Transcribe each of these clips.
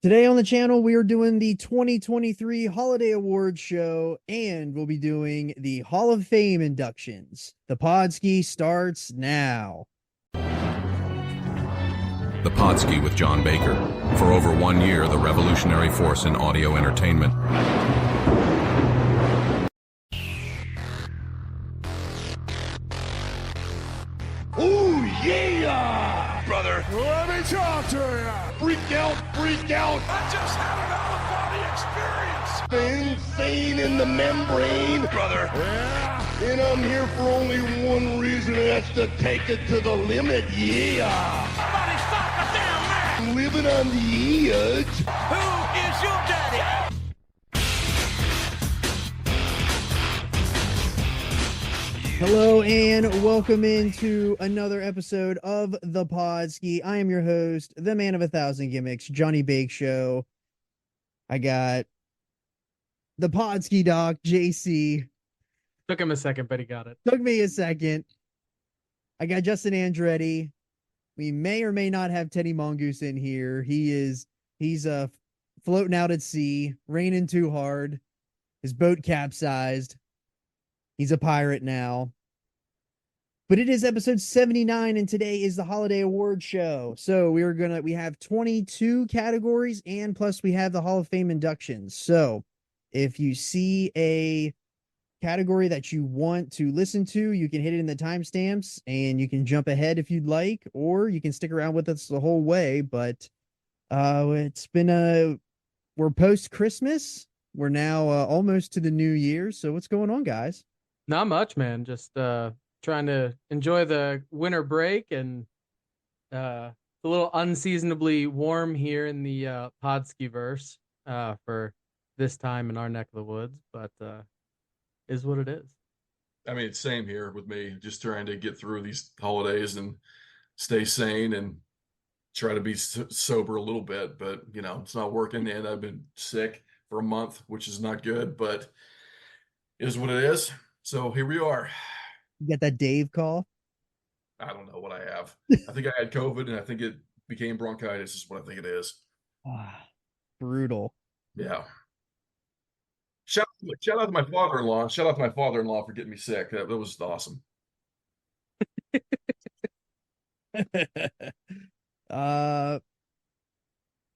Today on the channel, we are doing the 2023 Holiday Awards show, and we'll be doing the Hall of Fame inductions. The Podski starts now. The Podski with John Baker. For over 1 year, the revolutionary force in audio entertainment. Oh, yeah! Brother, Let me talk to you! Freak out, freak out! I just had an out-of-body experience! Insane in the membrane! Brother, Yeah! And I'm here for only one reason, and that's to take it to the limit, yeah! somebody stop the damn man! I'm living on the edge. Who is your daddy? Hello, and welcome into another episode of The Podski. I am your host, the man of 1,000 gimmicks, Johnny Bake Show. I got the Podski doc, JC. Took him a second, but he got it. Took me a second. I got Justin Andretti. We may or may not have Teddy Mongoose in here. He's floating out at sea, raining too hard. His boat capsized. He's a pirate now. But it is episode 79, and today is the Holiday Award show. So we have 22 categories, and plus we have the Hall of Fame inductions. So if you see a category that you want to listen to, you can hit it in the timestamps and you can jump ahead if you'd like, or you can stick around with us the whole way. But we're post Christmas. We're now almost to the new year. So what's going on, guys? Not much, man. Just trying to enjoy the winter break, and it's a little unseasonably warm here in the Podski verse for this time in our neck of the woods, but is what it is. I mean, it's same here with me, just trying to get through these holidays and stay sane and try to be sober a little bit, but it's not working, and I've been sick for a month, which is not good, but it is what it is. So here we are. You got that Dave call? I don't know what I have. I think I had COVID, and I think it became bronchitis is what I think it is. Brutal. Yeah. Shout out to my father-in-law. Shout out to my father-in-law for getting me sick. That was awesome. All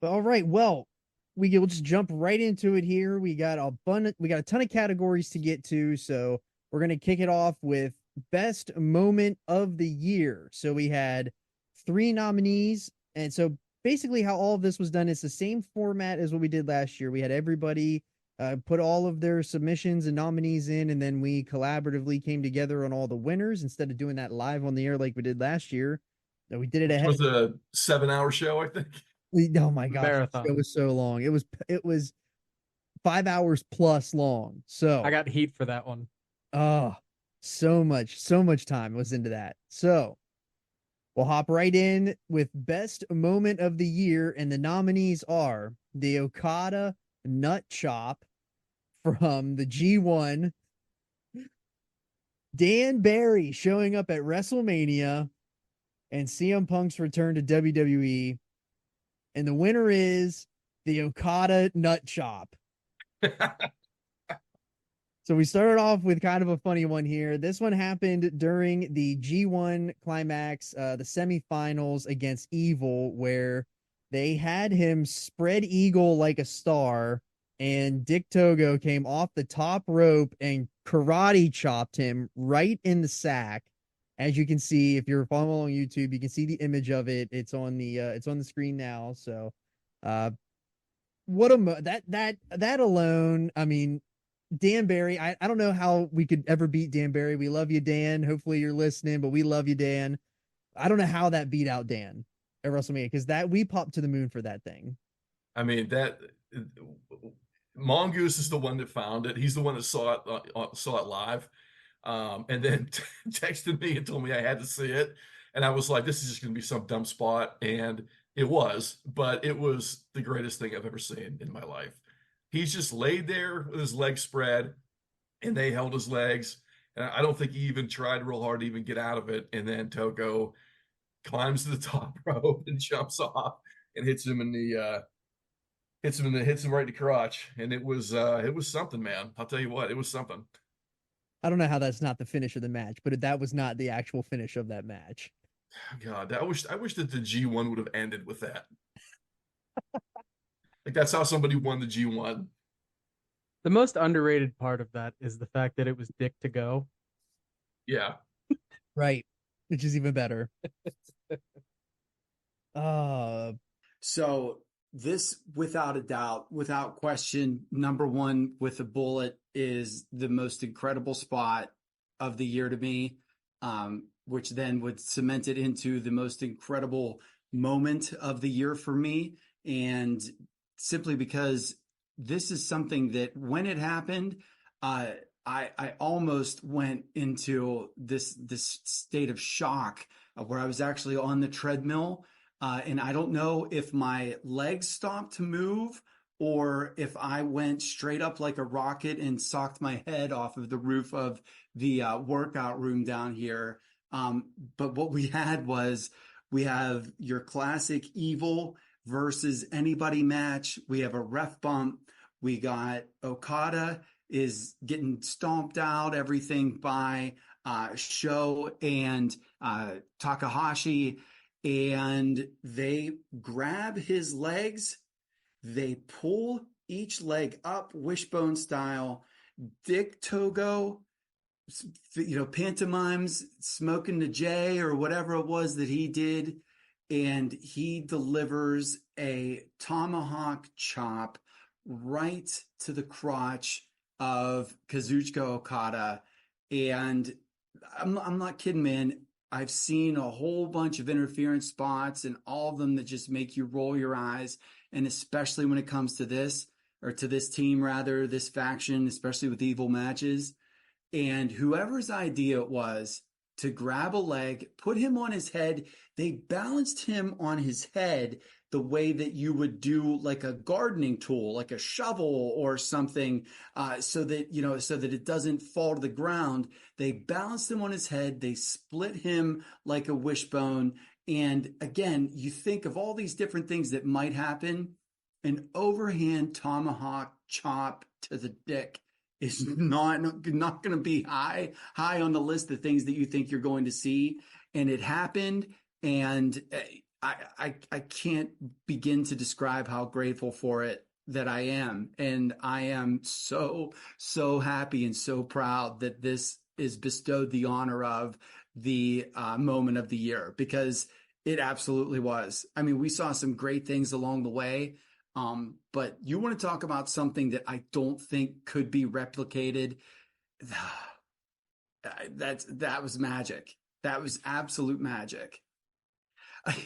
right. Well, we'll just jump right into it here. We got a ton of categories to get to, so we're gonna kick it off with best moment of the year. So we had 3 nominees, and so basically how all of this was done is the same format as what we did last year. We had everybody put all of their submissions and nominees in, and then we collaboratively came together on all the winners instead of doing that live on the air like we did last year. So we did it ahead. It was a 7-hour show, I think. Oh my gosh, Marathon. it was so long. It was 5 hours plus long. So I got heat for that one. oh, so much time was into that. So we'll hop right in with best moment of the year, and the nominees are the Okada Nut Chop from the G1, Dan Barry showing up at WrestleMania, and CM Punk's return to WWE. And the winner is the Okada Nut Chop. So we started off with kind of a funny one here. This one happened during the G1 climax, the semifinals against Evil, where they had him spread eagle like a star, and Dick Togo came off the top rope and karate chopped him right in the sack. As you can see, if you're following on YouTube, you can see the image of it. It's on the screen now. So, that alone. I mean, Dan Barry. I don't know how we could ever beat Dan Barry. We love you, Dan. Hopefully you're listening, but we love you, Dan. I don't know how that beat out Dan at WrestleMania, because that we popped to the moon for that thing. I mean, that Mongoose is the one that found it. He's the one that saw it live. And then texted me and told me I had to see it. And I was like, this is just going to be some dumb spot. And it was, but it was the greatest thing I've ever seen in my life. He's just laid there with his legs spread, and they held his legs. And I don't think he even tried real hard to even get out of it. And then Togo climbs to the top rope and jumps off and hits him in the hits him right in the crotch, and it was something, man. I'll tell you what, it was something. I don't know how that's not the finish of the match, but that was not the actual finish of that match. God, I wish that the G1 would have ended with that. Like that's how somebody won the G1. The most underrated part of that is the fact that it was Dick to go. Yeah. Right. Which is even better. So this, without a doubt, without question, number one with a bullet is the most incredible spot of the year to me, which then would cement it into the most incredible moment of the year for me. And simply because this is something that when it happened, I almost went into this state of shock where I was actually on the treadmill. And I don't know if my legs stopped to move or if I went straight up like a rocket and socked my head off of the roof of the workout room down here. But what we had was we have your classic Evil versus anybody match. We have a ref bump. We got Okada is getting stomped out, everything by Sho and Takahashi. And they grab his legs, they pull each leg up wishbone style. Dick Togo, pantomimes smoking the J or whatever it was that he did. And he delivers a tomahawk chop right to the crotch of Kazuchika Okada. And I'm not kidding, man. I've seen a whole bunch of interference spots and all of them that just make you roll your eyes. And especially when it comes to this, or to this team rather, this faction, especially with Evil matches. And whoever's idea it was to grab a leg, put him on his head, they balanced him on his head the way that you would do like a gardening tool, like a shovel or something, so that it doesn't fall to the ground. They balanced him on his head. They split him like a wishbone. And again, you think of all these different things that might happen. An overhand tomahawk chop to the dick is not going to be high on the list of things that you think you're going to see. And it happened. And I can't begin to describe how grateful for it that I am. And I am so, so happy and so proud that this is bestowed the honor of the moment of the year, because it absolutely was. I mean, we saw some great things along the way. But you want to talk about something that I don't think could be replicated. That was magic. That was absolute magic.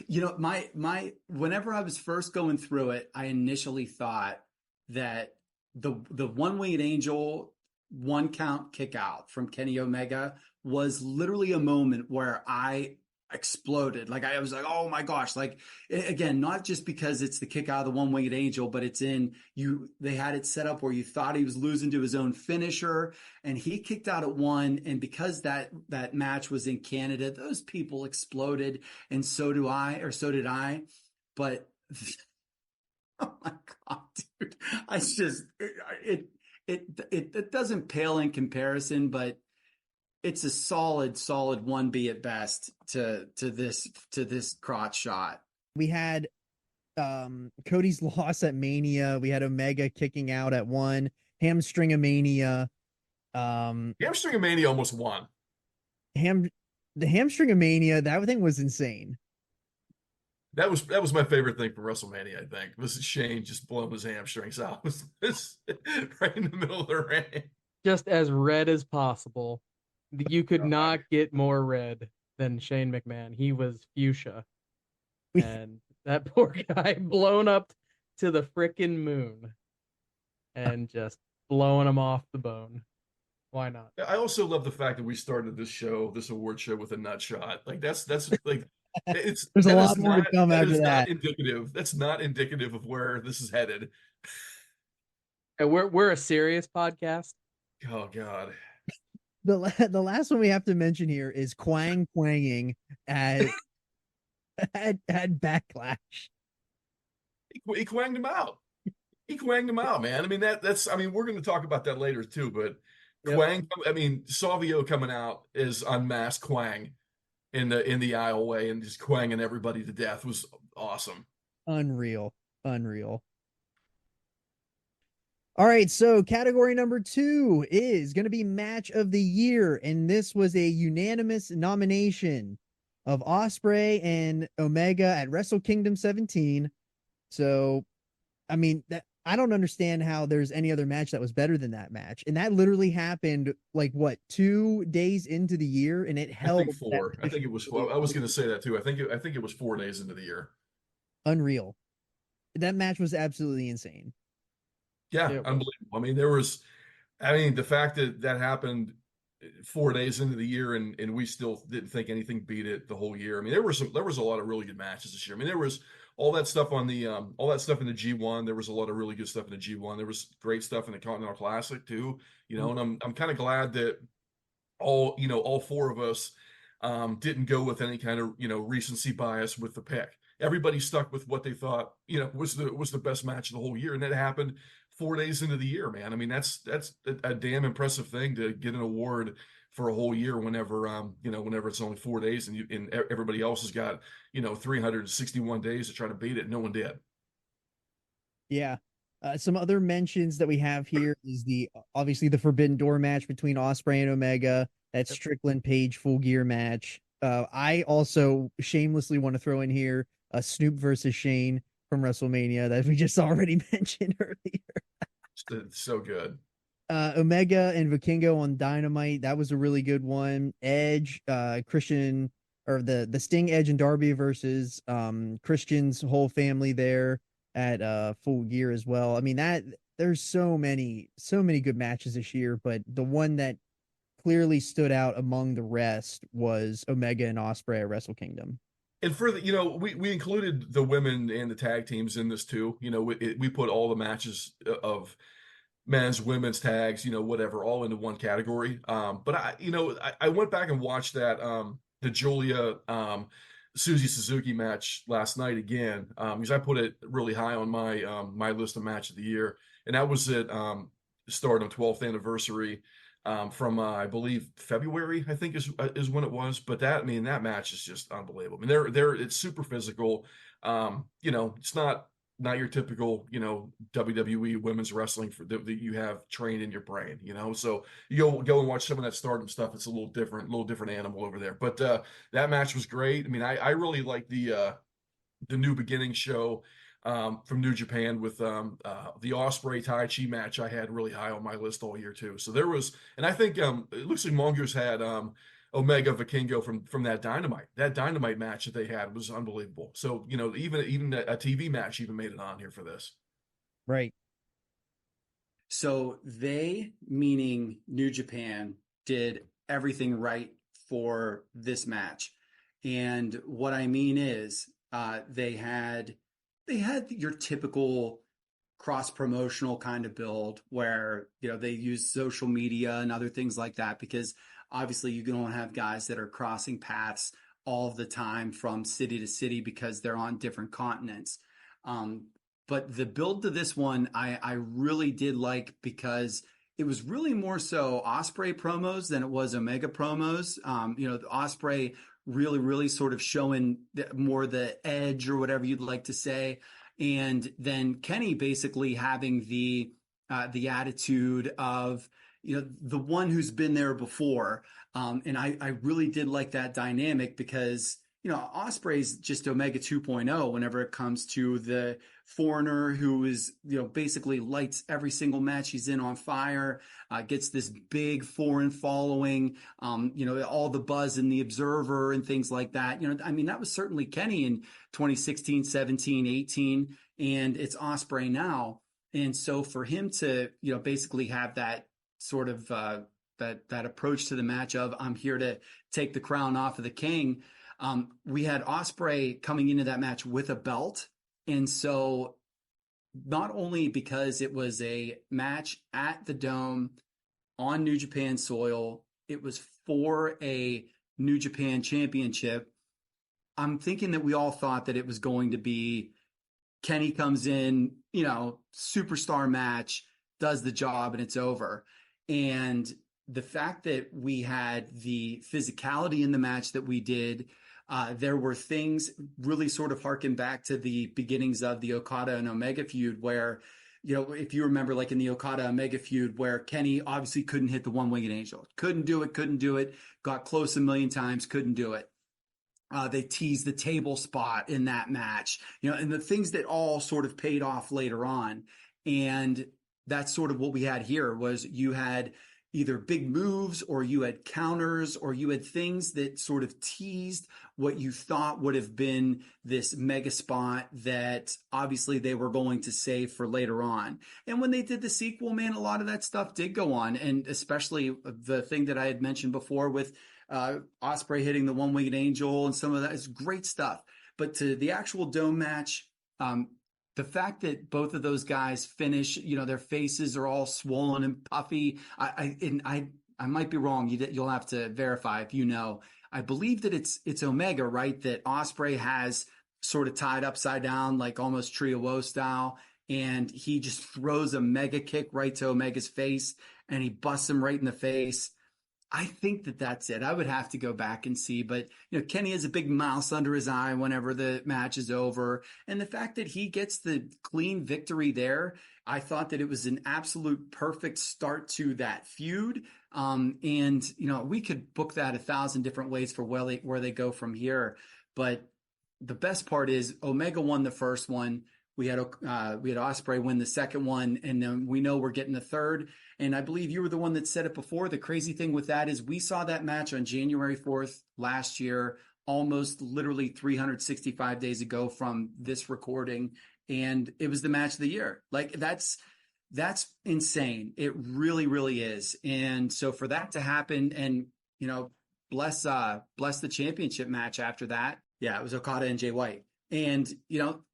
Whenever I was first going through it, I initially thought that the one-winged angel 1 count kick out from Kenny Omega was literally a moment where I exploded. Like I was like, oh my gosh. Like, again, not just because it's the kick out of the one-winged angel, but it's they had it set up where you thought he was losing to his own finisher and he kicked out at 1. And because that match was in Canada, those people exploded. And so did I. But oh my God, dude, it doesn't pale in comparison, but it's a solid 1B at best to this crotch shot. We had Cody's loss at Mania. We had Omega kicking out at 1. Hamstring-a-mania. Hamstring-a-mania almost won. The Hamstring-a-mania, that thing was insane. That was my favorite thing from WrestleMania, I think. This is Shane just blowing his hamstrings out. This right in the middle of the ring. Just as red as possible. You could not get more red than Shane McMahon. He was fuchsia. And that poor guy blown up to the frickin' moon and just blowing him off the bone. Why not? I also love the fact that we started this award show with a nut shot. Like that's like it's there's a lot more to come after that. That's not indicative of where this is headed. And we're a serious podcast. Oh God. The last one we have to mention here is Quanging at Backlash. He quanged him out. He quanged him out, man. I mean, that's I mean, we're going to talk about that later too, but Yep. I mean, Savio coming out as unmasked Quang in the aisleway and just quanging everybody to death was awesome. Unreal. Unreal. All right, so category number 2 is going to be match of the year, and this was a unanimous nomination of Osprey and Omega at Wrestle Kingdom 17. So, I mean, I don't understand how there's any other match that was better than that match, and that literally happened like what 2 days into the year, and it I held think 4. I think it was. I was going to say that too. I think it was 4 days into the year. unreal. That match was absolutely insane. Yeah, It was. unbelievable. I mean, the fact that that happened 4 days into the year and we still didn't think anything beat it the whole year. I mean, there was a lot of really good matches this year. I mean, there was all that stuff on the all that stuff in the G1. There was a lot of really good stuff in the G1. There was great stuff in the Continental Classic too. And I'm kind of glad that all 4 of us didn't go with any kind of recency bias with the pick. Everybody stuck with what they thought was the best match of the whole year, and that happened 4 days into the year, man. I mean, that's a damn impressive thing to get an award for a whole year whenever whenever it's only 4 days and everybody else has got 361 days to try to beat it. No one did. Yeah. Some other mentions that we have here is obviously the Forbidden Door match between Osprey and Omega. That Strickland Page Full Gear match. I also shamelessly want to throw in here a Snoop versus Shane from WrestleMania that we just already mentioned earlier. It's so good. Omega and Vikingo on Dynamite. That was a really good one. Edge, Christian, or the Sting, Edge, and Darby versus Christian's whole family there at Full Gear as well. I mean, there's so many good matches this year, but the one that clearly stood out among the rest was Omega and Osprey at Wrestle Kingdom. And further, we included the women and the tag teams in this too. We put all the matches of men's, women's tags, whatever, all into one category. But I went back and watched that the Julia Susie Suzuki match last night again, because I put it really high on my list of match of the year, and that was at Stardom 12th anniversary. From I believe February, I think is when it was. But that match is just unbelievable. I mean, it's super physical. It's not your typical WWE women's wrestling that you have trained in your brain. So you go and watch some of that Stardom stuff. It's a little different animal over there. But that match was great. I mean, I really like the New Beginning show from New Japan with the Osprey Tai Chi match. I had really high on my list all year too. So there was, and I think it looks like Mongoose had Omega Vikingo from that Dynamite. That Dynamite match that they had was unbelievable. So even a TV match even made it on here for this. Right. So they, meaning New Japan, did everything right for this match. And what I mean is they had your typical cross-promotional kind of build where, they use social media and other things like that, because obviously you don't have guys that are crossing paths all of the time from city to city because they're on different continents. But the build to this one, I really did like, because it was really more so Osprey promos than it was Omega promos. Osprey really, really sort of showing more the edge or whatever you'd like to say. And then Kenny basically having the attitude of, the one who's been there before. And I really did like that dynamic because, Osprey's just Omega 2.0 whenever it comes to the foreigner who is, basically lights every single match he's in on fire, gets this big foreign following, all the buzz in the Observer and things like that. That was certainly Kenny in 2016, 17, 18, and it's Osprey now. And so for him to, basically have that sort of that approach to the match of, I'm here to take the crown off of the king. We had Osprey coming into that match with a belt. And so not only because it was a match at the Dome on New Japan soil, it was for a New Japan championship. I'm thinking that we all thought that it was going to be Kenny comes in, superstar match, does the job, and it's over. And the fact that we had the physicality in the match that we did, there were things really sort of harken back to the beginnings of the Okada and Omega feud where, if you remember, like in the Okada Omega feud, where Kenny obviously couldn't hit the one-winged angel, couldn't do it, got close a million times, couldn't do it. They teased the table spot in that match, and the things that all sort of paid off later on. And that's sort of what we had here was you had either big moves or you had counters or you had things that sort of teased what you thought would have been this mega spot that obviously they were going to save for later on. And when they did the sequel, man, a lot of that stuff did go on. And especially the thing that I had mentioned before with Ospreay hitting the one-winged angel and some of that is great stuff. But to the actual dome match, the fact that both of those guys finish, their faces are all swollen and puffy. I might be wrong. You'll have to verify if you know. I believe that it's Omega, right? That Ospreay has sort of tied upside down, like almost Trio Woe style, and he just throws a mega kick right to Omega's face, and he busts him right in the face. I think that's it. I would have to go back and see, but Kenny has a big mouse under his eye whenever the match is over. And the fact that he gets the clean victory there, I thought that it was an absolute perfect start to that feud. And we could book that 1,000 different ways for where they go from here. But the best part is Omega won the first one. We had Ospreay win the second one, and then we know we're getting the third. And I believe you were the one that said it before. The crazy thing with that is we saw that match on January 4th last year, almost literally 365 days ago from this recording, and it was the match of the year. Like that's insane. It really, really is. And so for that to happen, and bless the championship match after that. Yeah, it was Okada and Jay White, and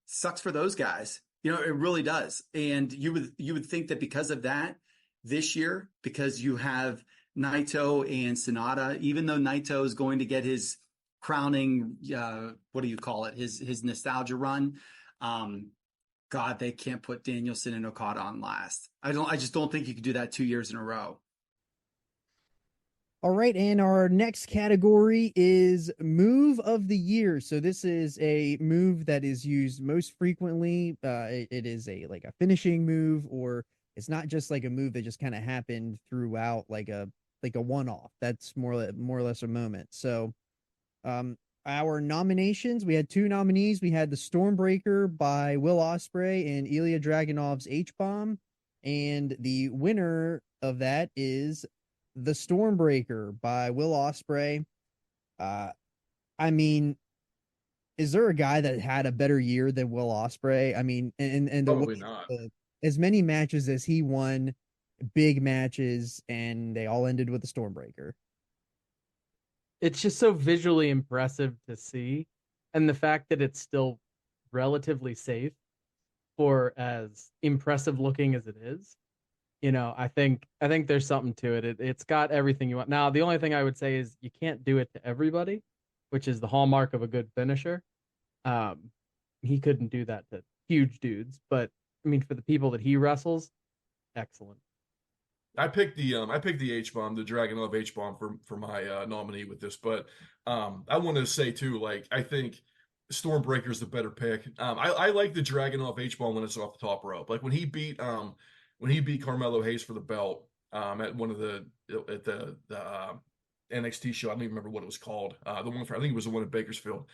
sucks for those guys. It really does. And you would think that because of that, this year, because you have Naito and Sonata, even though Naito is going to get his crowning, what do you call it? His nostalgia run. God, they can't put Danielson and Okada on last. I just don't think you could do that 2 years in a row. All right, and our next category is move of the year. So this is a move that is used most frequently. It is a finishing move, or it's not just like a move that just kind of happened throughout, like a one-off. That's more or less a moment. So, our nominations, we had 2 nominees. We had the Stormbreaker by Will Ospreay and Ilya Dragunov's H-Bomb, and the winner of that is the Stormbreaker by Will Ospreay. I mean, is there a guy that had a better year than Will Ospreay? I mean, and Probably not. As many matches as he won, big matches, and they all ended with the Stormbreaker. It's just so visually impressive to see, and the fact that it's still relatively safe for as impressive looking as it is. I think there's something to it. It's got everything you want. Now, the only thing I would say is you can't do it to everybody, which is the hallmark of a good finisher. He couldn't do that to huge dudes, but I mean, for the people that he wrestles, excellent. I picked the H-Bomb, the Dragunov H-Bomb for my nominee with this, but I want to say too, like, I think Stormbreaker's the better pick. I like the Dragunov H-Bomb when it's off the top rope. Like when he beat Carmelo Hayes for the belt at one of the NXT show. I don't even remember what it was called. The one I think it was the one in Bakersfield.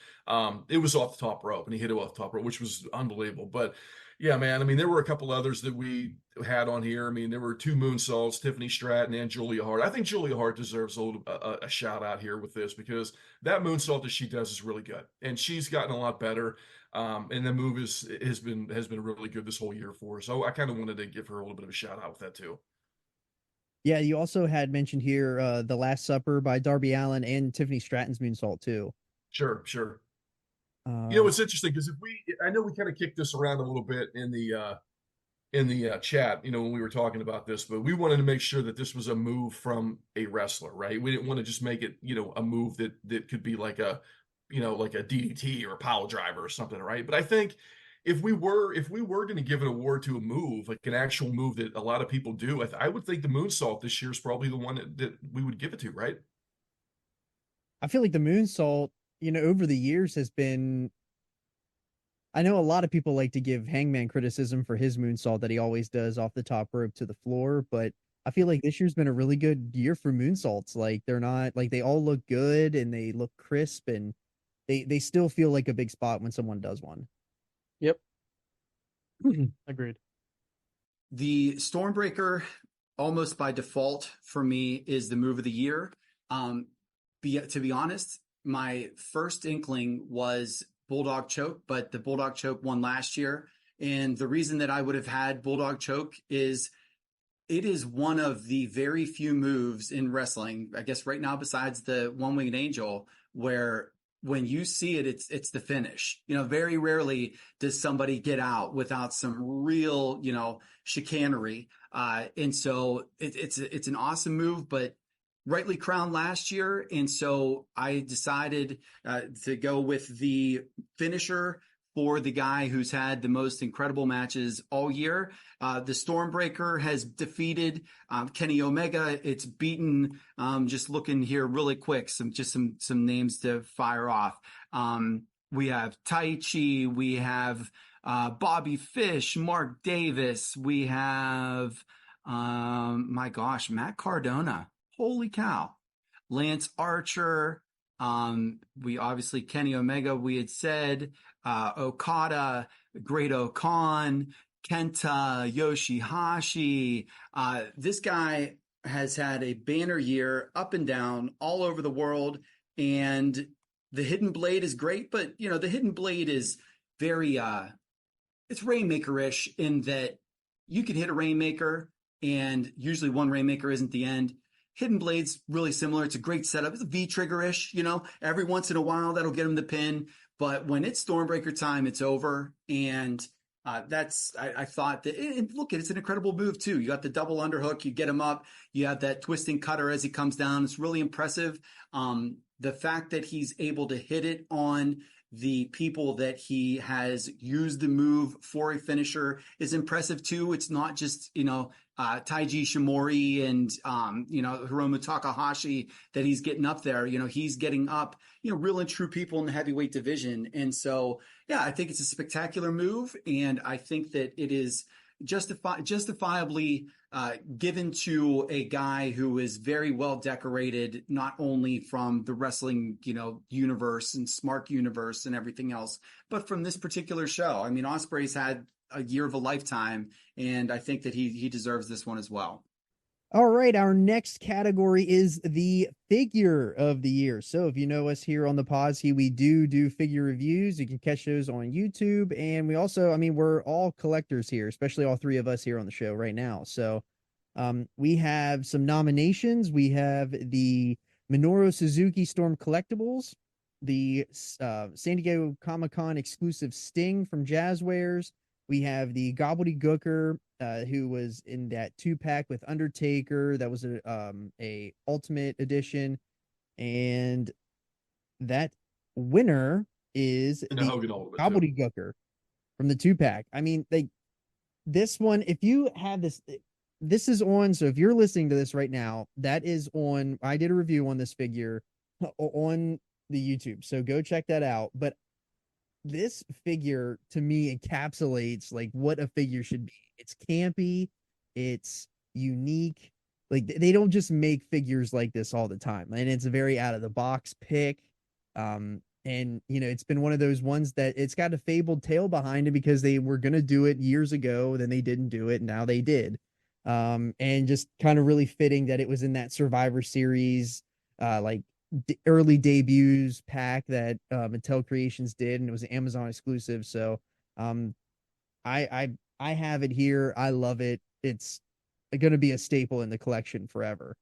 It was off the top rope, and he hit it off the top rope, which was unbelievable. But yeah, man, I mean, there were a couple others that we had on here. I mean, there were 2 moonsaults, Tiffany Stratton and Julia Hart. I think Julia Hart deserves a shout out here with this, because that moonsault that she does is really good, and she's gotten a lot better. And the move has been really good this whole year for her. So I kind of wanted to give her a little bit of a shout out with that too. Yeah, you also had mentioned here The Last Supper by Darby Allin and Tiffany Stratton's moonsault too. Sure. It's interesting because I know we kind of kicked this around a little bit in the chat, when we were talking about this, but we wanted to make sure that this was a move from a wrestler, right? We didn't want to just make it, a move that could be like a DDT or a pile driver or something, right? But I think if we were going to give an award to a move, like an actual move that a lot of people do, I would think the moonsault this year is probably the one that we would give it to, right? I feel like the moonsault, over the years has been. I know a lot of people like to give Hangman criticism for his moonsault that he always does off the top rope to the floor, but I feel like this year's been a really good year for moonsaults. Like they're not like they all look good and they look crisp and they still feel like a big spot when someone does one. Yep. Agreed. The Stormbreaker, almost by default for me, is the move of the year. To be honest, my first inkling was Bulldog Choke, but the Bulldog Choke won last year. And the reason that I would have had Bulldog Choke is it is one of the very few moves in wrestling, I guess right now, besides the One-Winged Angel, where when you see it, it's the finish. Very rarely does somebody get out without some real, chicanery. And so it's an awesome move, but rightly crowned last year. And so I decided to go with the finisher for the guy who's had the most incredible matches all year. The Stormbreaker has defeated Kenny Omega. It's beaten, just looking here really quick, some names to fire off. We have Taichi. We have Bobby Fish, Mark Davis. We have, my gosh, Matt Cardona. Holy cow. Lance Archer. We obviously, Kenny Omega, we had said, Okada, Great Okan, Kenta, Yoshihashi. This guy has had a banner year up and down all over the world. And the Hidden Blade is great, but the Hidden Blade is very, it's Rainmaker-ish in that you can hit a Rainmaker and usually one Rainmaker isn't the end. Hidden Blade's really similar. It's a great setup. It's a V-trigger-ish, every once in a while that'll get him the pin. But when it's Stormbreaker time, it's over. And I thought that, and look, it's an incredible move too. You got the double underhook, you get him up, you have that twisting cutter as he comes down. It's really impressive. The fact that he's able to hit it on the people that he has used the move for a finisher is impressive too. It's not just, Taiji Shimori and, Hiromu Takahashi that he's getting up there. He's getting up, real and true people in the heavyweight division. And so, yeah, I think it's a spectacular move. And I think that it is justifiably given to a guy who is very well decorated, not only from the wrestling, universe and Smart universe and everything else, but from this particular show. I mean, Ospreay's had a year of a lifetime, and I think that he deserves this one as well. All right, our next category is the figure of the year. So if you know us here on the Podski, we do figure reviews. You can catch those on YouTube, and we also, we're all collectors here, especially all three of us here on the show right now. So we have some nominations. We have the Minoru Suzuki Storm Collectibles, the San Diego Comic-Con exclusive Sting from Jazzwares. We have the Gobbledygooker, who was in that 2-pack with Undertaker. That was a Ultimate Edition, and that winner is the Gobbledygooker from the 2-pack. This one, if you have this is on. So if you're listening to this right now, that is on. I did a review on this figure on the YouTube, so go check that out. But this figure to me encapsulates like what a figure should be. It's campy, it's unique. Like they don't just make figures like this all the time, and it's a very out of the box pick. And it's been one of those ones that it's got a fabled tale behind it because they were gonna do it years ago, then they didn't do it, and now they did. And just kind of really fitting that it was in that Survivor Series, early debuts pack that Mattel Creations did, and it was an Amazon exclusive. So I have it here. I love it. It's going to be a staple in the collection forever.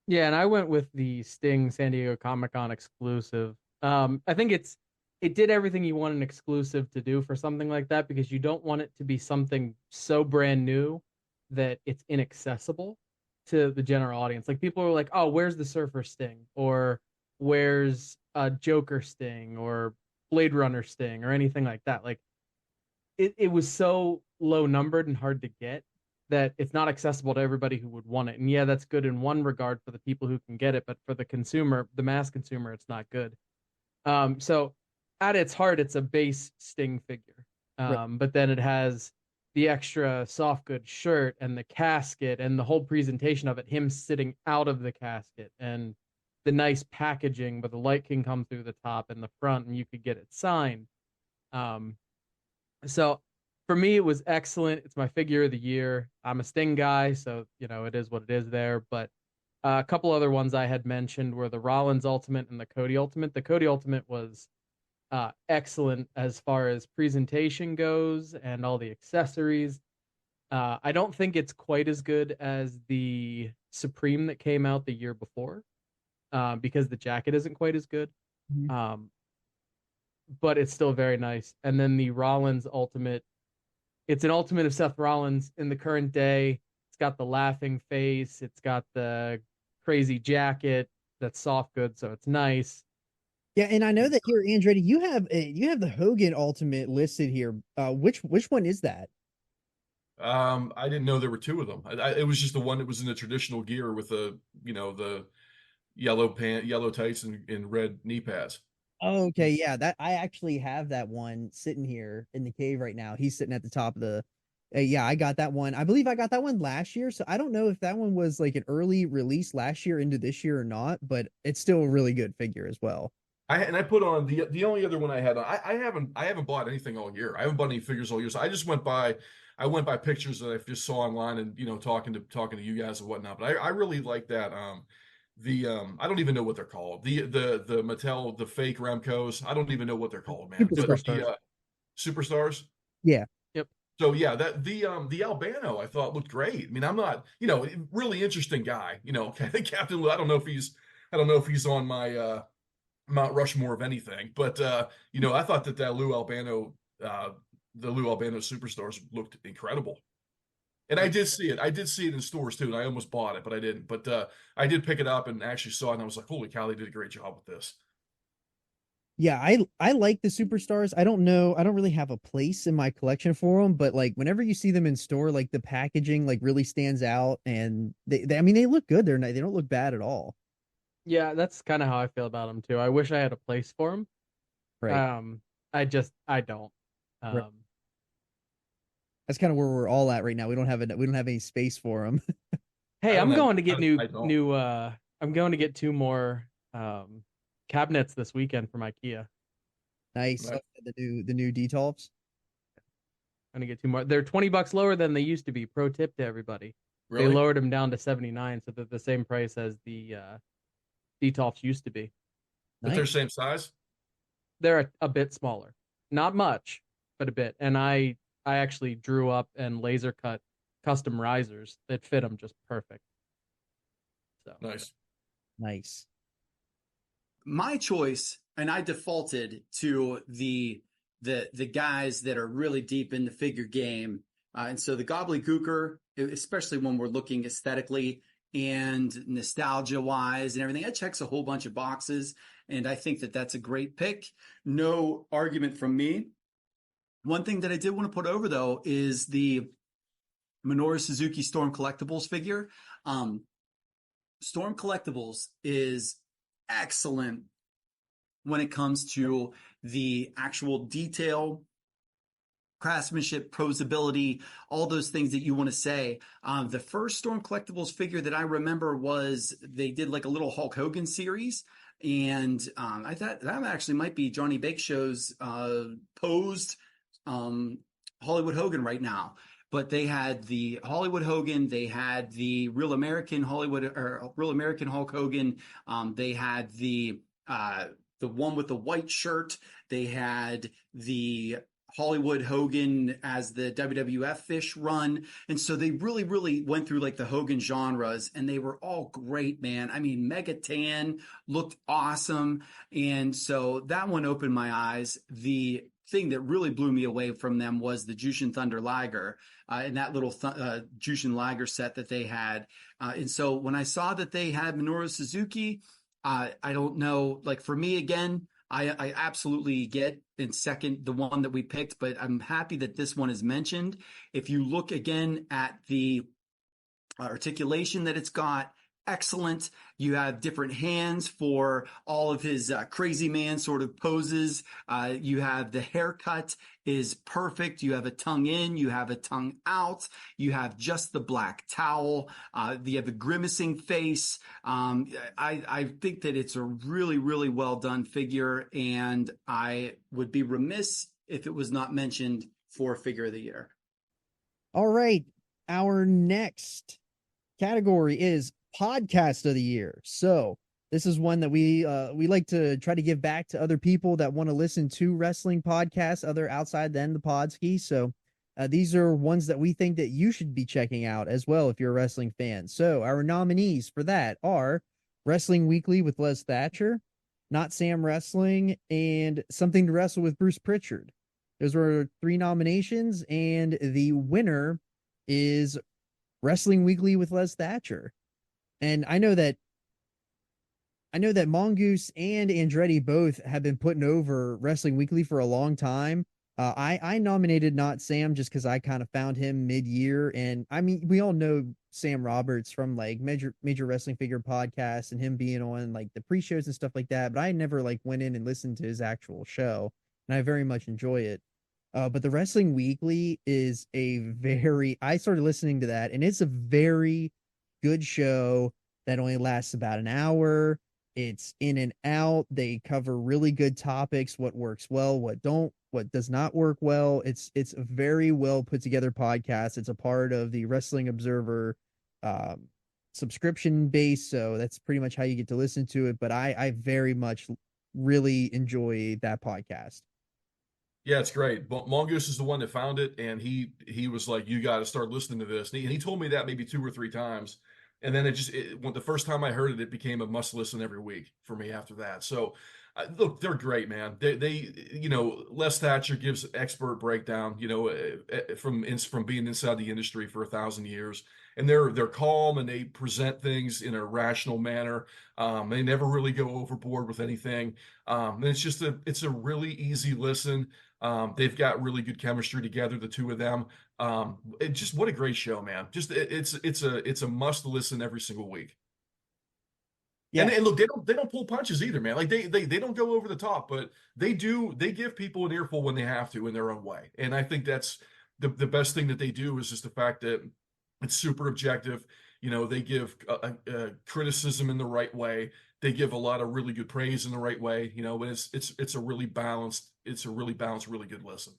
Yeah, and I went with the Sting San Diego Comic-Con exclusive. I think it did everything you want an exclusive to do for something like that, because you don't want it to be something so brand new that it's inaccessible to the general audience. Like people are like, oh, where's the Surfer Sting? Or where's Joker Sting? Or Blade Runner Sting or anything like that. Like it was so low numbered and hard to get that it's not accessible to everybody who would want it. And yeah, that's good in one regard for the people who can get it, but for the consumer, the mass consumer, it's not good. So at its heart, it's a base Sting figure. But then it has the extra soft goods shirt and the casket and the whole presentation of it, him sitting out of the casket and the nice packaging, but the light can come through the top and the front and you could get it signed. So for me, it was excellent. It's my figure of the year. I'm a Sting guy, so, it is what it is there. But a couple other ones I had mentioned were the Rollins Ultimate and the Cody Ultimate. The Cody Ultimate was excellent as far as presentation goes and all the accessories. I don't think it's quite as good as the Supreme that came out the year before, because the jacket isn't quite as good. Mhm. But it's still very nice. And then the Rollins Ultimate, it's an Ultimate of Seth Rollins in the current day. It's got the laughing face. It's got the crazy jacket that's soft good, so it's nice. Yeah, and I know that here, Andretti, you have the Hogan Ultimate listed here. Which one is that? I didn't know there were two of them. It was just the one that was in the traditional gear with the yellow tights and red knee pads. Oh, okay, yeah, that I actually have that one sitting here in the cave right now. He's sitting at the top of the. Yeah, I got that one. I believe I got that one last year, so I don't know if that one was like an early release last year into this year or not, but it's still a really good figure as well. I put on the only other one I had on. I haven't bought anything all year. I haven't bought any figures all year. So I just went by pictures that I just saw online and talking to you guys and whatnot. But I really like that. I don't even know what they're called. The Mattel, the fake Remcos. I don't even know what they're called, man. Superstars. Superstars. Yeah. Yep. So yeah, that the Albano I thought looked great. I mean, I'm not, really interesting guy. Captain Lou. I don't know if he's on my Mount Rushmore of anything, but I thought that Lou Albano, the Lou Albano Superstars looked incredible. And I did see it. I did see it in stores too, and I almost bought it, but I didn't. But I did pick it up and actually saw it, and I was like, "Holy cow, they did a great job with this." Yeah, I like the Superstars. I don't know, I don't really have a place in my collection for them, but like whenever you see them in store, like the packaging like really stands out, and I mean they look good. They don't look bad at all. Yeah, that's kind of how I feel about them too. I wish I had a place for them. Right. I don't. Right. That's kind of where we're all at right now. We don't have any space for them. Hey, I'm going to get I'm going to get two more cabinets this weekend from IKEA. Nice. Right. The new Detolfs. I'm gonna get two more. They're $20 lower than they used to be. Pro tip to everybody. Really? They lowered them down to 79, so they're the same price as the Detolfs used to be. But they're same size? They're a bit smaller. Not much, but a bit. And I actually drew up and laser cut custom risers that fit them just perfect. So Nice. My choice, and I defaulted to the guys that are really deep in the figure game. And so the gobbledygooker, especially when we're looking aesthetically and nostalgia wise and everything, that checks a whole bunch of boxes. And I think that that's a great pick. No argument from me. One thing that I did want to put over though is the Minoru Suzuki Storm Collectibles figure. Storm Collectibles is excellent when it comes to the actual detail, craftsmanship, posability, all those things that you want to say. The first Storm Collectibles figure that I remember was they did like a little Hulk Hogan series. And I thought that actually might be Johnny Bake Show's posed Hollywood Hogan right now. But they had the Hollywood Hogan, they had the Real American Hollywood or Real American Hulk Hogan. They had the one with the white shirt. They had the Hollywood Hogan as the WWF fish run. And so they really, really went through like the Hogan genres, and they were all great, man. I mean, Mega Tan looked awesome. And so that one opened my eyes. The thing that really blew me away from them was the Jushin Thunder Liger and that little Jushin Liger set that they had. And so when I saw that they had Minoru Suzuki, I don't know, like for me, again, I absolutely get and second the one that we picked, but I'm happy that this one is mentioned. If you look again at the articulation that it's got, excellent. You have different hands for all of his crazy man sort of poses. You have the haircut is perfect. You have a tongue in, you have a tongue out, you have just the black towel, you have the grimacing face. I think that it's a really, really well done figure, and I would be remiss if it was not mentioned for figure of the year. All right. Our next category is podcast of the year. So this is one that we like to try to give back to other people that want to listen to wrestling podcasts other outside than the Podski. So these are ones that we think that you should be checking out as well if you're a wrestling fan. So our nominees for that are Wrestling Weekly with Les Thatcher, Not Sam Wrestling, and Something to Wrestle with Bruce Pritchard. Those were 3 nominations, and the winner is Wrestling Weekly with Les Thatcher. And I know that Mongoose and Andretti both have been putting over Wrestling Weekly for a long time. I nominated Not Sam just because I kind of found him mid-year, and I mean we all know Sam Roberts from like Major Wrestling Figure podcast and him being on like the pre-shows and stuff like that. But I never like went in and listened to his actual show, and I very much enjoy it. But the Wrestling Weekly is I started listening to that, and it's a very good show that only lasts about an hour. It's in and out. They cover really good topics, what works well, what does not work well. It's a very well put together podcast. It's a part of the Wrestling Observer subscription base, so that's pretty much how you get to listen to it. But I very much really enjoy that podcast. Yeah, it's great. Mongoose is the one that found it, and he was like, "You got to start listening to this." And he told me that maybe 2 or 3 times, and then when the first time I heard it, it became a must listen every week for me after that. So, look, they're great, man. They Les Thatcher gives expert breakdown, from being inside the industry for 1,000 years, and they're calm and they present things in a rational manner. They never really go overboard with anything. And it's a really easy listen. They've got really good chemistry together, the two of them. What a great show, man. It's a must listen every single week. Yeah. And look, they don't pull punches either, man. Like they don't go over the top, but they give people an earful when they have to in their own way. And I think that's the best thing that they do is just the fact that it's super objective. They give criticism in the right way. They give a lot of really good praise in the right way. But it's a really balanced, really good listen.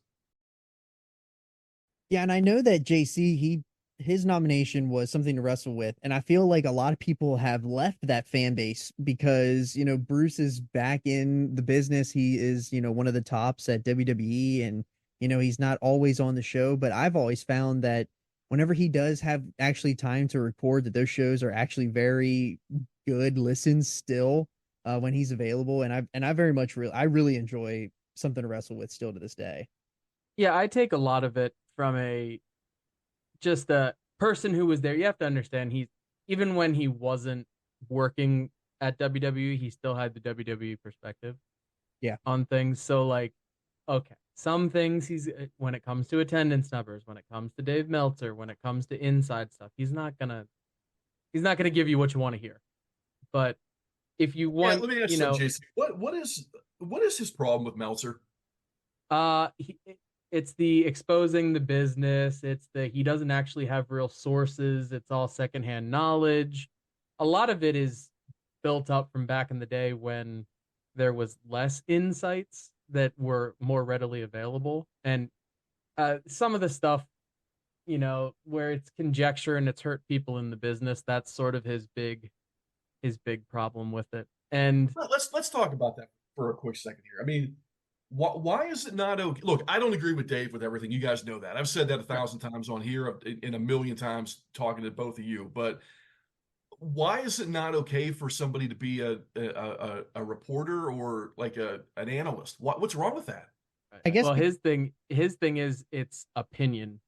Yeah, and I know that JC, his nomination was Something to Wrestle With, and I feel like a lot of people have left that fan base because Bruce is back in the business. He is one of the tops at WWE, and he's not always on the show. But I've always found that whenever he does have actually time to record, that those shows are actually very good listens still when he's available. And I very much I really enjoy Something to Wrestle With still to this day. Yeah, I take a lot of it from just a person who was there. You have to understand, even when he wasn't working at WWE, he still had the WWE perspective on things. So like, okay, some things when it comes to attendance numbers, when it comes to Dave Meltzer, when it comes to inside stuff, he's not gonna give you what you want to hear. But if you want, let me ask you, Jason, what is his problem with Meltzer? It's the exposing the business. It's he doesn't actually have real sources. It's all secondhand knowledge. A lot of it is built up from back in the day when there was less insights that were more readily available. And some of the stuff, where it's conjecture and it's hurt people in the business, that's sort of his big problem with it. And let's talk about that for a quick second here. I mean, why is it not okay? Look, I don't agree with Dave with everything. You guys know that. I've said that 1,000 times on here and a million times talking to both of you. But why is it not okay for somebody to be a reporter or like an analyst? What's wrong with that? I guess. Well, his thing is it's opinion.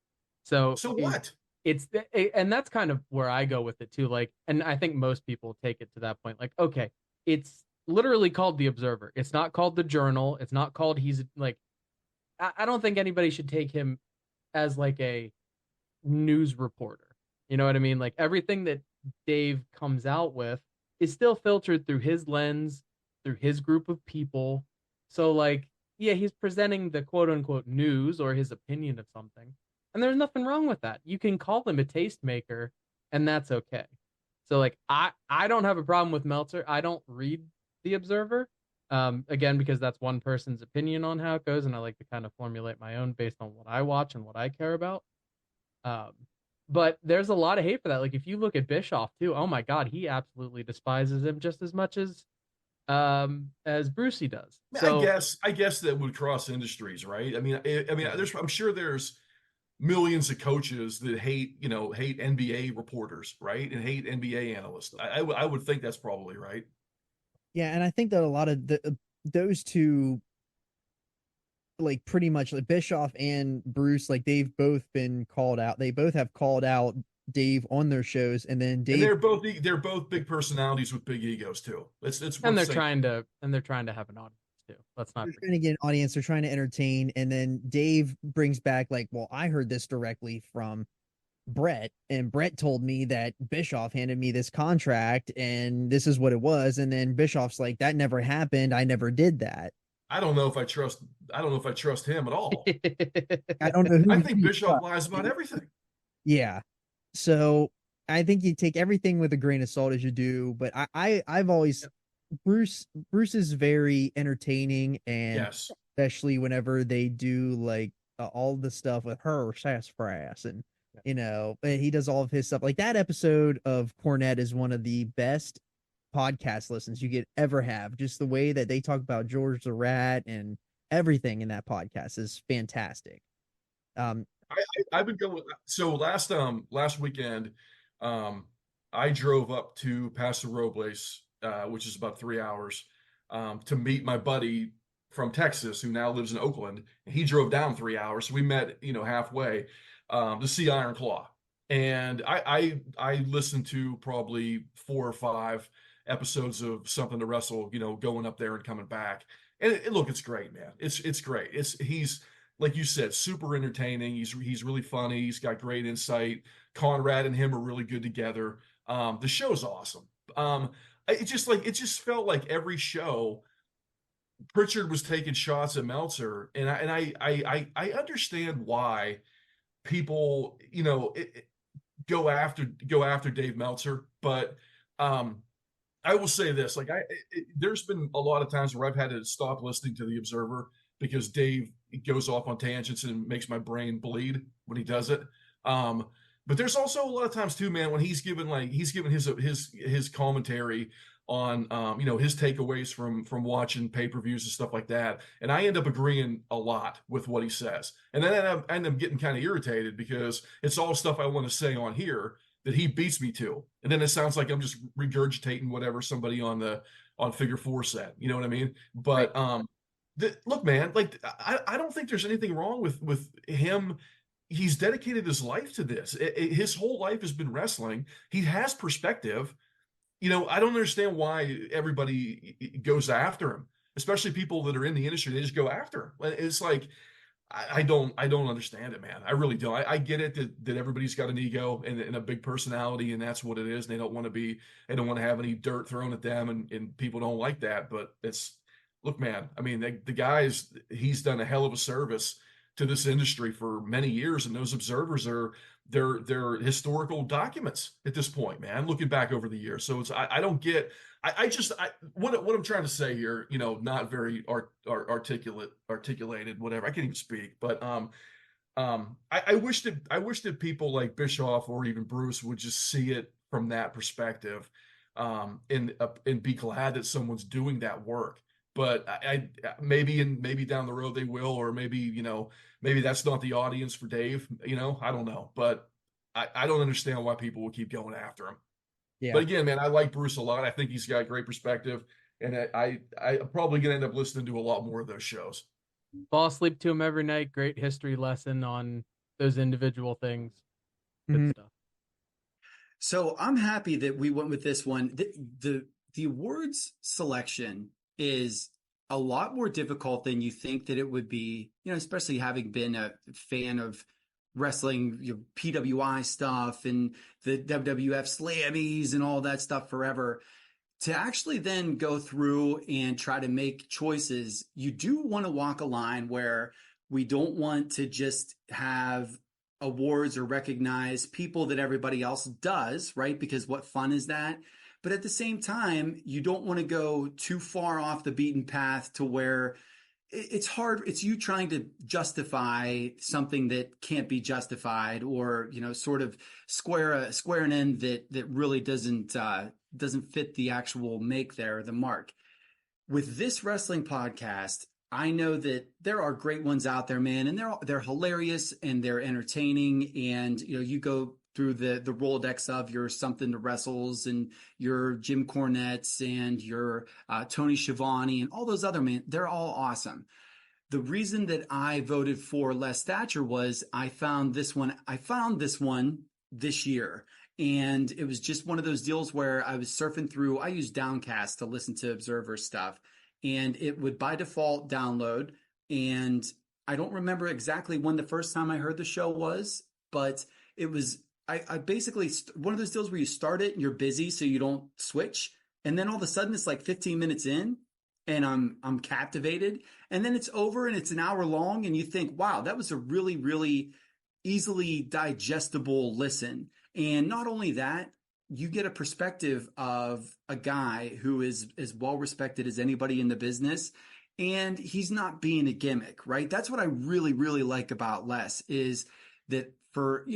So what? And that's kind of where I go with it too. Like, and I think most people take it to that point. Like, okay, it's literally called The Observer. It's not called The Journal. It's not called he's like, I don't think anybody should take him as like a news reporter. You know what I mean? Like everything that Dave comes out with is still filtered through his lens, through his group of people. So like, yeah, he's presenting the quote unquote news or his opinion of something. And there's nothing wrong with that. You can call him a tastemaker and that's okay. So like I don't have a problem with Meltzer. I don't read The Observer. Again, because that's one person's opinion on how it goes, and I like to kind of formulate my own based on what I watch and what I care about. But there's a lot of hate for that. Like if you look at Bischoff too, oh my God, he absolutely despises him just as much as Brucey does. So I guess that would cross industries, right? I mean, I'm sure there's millions of coaches that hate NBA reporters, right, and hate NBA analysts. I would think that's probably right. Yeah, and I think that a lot of those two, like pretty much like Bischoff and Bruce, like they've both been called out. They both have called out Dave on their shows, and then Dave. And they're both big personalities with big egos too. And they're trying to have an audience too. Let's not. They're trying to get an audience. They're trying to entertain, and then Dave brings back like, well, I heard this directly from Brett, and Brett told me that Bischoff handed me this contract, and this is what it was. And then Bischoff's like, that never happened. I never did that. I don't know if I trust him at all. I don't know. I think Bischoff lies about everything. Yeah. So I think you take everything with a grain of salt as you do, but I've always Bruce is very entertaining, and yes, especially whenever they do like all the stuff with her sassafras, and he does all of his stuff. Like that episode of Cornette is one of the best podcast listens you could ever have. Just the way that they talk about George the Rat and everything in that podcast is fantastic. I've been going. So last weekend, I drove up to Paso Robles, which is about 3 hours, to meet my buddy from Texas who now lives in Oakland. He drove down 3 hours, so we met halfway to see Iron Claw. And I listened to probably 4 or 5 episodes of Something to Wrestle, going up there and coming back. And look, it's great, man. It's great. He's like you said, super entertaining. He's really funny. He's got great insight. Conrad and him are really good together. The show's awesome. It just felt like every show Pritchard was taking shots at Meltzer, and I understand why people go after Dave Meltzer, but I will say this: there's been a lot of times where I've had to stop listening to The Observer because Dave goes off on tangents and makes my brain bleed when he does it. But there's also a lot of times too, man, when he's given his commentary on his takeaways from watching pay-per-views and stuff like that, and I end up agreeing a lot with what he says, and then I end up getting kind of irritated because it's all stuff I want to say on here that he beats me to, and then it sounds like I'm just regurgitating whatever somebody on Figure 4 said. You know what I mean? But look, man, I don't think there's anything wrong with him. He's dedicated his life to this. His whole life has been wrestling. He has perspective. I don't understand why everybody goes after him, especially people that are in the industry. They just go after him. It's like, I don't understand it, man. I really don't. I get it that everybody's got an ego and a big personality, and that's what it is. And they don't want to have any dirt thrown at them, and people don't like that. But look, man, I mean, the he's done a hell of a service to this industry for many years, and those observers are they're historical documents at this point, man, looking back over the years. So I don't get what I'm trying to say here, not very articulated, whatever. I can't even speak, but I wish that people like Bischoff or even Bruce would just see it from that perspective, and be glad that someone's doing that work. But I maybe down the road they will, or maybe that's not the audience for Dave. I don't know, but I don't understand why people will keep going after him. Yeah. But again, man, I like Bruce a lot. I think he's got great perspective, and I'm probably gonna end up listening to a lot more of those shows. Fall asleep to him every night. Great history lesson on those individual things. Good stuff. So I'm happy that we went with this one. The the awards selection is a lot more difficult than you think that it would be, especially having been a fan of wrestling, PWI stuff and the WWF Slammies and all that stuff forever. To actually then go through and try to make choices, you do want to walk a line where we don't want to just have awards or recognize people that everybody else does, right? Because what fun is that? But at the same time, you don't want to go too far off the beaten path to where it's hard. It's you trying to justify something that can't be justified, or sort of square an end that really doesn't fit the actual make there, the mark. With this wrestling podcast, I know that there are great ones out there, man, and they're hilarious and they're entertaining. And you go through the Rolodex of your Something to Wrestles and your Jim Cornettes and your Tony Schiavone and all those other men. They're all awesome. The reason that I voted for Les Thatcher was I found this one this year. And it was just one of those deals where I was surfing through. I use Downcast to listen to Observer stuff, and it would by default download. And I don't remember exactly when the first time I heard the show was, but it was, I basically, one of those deals where you start it and you're busy so you don't switch. And then all of a sudden it's like 15 minutes in and I'm captivated. And then it's over and it's an hour long. And you think, wow, that was a really, really easily digestible listen. And not only that, you get a perspective of a guy who is as well respected as anybody in the business. And he's not being a gimmick, right? That's what I really, really like about Les, is that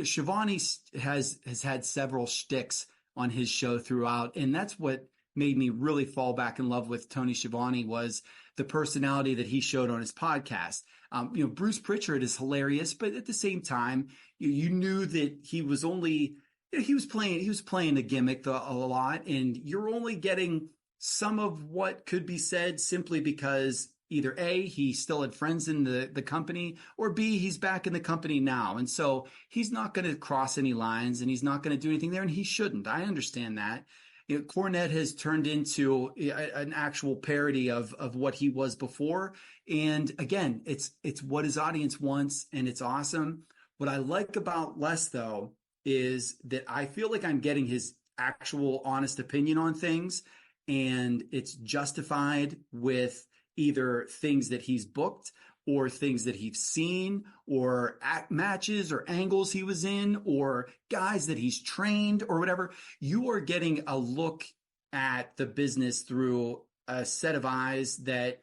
Schiavone has had several shticks on his show throughout. And that's what made me really fall back in love with Tony Schiavone, was the personality that he showed on his podcast. Bruce Pritchard is hilarious, but at the same time, you knew that he was only, he was playing a gimmick a lot, and you're only getting some of what could be said simply because either A, he still had friends in the company, or B, he's back in the company now. And so he's not going to cross any lines and he's not going to do anything there, and he shouldn't. I understand that. Cornette has turned into an actual parody of what he was before. And again, it's what his audience wants, and it's awesome. What I like about Les, though, is that I feel like I'm getting his actual honest opinion on things, and it's justified with either things that he's booked or things that he's seen, or matches or angles he was in, or guys that he's trained or whatever. You are getting a look at the business through a set of eyes that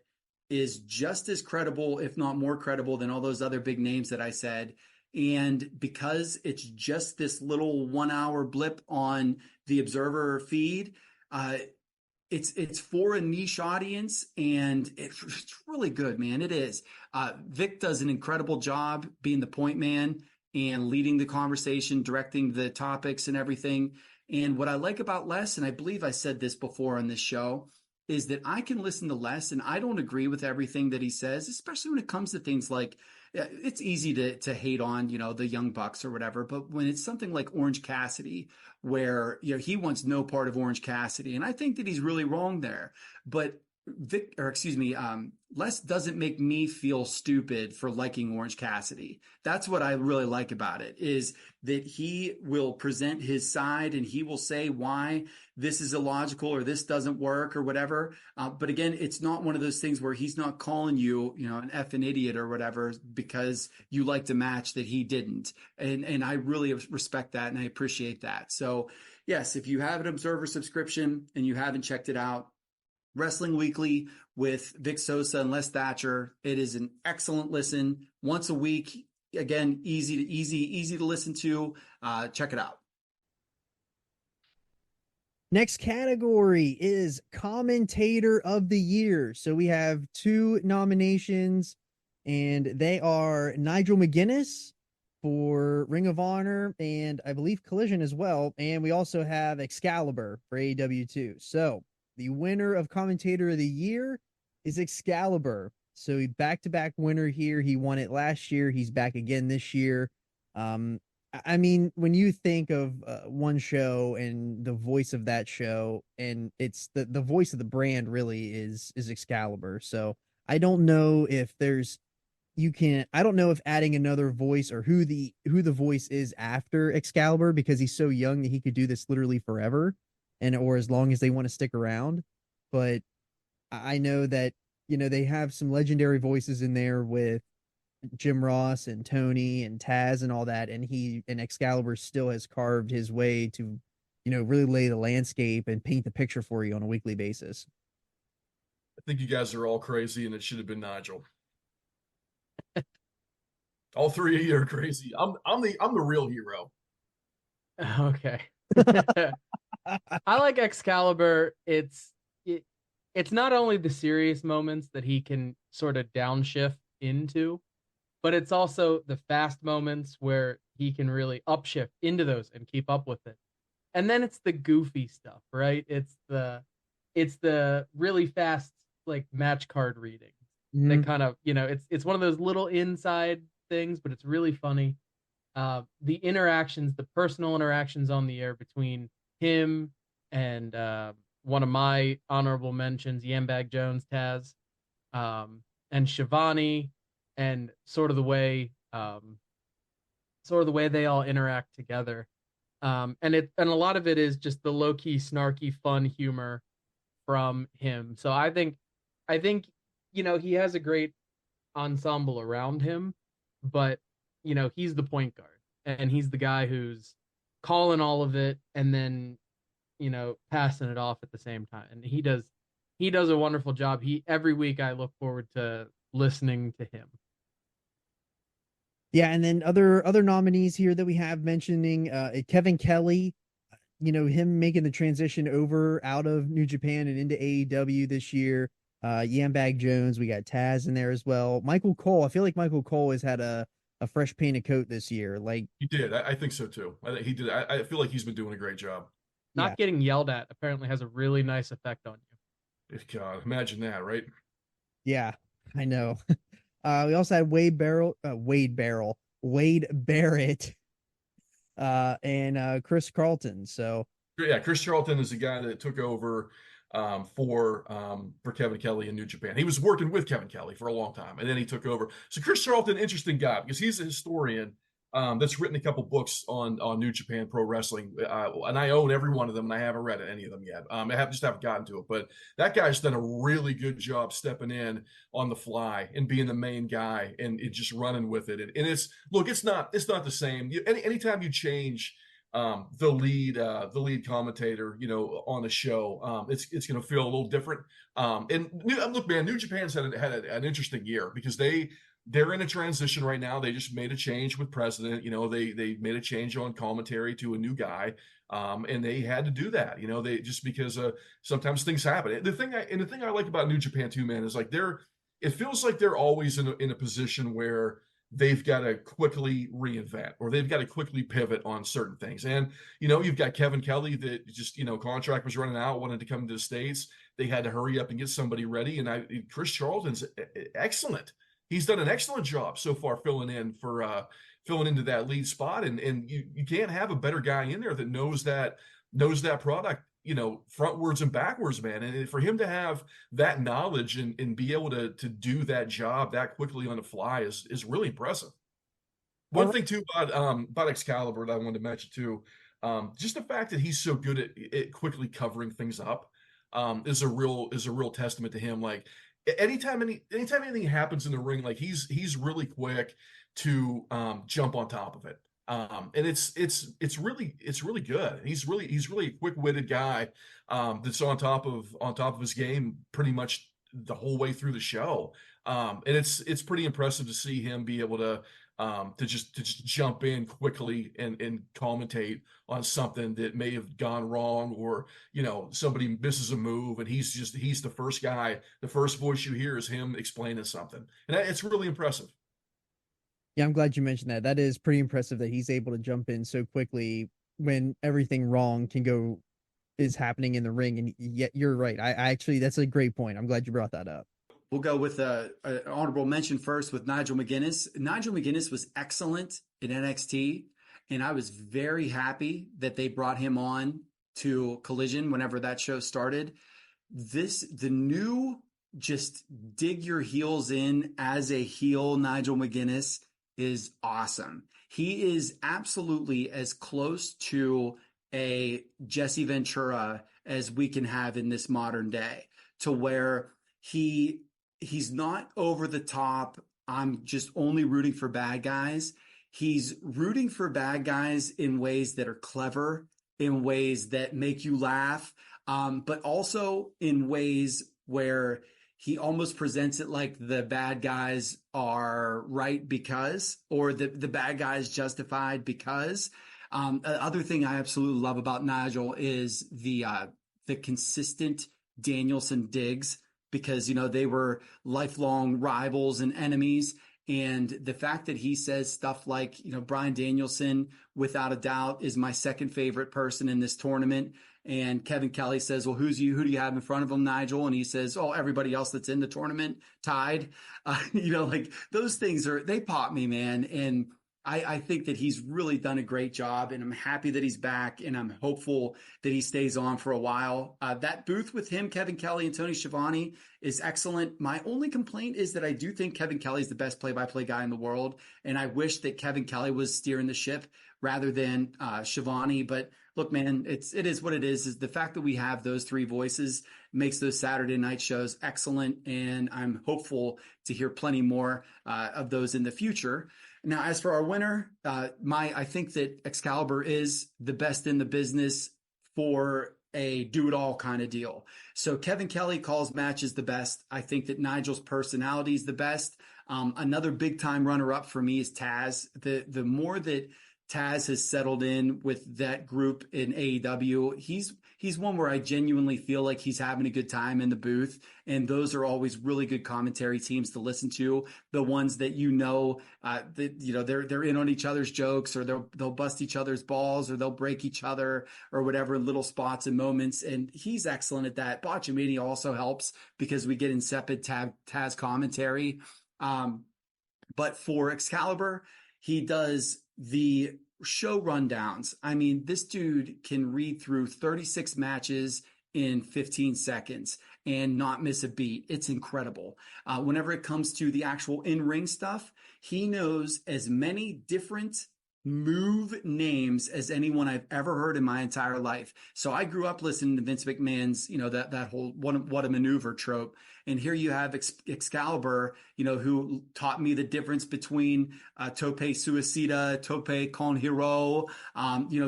is just as credible, if not more credible, than all those other big names that I said. And because it's just this little 1 hour blip on the Observer feed, it's for a niche audience, and it's really good, man. It is. Vic does an incredible job being the point man and leading the conversation, directing the topics and everything. And what I like about Les, and I believe I said this before on this show, is that I can listen to Les and I don't agree with everything that he says, especially when it comes to things like, it's easy to hate on, the Young Bucks or whatever. But when it's something like Orange Cassidy, where, he wants no part of Orange Cassidy, and I think that he's really wrong there. But Les doesn't make me feel stupid for liking Orange Cassidy. That's what I really like about it, is that he will present his side and he will say why this is illogical or this doesn't work or whatever. But again, it's not one of those things where he's not calling you, an effing idiot or whatever because you liked a match that he didn't. And I really respect that and I appreciate that. So yes, if you have an Observer subscription and you haven't checked it out, Wrestling Weekly with Vic Sosa and Les Thatcher. It is an excellent listen once a week. Again, easy to listen to. Check it out. Next category is Commentator of the Year. So we have 2 nominations, and they are Nigel McGuinness for Ring of Honor and I believe Collision as well. And we also have Excalibur for AEW 2. So the winner of Commentator of the Year is Excalibur. So he back-to-back winner here. He won it last year. He's back again this year. I mean, when you think of one show and the voice of that show, and it's the voice of the brand really is Excalibur. So I don't know if there's you can I don't know if adding another voice or who the voice is after Excalibur, because he's so young that he could do this literally forever, and or as long as they want to stick around. But I know that they have some legendary voices in there with Jim Ross and Tony and Taz and all that, and Excalibur still has carved his way to really lay the landscape and paint the picture for you on a weekly basis. I think you guys are all crazy, and it should have been Nigel. All three of you are crazy. I'm the real hero. Okay. I like Excalibur. It's not only the serious moments that he can sort of downshift into, but it's also the fast moments where he can really upshift into those and keep up with it. And then it's the goofy stuff, right? It's the really fast like match card reading. That kind of, it's one of those little inside things, but it's really funny. The interactions, the personal interactions on the air between him and one of my honorable mentions, Yambag Jones, Taz, and Shivani, and sort of the way they all interact together. And a lot of it is just the low key, snarky, fun humor from him. So I think he has a great ensemble around him, but he's the point guard, and he's the guy who's calling all of it and then passing it off at the same time. And he does a wonderful job. Every week I look forward to listening to him. Yeah, and then other nominees here that we have mentioning Kevin Kelly, him making the transition over out of New Japan and into AEW this year. Yambag Jones, we got Taz in there as well. Michael Cole, I feel like Michael Cole has had a fresh painted coat this year. Like he did. I think so too. I think he did. I feel like he's been doing a great job. Not getting yelled at apparently has a really nice effect on you. God, imagine that, right? Yeah, I know. We also had Wade Barrett, and Chris Carlton. So yeah, Chris Charlton is the guy that took over for Kevin Kelly in New Japan. He was working with Kevin Kelly for a long time, and then he took over. So Chris Charlton, interesting guy, because he's a historian that's written a couple books on New Japan Pro Wrestling, and I own every one of them, and I haven't read any of them yet. I haven't gotten to it, but that guy's done a really good job stepping in on the fly and being the main guy and just running with it. And it's not the same. Anytime you change the lead commentator, on a show, it's going to feel a little different. And look, man, New Japan's had an interesting year because they're in a transition right now. They just made a change with president. They made a change on commentary to a new guy, and they had to do that. They just because sometimes things happen. The thing I like about New Japan too, man, is like it feels like they're always in a position where they've got to quickly reinvent or they've got to quickly pivot on certain things. And, you've got Kevin Kelly that just, contract was running out, wanted to come to the States. They had to hurry up and get somebody ready. And Chris Charlton's excellent. He's done an excellent job so far filling into that lead spot. And you can't have a better guy in there that knows that product, frontwards and backwards, man. And for him to have that knowledge and be able to do that job that quickly on the fly is really impressive. One thing too about Excalibur that I wanted to mention too, just the fact that he's so good at quickly covering things up is a real testament to him. Like anytime anything happens in the ring, like he's really quick to jump on top of it. And it's really good. He's really a quick-witted guy that's on top of his game pretty much the whole way through the show. And it's pretty impressive to see him be able to just jump in quickly and commentate on something that may have gone wrong, or somebody misses a move and he's the first guy, the first voice you hear is him explaining something, and it's really impressive. Yeah, I'm glad you mentioned that. That is pretty impressive that he's able to jump in so quickly when everything wrong is happening in the ring. And yet you're right. I actually, that's a great point. I'm glad you brought that up. We'll go with an honorable mention first with Nigel McGuinness. Nigel McGuinness was excellent in NXT, And I was very happy that they brought him on to Collision whenever that show started. The new, just dig your heels in as a heel Nigel McGuinness is awesome. He is absolutely as close to a Jesse Ventura as we can have in this modern day, to where he's not over the top. I'm just only rooting for bad guys. He's rooting for bad guys in ways that are clever, in ways that make you laugh, but also in ways where he almost presents it like the bad guys are right because, or the bad guys justified because. Other thing I absolutely love about Nigel is the consistent Danielson digs, because, you know, they were lifelong rivals and enemies. And the fact that he says stuff like, you know, Bryan Danielson, without a doubt, is my second favorite person in this tournament. And Kevin Kelly says, well, who do you have in front of him, Nigel? And he says, oh, everybody else that's in the tournament tied. You know, like those things they pop me, man. And I think that he's really done a great job, and I'm happy that he's back, and I'm hopeful that he stays on for a while. That booth with him, Kevin Kelly and Tony Schiavone, is excellent. My only complaint is that I do think Kevin Kelly is the best play-by-play guy in the world, and I wish that Kevin Kelly was steering the ship rather than Schiavone. But look, man, it is what it is the fact that we have those three voices makes those Saturday night shows excellent, and I'm hopeful to hear plenty more of those in the future. Now, as for our winner, I think that Excalibur is the best in the business for a do-it-all kind of deal. So Kevin Kelly calls matches the best. I think that Nigel's personality is the best. Another big-time runner-up for me is Taz. The more that Taz has settled in with that group in AEW, he's one where I genuinely feel like he's having a good time in the booth. And those are always really good commentary teams to listen to. The ones that that they're in on each other's jokes, or they'll bust each other's balls, or they'll break each other, or whatever, in little spots and moments. And he's excellent at that. Botchamania also helps because we get insipid Taz commentary. But for Excalibur, he does the show rundowns. I mean, this dude can read through 36 matches in 15 seconds and not miss a beat. It's incredible. Whenever it comes to the actual in-ring stuff, he knows as many different move names as anyone I've ever heard in my entire life. So I grew up listening to Vince McMahon's, that whole what a maneuver trope. And here you have Excalibur, who taught me the difference between tope suicida, tope con hero.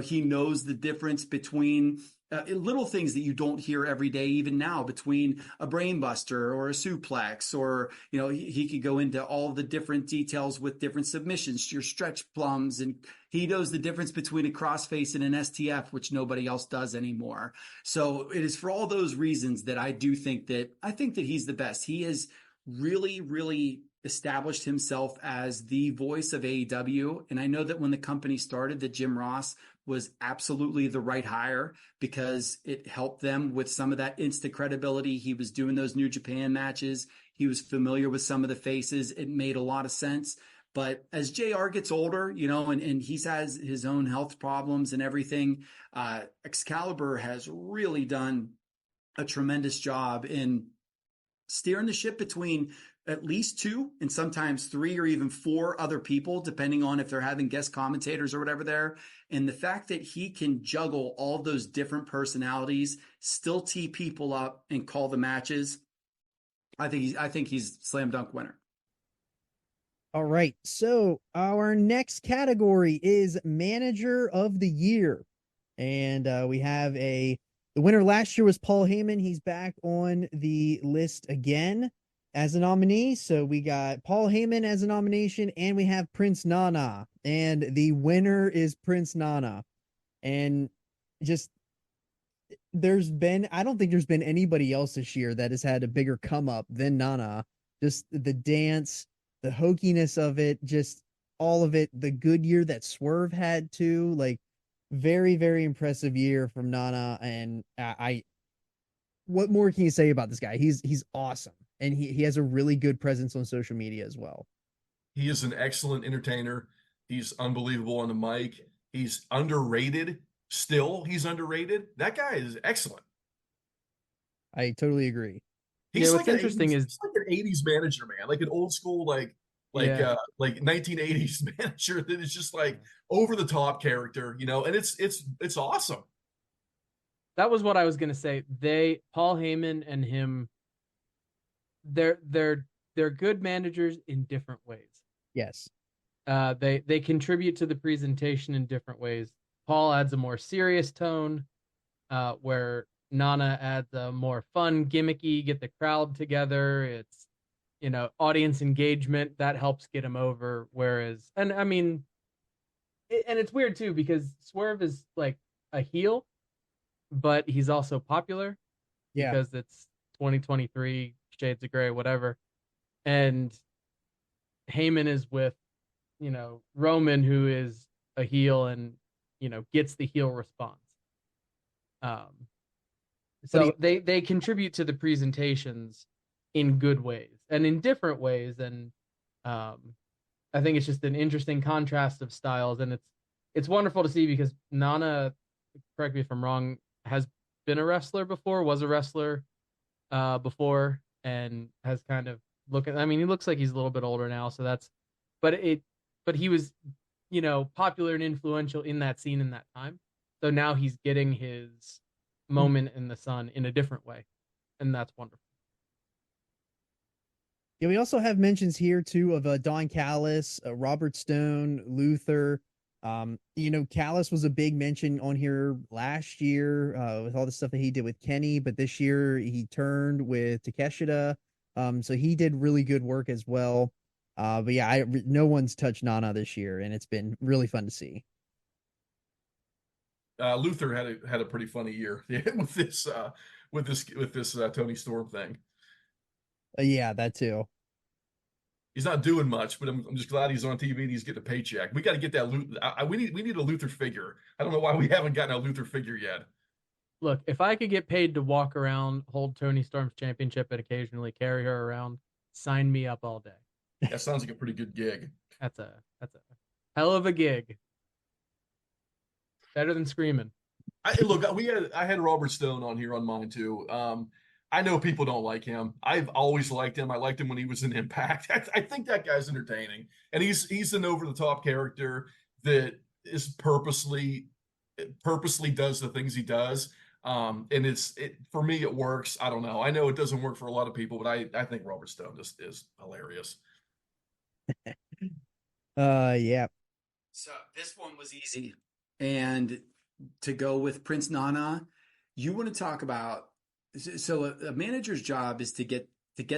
He knows the difference between little things that you don't hear every day, even now, between a brainbuster or a suplex, or, he could go into all the different details with different submissions, your stretch plums, and he knows the difference between a crossface and an STF, which nobody else does anymore. So it is for all those reasons that I think that he's the best. He has really, really established himself as the voice of AEW. And I know that when the company started, that Jim Ross was absolutely the right hire, because it helped them with some of that instant credibility. He was doing those New Japan matches. He was familiar with some of the faces. It made a lot of sense. But as JR gets older, and he has his own health problems and everything, Excalibur has really done a tremendous job in steering the ship between at least two and sometimes three or even four other people, depending on if they're having guest commentators or whatever there. And the fact that he can juggle all those different personalities, still tee people up and call the matches, I think he's slam dunk winner. All right. So our next category is Manager of the Year. And we have the winner last year was Paul Heyman. He's back on the list again as a nominee. So we got Paul Heyman as a nomination, and we have Prince Nana. And the winner is Prince Nana. And just, I don't think there's been anybody else this year that has had a bigger come up than Nana. Just the dance, the hokiness of it, just all of it, the good year that Swerve had too. Like, very, very impressive year from Nana. And what more can you say about this guy? He's awesome. And he has a really good presence on social media as well. He is an excellent entertainer. He's unbelievable on the mic. He's underrated. Still, he's underrated. That guy is excellent. I totally agree. He's Yeah, like what's an interesting 80s, is he's like an 80s manager, man. Like an old school, Yeah. like 1980s manager that is just like over the top character, you know, and it's awesome. that was what I was gonna say. Paul Heyman and him, they're good managers in different ways. Yes. They contribute to the presentation in different ways. Paul adds a more serious tone, where Nana adds a more fun, gimmicky, get the crowd together. It's, audience engagement that helps get him over. Whereas, and I mean, and it's weird too because Swerve is like a heel, but he's also popular Yeah. because it's 2023, shades of gray, whatever. And Heyman is with, Roman, who is a heel and, gets the heel response. So they contribute to the presentations in good ways and in different ways. And I think it's just an interesting contrast of styles. And it's wonderful to see because Nana, correct me if I'm wrong, has been a wrestler before, was a wrestler before, and has kind of he looks like he's a little bit older now. So but he was, popular and influential in that scene in that time. So now he's getting his moment in the sun in a different way. And that's wonderful. Yeah, we also have mentions here too of Don Callis, Robert Stone, Luther. Callis was a big mention on here last year with all the stuff that he did with Kenny, but this year he turned with Takeshita. So he did really good work as well. But yeah, no one's touched Nana this year, and it's been really fun to see. Luther had a pretty funny year with this Tony Storm thing. Yeah, that too. He's not doing much, but I'm just glad he's on TV and he's getting a paycheck. We got to get that we need a Luther figure. I don't know why we haven't gotten a Luther figure yet. Look, if I could get paid to walk around, hold Tony Storm's championship, and occasionally carry her around, sign me up all day. That sounds like a pretty good gig. That's a hell of a gig. Better than screaming. I had Robert Stone on here on mine too. I know people don't like him. I've always liked him. I liked him when he was in Impact. I think that guy's entertaining, and he's an over the top character that is purposely does the things he does. And for me it works. I don't know. I know it doesn't work for a lot of people, but I think Robert Stone just is hilarious. Yeah. So this one was easy. And to go with Prince Nana, you want to talk about, so a manager's job is to get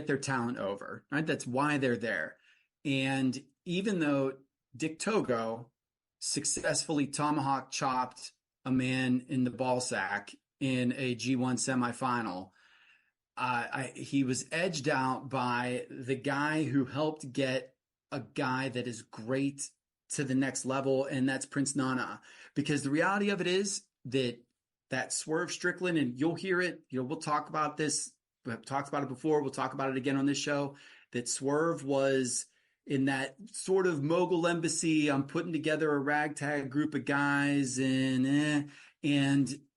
their talent over, right? That's why they're there. And even though Dick Togo successfully tomahawk chopped a man in the ball sack in a G1 semifinal, he was edged out by the guy who helped get a guy that is great to the next level, and that's Prince Nana. Because the reality of it is that Swerve Strickland, and you'll hear it, we'll talk about this. We've talked about it before. We'll talk about it again on this show, that Swerve was in that sort of mogul embassy. I'm putting together a ragtag group of guys and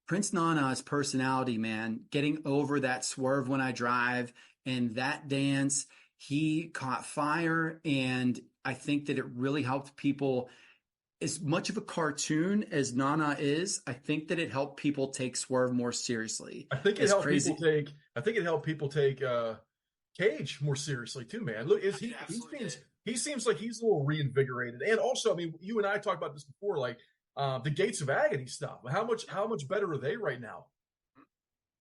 Prince Nana's personality, man, getting over that Swerve When I Drive and that dance, he caught fire. And I think that it really helped people. As much of a cartoon as Nana is, I think that it helped people take Swerve more seriously. I think it helped people take Cage more seriously too, man. Look, he seems like he's a little reinvigorated. And also, I mean, you and I talked about this before, like the Gates of Agony stuff. How much better are they right now?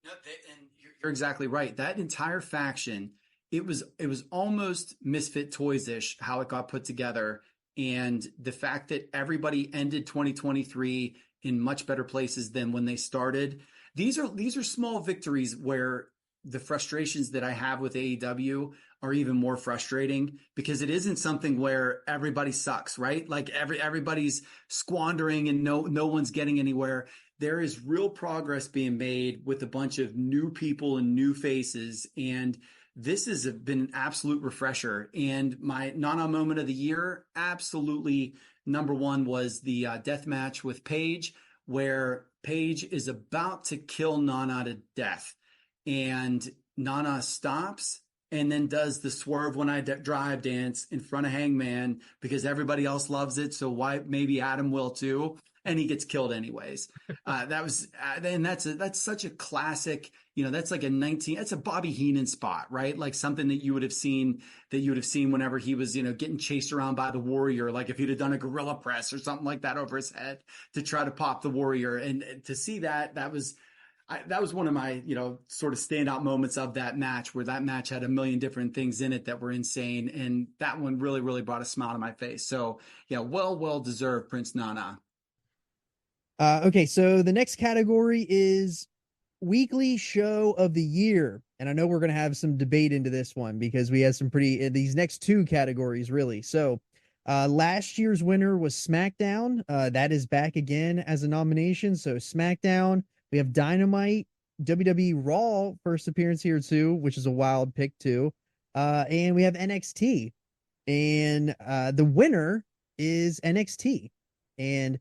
No, and you're exactly right. That entire faction, it was almost Misfit Toys-ish how it got put together. And the fact that everybody ended 2023 in much better places than when they started. These are small victories where the frustrations that I have with AEW are even more frustrating, because it isn't something where everybody sucks, right? Like everybody's squandering and no one's getting anywhere. There is real progress being made with a bunch of new people and new faces. And this has been an absolute refresher. And my Nana moment of the year, absolutely Number one was the death match with Paige, where Paige is about to kill Nana to death. And Nana stops and then does the swerve when I drive dance in front of Hangman because everybody else loves it. So why maybe Adam will too. And he gets killed anyways. That's such a classic, that's like that's a Bobby Heenan spot, right? Like something that you would have seen whenever he was, getting chased around by the Warrior, like if he'd have done a gorilla press or something like that over his head to try to pop the Warrior. And to see that was one of my, sort of standout moments of that match, where that match had a million different things in it that were insane. And that one really, really brought a smile to my face. So yeah, well deserved, Prince Nana. Okay, so the next category is weekly show of the year. And I know we're going to have some debate into this one because we have some these next two categories, really. So last year's winner was SmackDown. That is back again as a nomination. So SmackDown, we have Dynamite, WWE Raw, first appearance here too, which is a wild pick too. And we have NXT. And the winner is NXT. And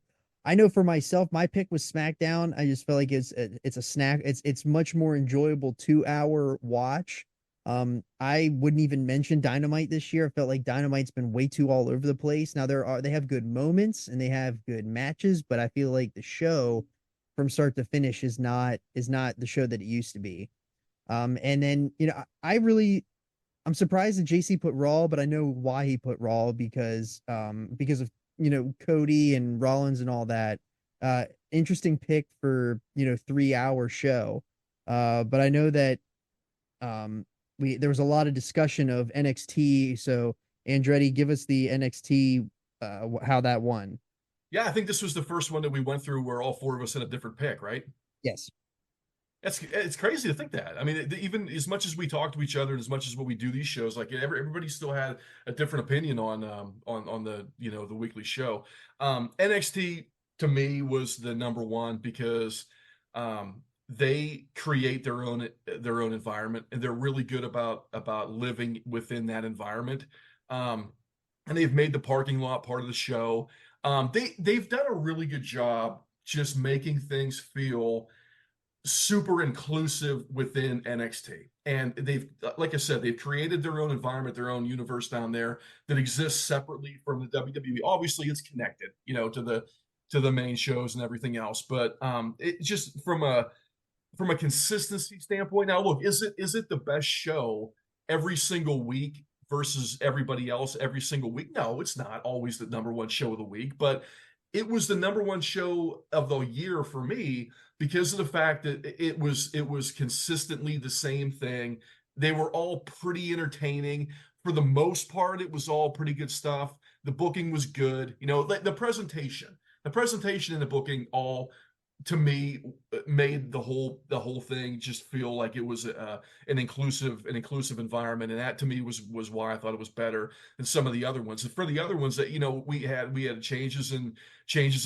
I know for myself, my pick was SmackDown. I just feel like it's a snack. It's much more enjoyable 2-hour watch. I wouldn't even mention Dynamite this year. I felt like Dynamite's been way too all over the place. Now they have good moments and they have good matches, but I feel like the show from start to finish is not the show that it used to be. And then I'm surprised that JC put Raw, but I know why he put Raw because of Cody and Rollins and all that. Interesting pick for 3-hour show. But I know that there was a lot of discussion of NXT. So Andretti, give us the NXT how that won. Yeah, I think this was the first one that we went through where all four of us had a different pick, right? Yes. It's crazy to think that. I mean, even as much as we talk to each other, and as much as what we do these shows, like everybody still had a different opinion on the the weekly show. NXT to me was the number one because they create their own environment, and they're really good about living within that environment. And they've made the parking lot part of the show. They've done a really good job just making things feel super inclusive within NXT. And they've, like I said, they've created their own environment, their own universe down there that exists separately from the WWE. Obviously, it's connected, to the main shows and everything else. But it just from a consistency standpoint. Now, look, is it the best show every single week versus everybody else every single week? No, it's not always the number one show of the week, but it was the number one show of the year for me because of the fact that it was consistently the same thing. They were all pretty entertaining. For the most part, it was all pretty good stuff. The booking was good. The presentation and the booking all, to me, made the whole thing just feel like it was an inclusive environment, and that to me was why I thought it was better than some of the other ones. And for the other ones that we had changes in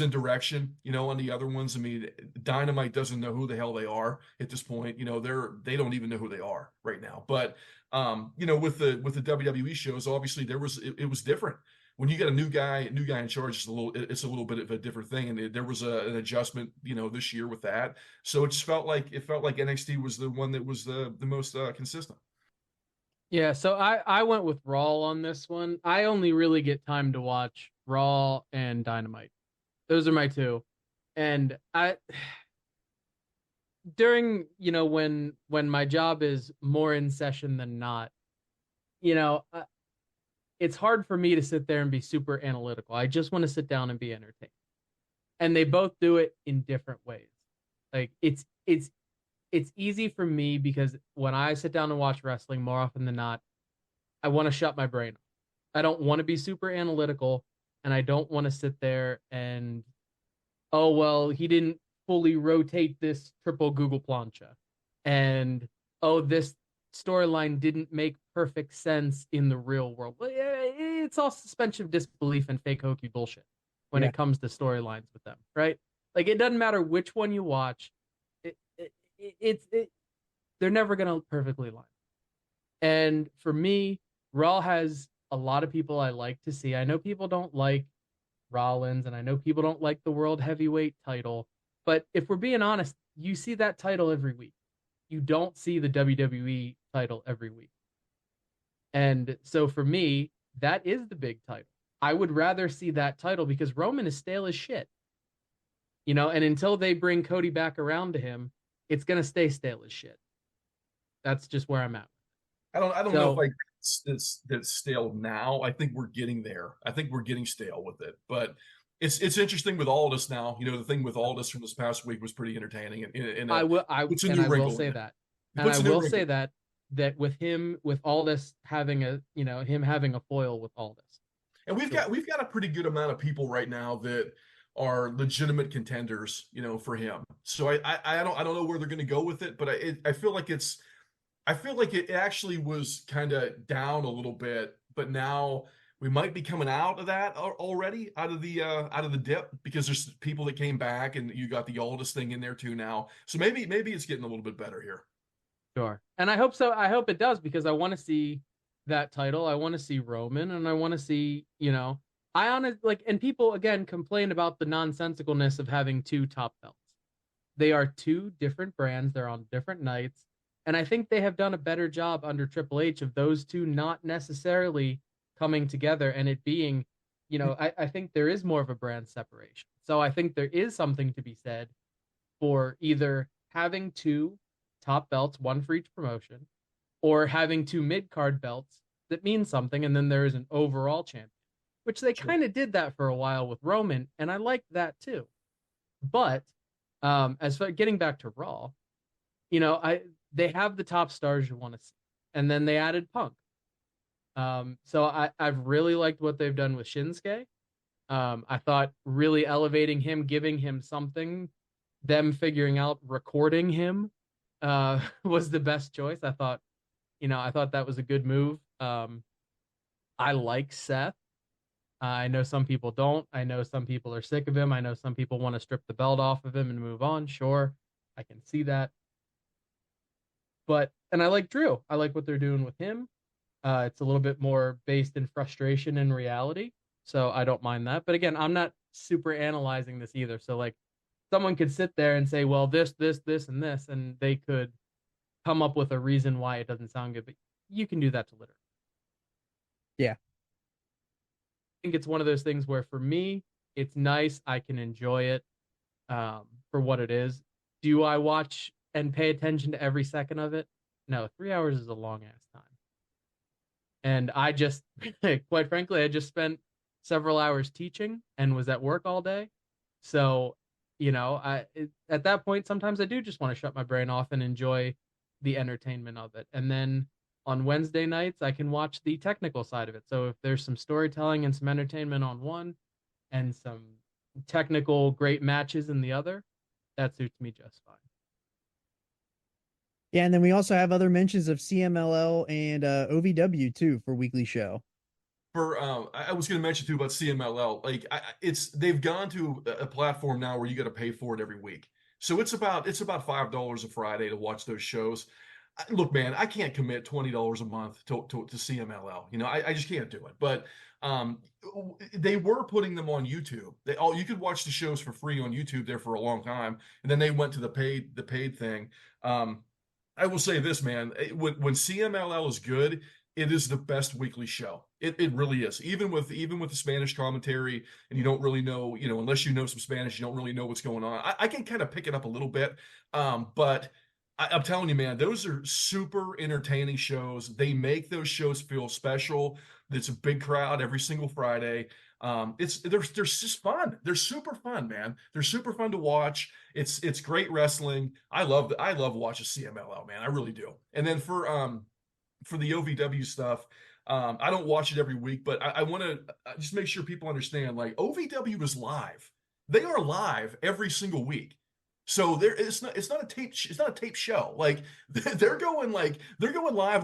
direction, on the other ones. I mean, Dynamite doesn't know who the hell they are at this point. They don't even know who they are right now. But with the WWE shows, obviously it was different. When you get a new guy in charge, it's a little bit of a different thing, and there was an adjustment, this year with that. So it just felt like NXT was the one that was the most consistent. Yeah, so I went with Raw on this one. I only really get time to watch Raw and Dynamite. Those are my two, and during when my job is more in session than not, it's hard for me to sit there and be super analytical. I just want to sit down and be entertained. And they both do it in different ways. Like it's easy for me because when I sit down and watch wrestling, more often than not, I want to shut my brain off. I don't want to be super analytical, and I don't want to sit there and, oh, well, he didn't fully rotate this triple Google plancha. And, oh, this storyline didn't make perfect sense in the real world. It's all suspension of disbelief and fake hokey bullshit when it comes to storylines with them, right? Like, it doesn't matter which one you watch. They're never going to perfectly line. And for me, Raw has a lot of people I like to see. I know people don't like Rollins, and I know people don't like the world heavyweight title, but if we're being honest, you see that title every week. You don't see the WWE title every week. And so for me, that is the big title. I would rather see that title because Roman is stale as shit. You know, and until they bring Cody back around to him, it's going to stay stale as shit. That's just where I'm at. I don't know if like it's stale now. I think we're getting there. I think we're getting stale with it. But it's interesting with Aldis now. You know, the thing with Aldis from this past week was pretty entertaining. And I will say that with him, with Aldis having him having a foil with Aldis. And we've got a pretty good amount of people right now that are legitimate contenders, you know, for him. So I don't know where they're going to go with it, but I feel like it actually was kind of down a little bit, but now we might be coming out of that already, out of the dip, because there's people that came back, and you got the Aldis thing in there too now. So maybe it's getting a little bit better here. Sure, and I hope so. I hope it does, because I want to see that title. I want to see Roman, and I want to see, you know, and people again complain about the nonsensicalness of having two top belts. They are two different brands. They're on different nights. And I think they have done a better job under Triple H of those two not necessarily coming together and it being, you know, I think there is more of a brand separation. So I think there is something to be said for either having two top belts, one for each promotion, or having two mid-card belts that mean something, and then there is an overall champion, which they kind of did that for a while with Roman, and I liked that too. But as for getting back to Raw, you know, they have the top stars you want to see, and then they added Punk. So I've really liked what they've done with Shinsuke. I thought really elevating him, giving him something, them figuring out recording him was the best choice. I thought that was a good move. I like Seth. I know some people don't. I know some people are sick of him. I know some people want to strip the belt off of him and move on. Sure, I can see that. And I like Drew. I like what they're doing with him. It's a little bit more based in frustration and reality, so I don't mind that. But again, I'm not super analyzing this either. So like, someone could sit there and say, well, this, and this, and they could come up with a reason why it doesn't sound good. But you can do that to litter. Yeah. I think it's one of those things where for me, it's nice. I can enjoy it for what it is. Do I watch and pay attention to every second of it? No, 3 hours is a long ass time. And I just, quite frankly, I just spent several hours teaching and was at work all day. So, you know, at that point, sometimes I do just want to shut my brain off and enjoy the entertainment of it. And then on Wednesday nights, I can watch the technical side of it. So if there's some storytelling and some entertainment on one and some technical great matches in the other, that suits me just fine. Yeah, and then we also have other mentions of CMLL and OVW too for weekly show. I was going to mention too about CMLL. Like they've gone to a platform now where you got to pay for it every week. So it's about $5 a Friday to watch those shows. Look, man, I can't commit $20 a month to CMLL. You know, I just can't do it. But they were putting them on YouTube. You could watch the shows for free on YouTube there for a long time, and then they went to the paid thing. I will say this, man, when CMLL is good, it is the best weekly show. It really is. Even with the Spanish commentary, and you don't really know, you know, unless you know some Spanish, you don't really know what's going on. I can kind of pick it up a little bit, but I'm telling you, man, those are super entertaining shows. They make those shows feel special. It's a big crowd every single Friday. They're just fun. They're super fun, man. They're super fun to watch. It's great wrestling. I love watching CMLL, man. I really do. And then for the OVW stuff, I don't watch it every week, but I want to just make sure people understand, like, OVW is live. They are live every single week. So it's not a tape show. Like they're going live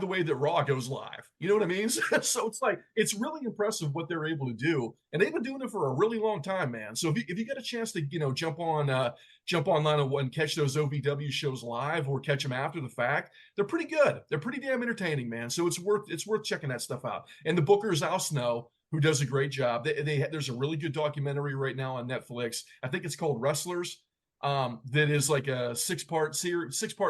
the way that Raw goes live. You know what I mean? So it's like, it's really impressive what they're able to do, and they've been doing it for a really long time, man. So if you get a chance to, you know, jump online and catch those OVW shows live or catch them after the fact, they're pretty good. They're pretty damn entertaining, man. So it's worth checking that stuff out. And the bookers, Al Snow, who does a great job. There's a really good documentary right now on Netflix. I think it's called Wrestlers. That is like a six-part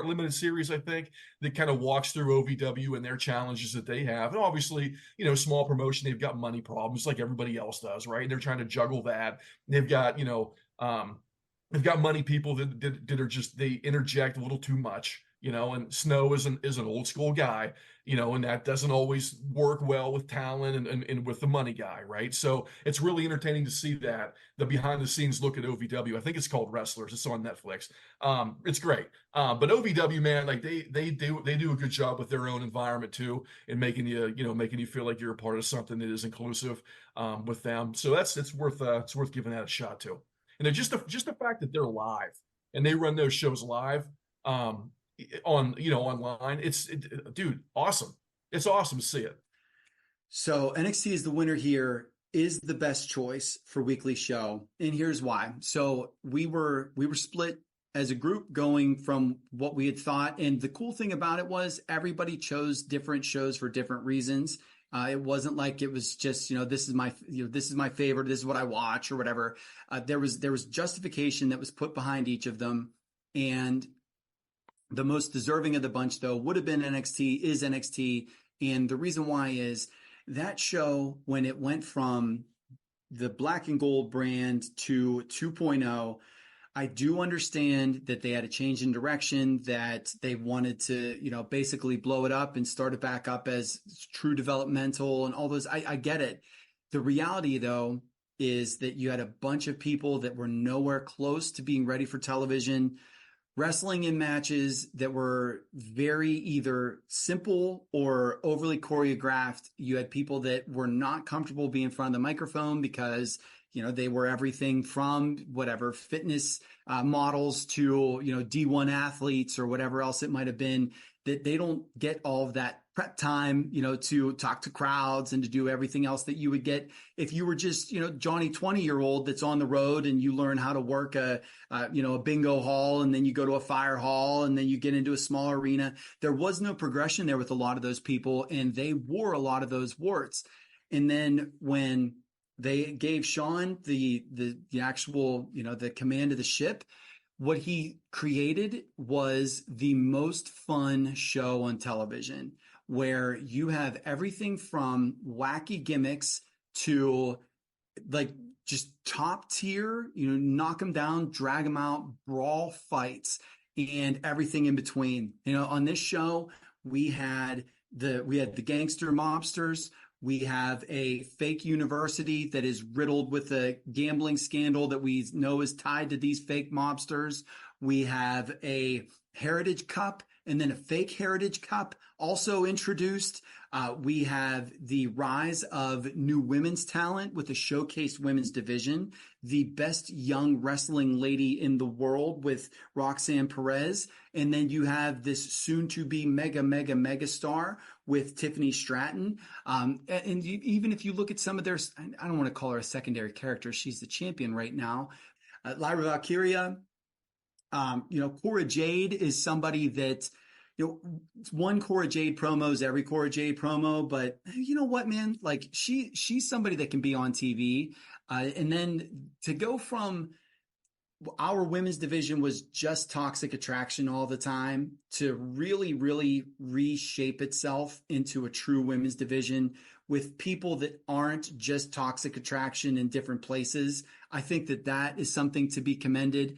limited series, I think, that kind of walks through OVW and their challenges that they have. And obviously, small promotion, they've got money problems like everybody else does, right? They're trying to juggle that. They've got, they've got money people that are just, they interject a little too much, and Snow is an old school guy, and that doesn't always work well with talent and with the money guy, right? So it's really entertaining to see the behind the scenes look at OVW. I think it's called Wrestlers. It's on Netflix. It's great. But OVW, man, like they do a good job with their own environment too, in making you feel like you're a part of something that is inclusive with them. So it's worth giving that a shot too. And just the fact that they're live and they run those shows live, online, dude, awesome. It's awesome to see it. So NXT is the winner here, is the best choice for weekly show, and here's why. So we were split as a group going from what we had thought, and the cool thing about it was everybody chose different shows for different reasons. It wasn't like it was just, this is my favorite, this is what I watch or whatever. There was justification that was put behind each of them, and the most deserving of the bunch, though, would have been NXT, is NXT. And the reason why is that show, when it went from the black and gold brand to 2.0, I do understand that they had a change in direction, that they wanted to, basically blow it up and start it back up as true developmental and all those. I get it. The reality, though, is that you had a bunch of people that were nowhere close to being ready for television, wrestling in matches that were very either simple or overly choreographed. You had people that were not comfortable being in front of the microphone because, they were everything from whatever fitness models to, D1 athletes or whatever else it might have been, that they don't get all of that prep time, to talk to crowds and to do everything else that you would get if you were just, Johnny 20-year-old that's on the road and you learn how to work a bingo hall, and then you go to a fire hall, and then you get into a small arena. There was no progression there with a lot of those people, and they wore a lot of those warts. And then when they gave Sean the actual, the command of the ship, what he created was the most fun show on television, where you have everything from wacky gimmicks to like just top tier, knock them down, drag them out, brawl fights, and everything in between. On this show, we had the gangster mobsters. We have a fake university that is riddled with a gambling scandal that we know is tied to these fake mobsters. We have a Heritage Cup and then a fake Heritage Cup also introduced. We have the rise of new women's talent with the showcased women's division, the best young wrestling lady in the world with Roxanne Perez. And then you have this soon to be mega star with Tiffany Stratton. And even if you look at some of their, I don't want to call her a secondary character, she's the champion right now. Lyra Valkyria, Cora Jade is somebody that, one Cora Jade promo is every Cora Jade promo, but you know what, man? Like she's somebody that can be on TV. And then to go from our women's division was just Toxic Attraction all the time to really, really reshape itself into a true women's division with people that aren't just Toxic Attraction in different places. I think that is something to be commended.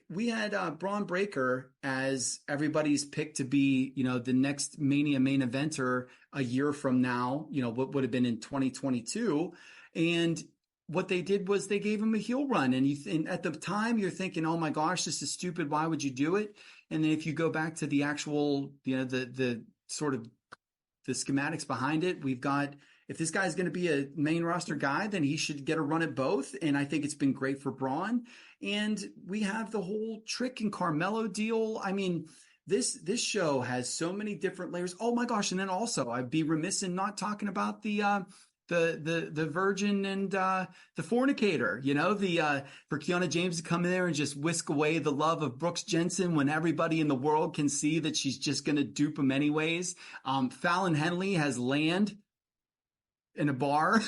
We had Braun Breaker as everybody's pick to be, the next Mania main eventer a year from now, what would have been in 2022. And what they did was they gave him a heel run. And at the time you're thinking, oh my gosh, this is stupid. Why would you do it? And then if you go back to the actual, the sort of the schematics behind it, we've got, if this guy's going to be a main roster guy, then he should get a run at both. And I think it's been great for Braun. And we have the whole Trick and Carmelo deal. I mean, this show has so many different layers. Oh my gosh. And then also I'd be remiss in not talking about the Virgin and the Fornicator, for Kiana James to come in there and just whisk away the love of Brooks Jensen when everybody in the world can see that she's just going to dupe him anyways. Fallon Henley has land in a bar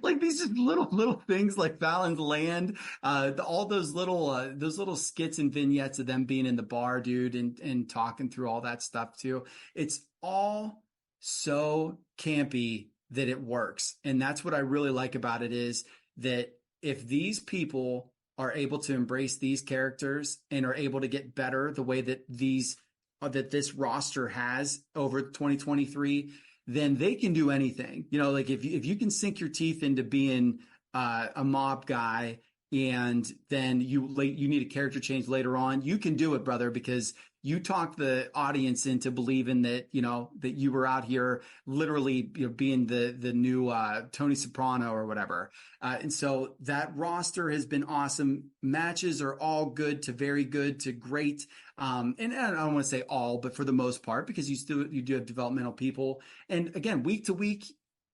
Like these just little things like Fallon's Land, all those little skits and vignettes of them being in the bar, dude, and talking through all that stuff too. It's all so campy that it works. And that's what I really like about it, is that if these people are able to embrace these characters and are able to get better the way that this roster has over 2023, then they can do anything. Like if you can sink your teeth into being a mob guy, and then you need a character change later on, you can do it, brother, because you talked the audience into believing that that you were out here literally being the new Tony Soprano or whatever. And so that roster has been awesome. Matches are all good to very good to great. And I don't want to say all, but for the most part, because you do have developmental people. And again, week to week,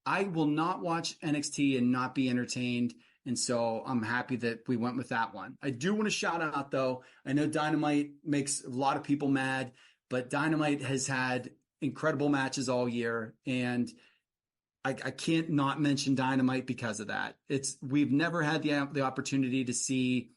I will not watch NXT and not be entertained. And so I'm happy that we went with that one. I do want to shout out, though, I know Dynamite makes a lot of people mad, but Dynamite has had incredible matches all year. And I can't not mention Dynamite because of that. We've never had the opportunity to see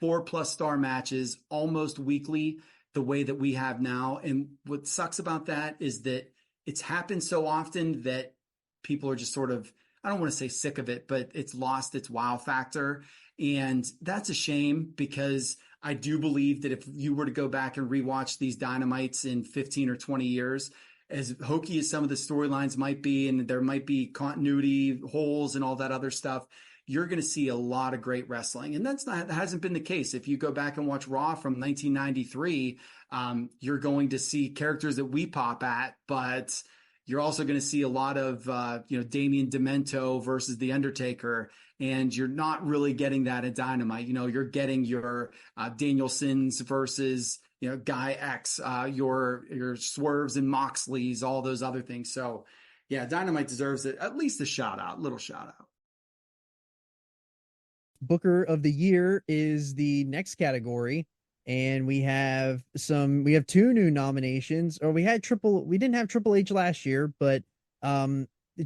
4+ star matches almost weekly the way that we have now. And what sucks about that is that it's happened so often that people are just sort of, I don't want to say sick of it, but it's lost its wow factor. And that's a shame, because I do believe that if you were to go back and rewatch these Dynamites in 15 or 20 years, as hokey as some of the storylines might be, and there might be continuity holes and all that other stuff, you're going to see a lot of great wrestling. And that hasn't been the case. If you go back and watch Raw from 1993, you're going to see characters that we pop at, but you're also going to see a lot of, Damien Demento versus The Undertaker, and you're not really getting that at Dynamite. You're getting your Danielsons versus, Guy X, your Swerves and Moxleys, all those other things. So, yeah, Dynamite deserves at least a little shout out. Booker of the Year is the next category. And we have two new nominations, or we didn't have Triple H last year, but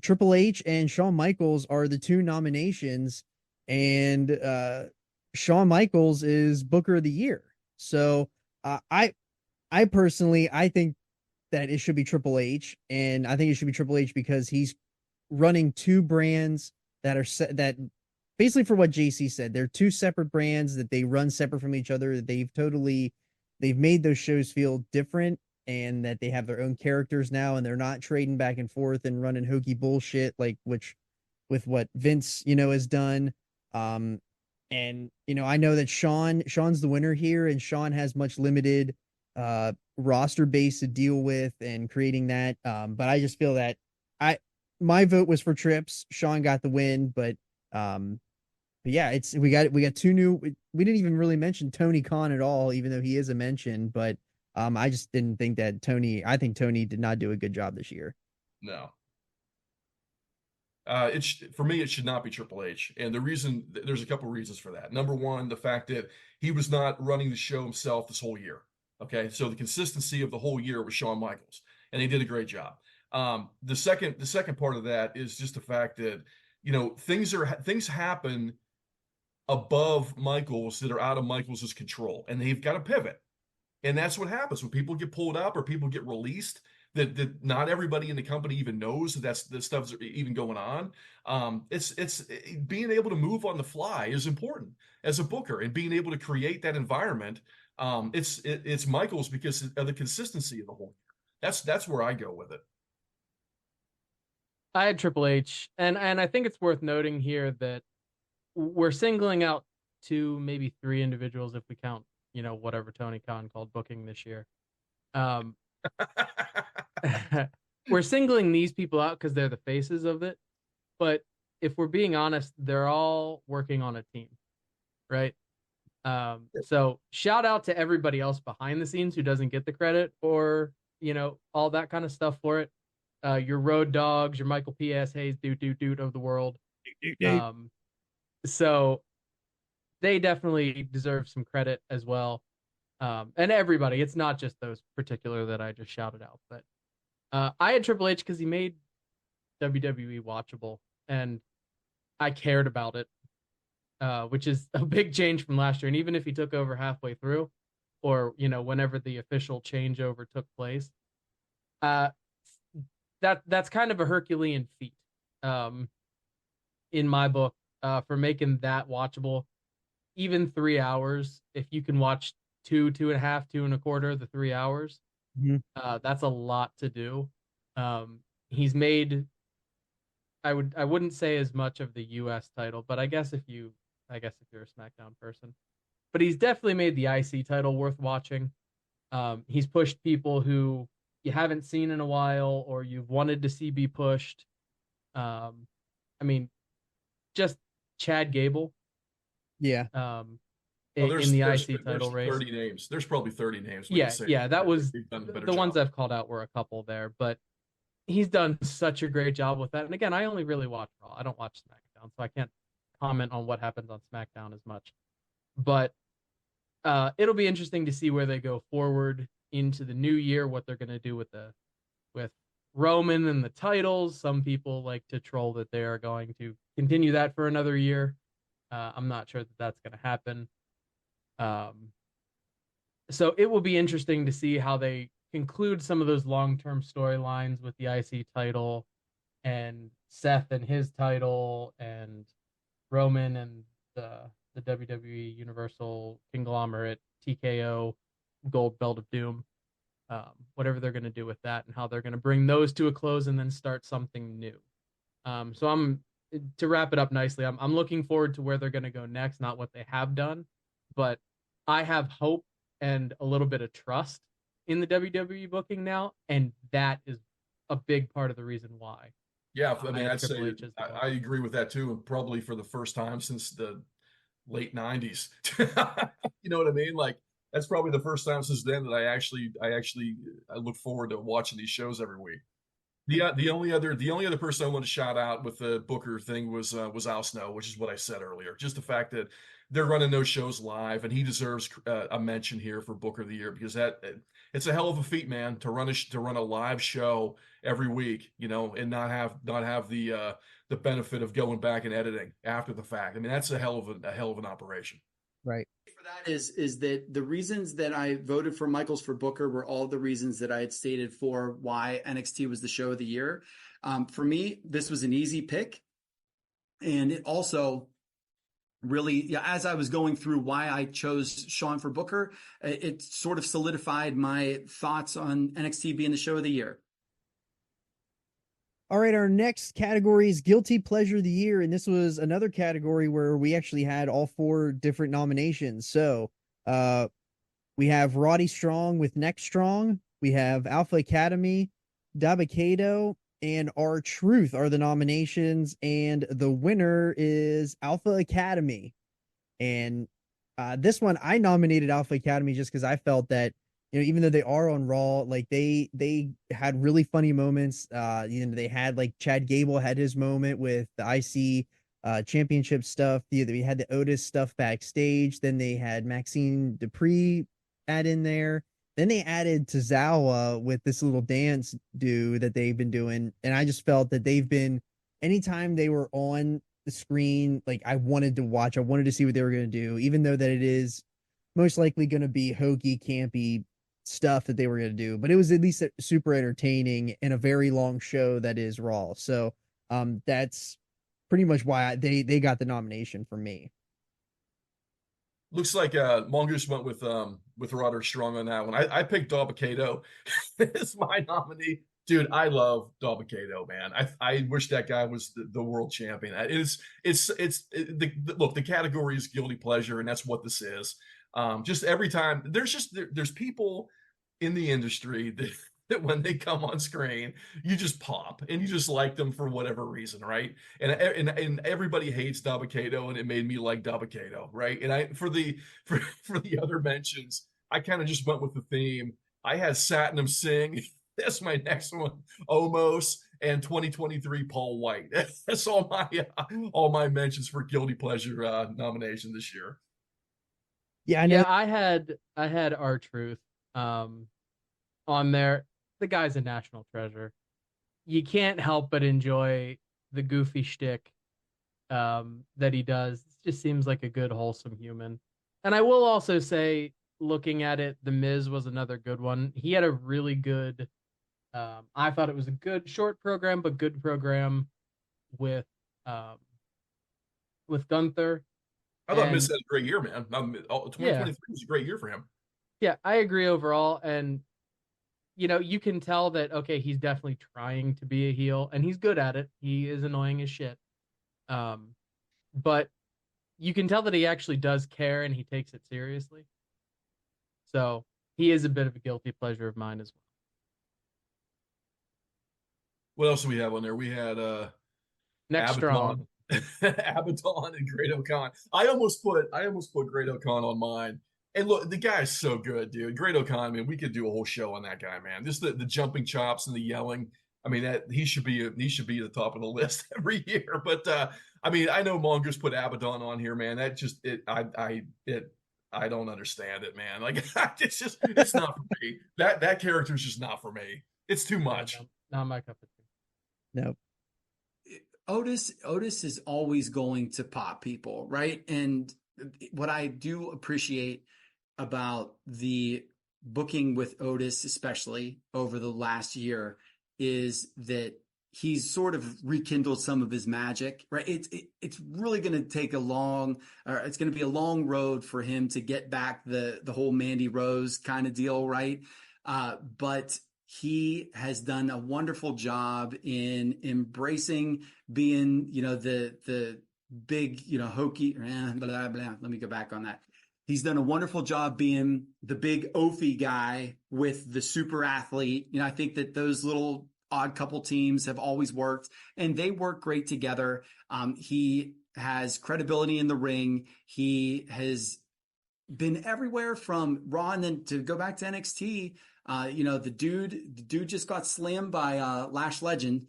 Triple H and Shawn Michaels are the two nominations, and Shawn Michaels is Booker of the Year. So I personally, I think that it should be Triple H, and I think it should be Triple H because he's running two brands that are that basically, for what JC said, they're two separate brands that they run separate from each other. They've made those shows feel different, and that they have their own characters now, and they're not trading back and forth and running hokey bullshit with what Vince, has done. And I know that Sean's the winner here, and Sean has much limited roster base to deal with and creating that. But I just feel that my vote was for Trips. Sean got the win, but yeah, we got two new. We didn't even really mention Tony Khan at all, even though he is a mention. But I just didn't think that Tony. I think Tony did not do a good job this year. No. For me, it should not be Triple H, and there's a couple reasons for that. Number one, the fact that he was not running the show himself this whole year. Okay, so the consistency of the whole year was Shawn Michaels, and he did a great job. The second part of that is just the fact that things happen above Michaels that are out of Michaels' control, and they've got to pivot. And that's what happens when people get pulled up or people get released, that not everybody in the company even knows that stuff's even going on. It's being able to move on the fly is important as a booker, and being able to create that environment. It's Michaels because of the consistency of the whole year. That's where I go with it. I had Triple H, and I think it's worth noting here that we're singling out 2, maybe 3 individuals if we count, whatever Tony Khan called booking this year. We're singling these people out because they're the faces of it. But if we're being honest, they're all working on a team, right? So shout out to everybody else behind the scenes who doesn't get the credit or, all that kind of stuff for it. Your Road Dogs, your Michael P.S. Hayes, dude of the world. So they definitely deserve some credit as well. And everybody, it's not just those particular that I just shouted out, but I had Triple H because he made WWE watchable. And I cared about it, which is a big change from last year. And even if he took over halfway through, or whenever the official changeover took place, uh, that's kind of a Herculean feat, in my book, for making that watchable. Even 3 hours, if you can watch 2.5, 2.25, the 3 hours, that's a lot to do. He's made, I wouldn't say as much of the US title, but I guess if you're a SmackDown person, but he's definitely made the IC title worth watching. He's pushed people who you haven't seen in a while or you've wanted to see be pushed. I mean, just Chad Gable. Yeah. In the IC title race. 30 names. There's probably 30 names. Yeah, that was the ones I've called out were a couple there, but he's done such a great job with that. And again, I only really watch Raw. I don't watch SmackDown, so I can't comment on what happens on SmackDown as much. But it'll be interesting to see where they go forward into the new year, what they're going to do with Roman and the titles. Some people like to troll that they are going to continue that for another year. I'm not sure that that's going to happen. So it will be interesting to see how they conclude some of those long-term storylines with the IC title and Seth and his title and Roman and the WWE Universal Conglomerate TKO Gold Belt of Doom. Whatever they're going to do with that and how they're going to bring those to a close and then start something new. So to wrap it up nicely, I'm looking forward to where they're going to go next, not what they have done, but I have hope and a little bit of trust in the WWE booking now, and that is a big part of the reason why. Yeah, I mean, I'd say I agree with that too, and probably for the first time since the late 90s. You know what I mean? Like, that's probably the first time since then that I look forward to watching these shows every week. The only other person I want to shout out with the Booker thing was Al Snow, which is what I said earlier. Just the fact that they're running those shows live, and he deserves a mention here for Booker of the Year, because it's a hell of a feat, man, to run a live show every week, and not have the benefit of going back and editing after the fact. I mean, that's a hell of an operation. Right. For that is that the reasons that I voted for Michaels for Booker were all the reasons that I had stated for why NXT was the show of the year. For me, this was an easy pick. And it also really, as I was going through why I chose Sean for Booker, it sort of solidified my thoughts on NXT being the show of the year. All right, our next category is Guilty Pleasure of the Year, and this was another category where we actually had all 4 different nominations. So we have Roddy Strong with Next Strong, we have Alpha Academy, Dabakato, and R-Truth are the nominations, and the winner is Alpha Academy. And this one, I nominated Alpha Academy just because I felt that, even though they are on Raw, like they had really funny moments. They had, like, Chad Gable had his moment with the IC championship stuff. We had the Otis stuff backstage. Then they had Maxine Dupree add in there. Then they added Tozawa with this little dance that they've been doing. And I just felt that anytime they were on the screen, like, I wanted to watch. I wanted to see what they were going to do, even though that it is most likely going to be hokey, campy stuff that they were going to do, but it was at least super entertaining in a very long show that is Raw. So that's pretty much why they got the nomination for me. Looks like Mongoose went with Roderick Strong on that one. I picked Dabakato as my nominee. Dude, I love Dabakato, man. I wish that guy was the world champion. Look, the category is guilty pleasure, and that's what this is. Just every time there's people in the industry that when they come on screen, you just pop and you just like them for whatever reason, right? And everybody hates Dabakato, and it made me like Dabakato, right? And for the other mentions, I kind of just went with the theme. I had Satnam Singh. That's my next one. Omos and 2023 Paul White. That's all my mentions for guilty pleasure nomination this year. Yeah, I know. Yeah, I had R-Truth on there. The guy's a national treasure. You can't help but enjoy the goofy shtick that he does. It just seems like a good, wholesome human. And I will also say, looking at it, The Miz was another good one. He had a really good, I thought it was a good short program, but good program with um, Gunther. I thought And Miz had a great year, man. 2023 yeah, was a great year for him. yeah, I agree overall. And you can tell that, okay, he's definitely trying to be a heel, and he's good at it. He is annoying as shit. But you can tell that he actually does care and he takes it seriously. So he is a bit of a guilty pleasure of mine as well. What else do we have on there? We had Next strong. Abaddon and Great O'Khan. I almost put Great O'Khan on mine. And look, the guy is so good, dude. Great O'Khan, man. We could do a whole show on that guy, man. Just the jumping chops and the yelling. I mean, that he should be at the top of the list every year. But I mean, I know Mongoose put Abaddon on here, man. That just I don't understand it, man. Like it's not for me. That character is just not for me. It's too much. Not my cup of tea. No. Otis is always going to pop people, right? And what I do appreciate about the booking with Otis, especially over the last year, is that he's sort of rekindled some of his magic, right? It's really going to take it's going to be a long road for him to get back the whole Mandy Rose kind of deal, right? But he has done a wonderful job in embracing being, the big, hokey, blah, blah, blah. Let me go back on that. He's done a wonderful job being the big oafy guy with the super athlete. I think that those little odd couple teams have always worked, and they work great together. He has credibility in the ring. He has been everywhere from Raw, and then to go back to NXT. The dude just got slammed by Lash Legend.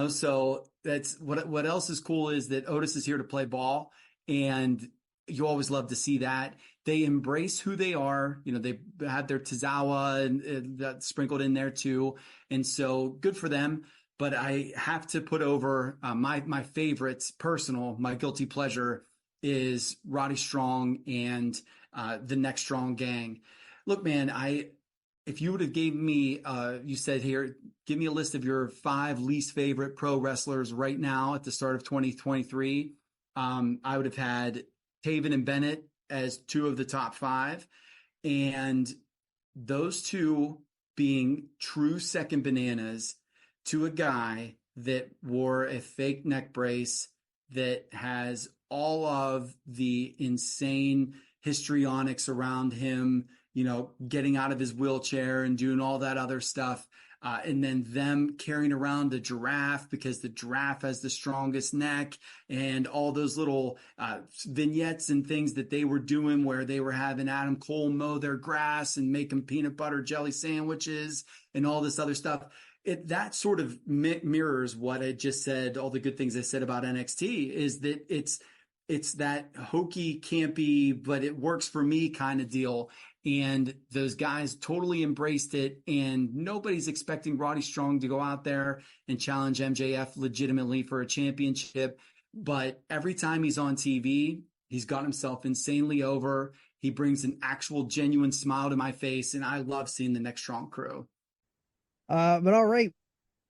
So that's what else is cool is that Otis is here to play ball, and you always love to see that. They embrace who they are. They had their Tozawa and that sprinkled in there too. And so good for them. But I have to put over my favorites, my guilty pleasure is Roddy Strong and the Next Strong Gang. Look, man, if you would have gave me, you said here, give me a list of your 5 least favorite pro wrestlers right now at the start of 2023. I would have had Taven and Bennett as 2 of the top 5. And those 2 being true second bananas to a guy that wore a fake neck brace that has all of the insane histrionics around him, getting out of his wheelchair and doing all that other stuff. And then them carrying around a giraffe because the giraffe has the strongest neck, and all those little vignettes and things that they were doing where they were having Adam Cole mow their grass and make them peanut butter jelly sandwiches and all this other stuff. That sort of mirrors what I just said, all the good things I said about NXT, is that it's that hokey, campy, but it works for me kind of deal. And those guys totally embraced it. And nobody's expecting Roddy Strong to go out there and challenge MJF legitimately for a championship. But every time he's on TV, he's got himself insanely over. He brings an actual genuine smile to my face. And I love seeing the Next Strong crew. But all right.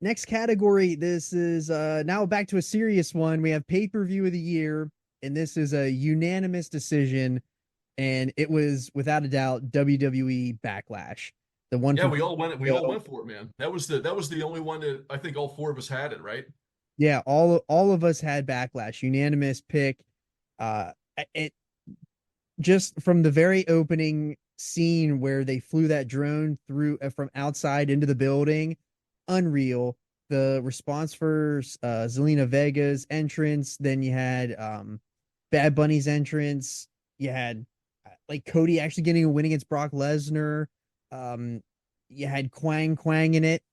Next category. This is now back to a serious one. We have pay-per-view of the year. And this is a unanimous decision. And it was without a doubt WWE Backlash. The one. Yeah, we all went for it, man. That was the only one that I think all 4 of us had it, right? Yeah, all of us had Backlash. Unanimous pick. It just from the very opening scene where they flew that drone through from outside into the building, unreal. The response for Zelina Vega's entrance. Then you had Bad Bunny's entrance. You had like Cody actually getting a win against Brock Lesnar. You had Quang in it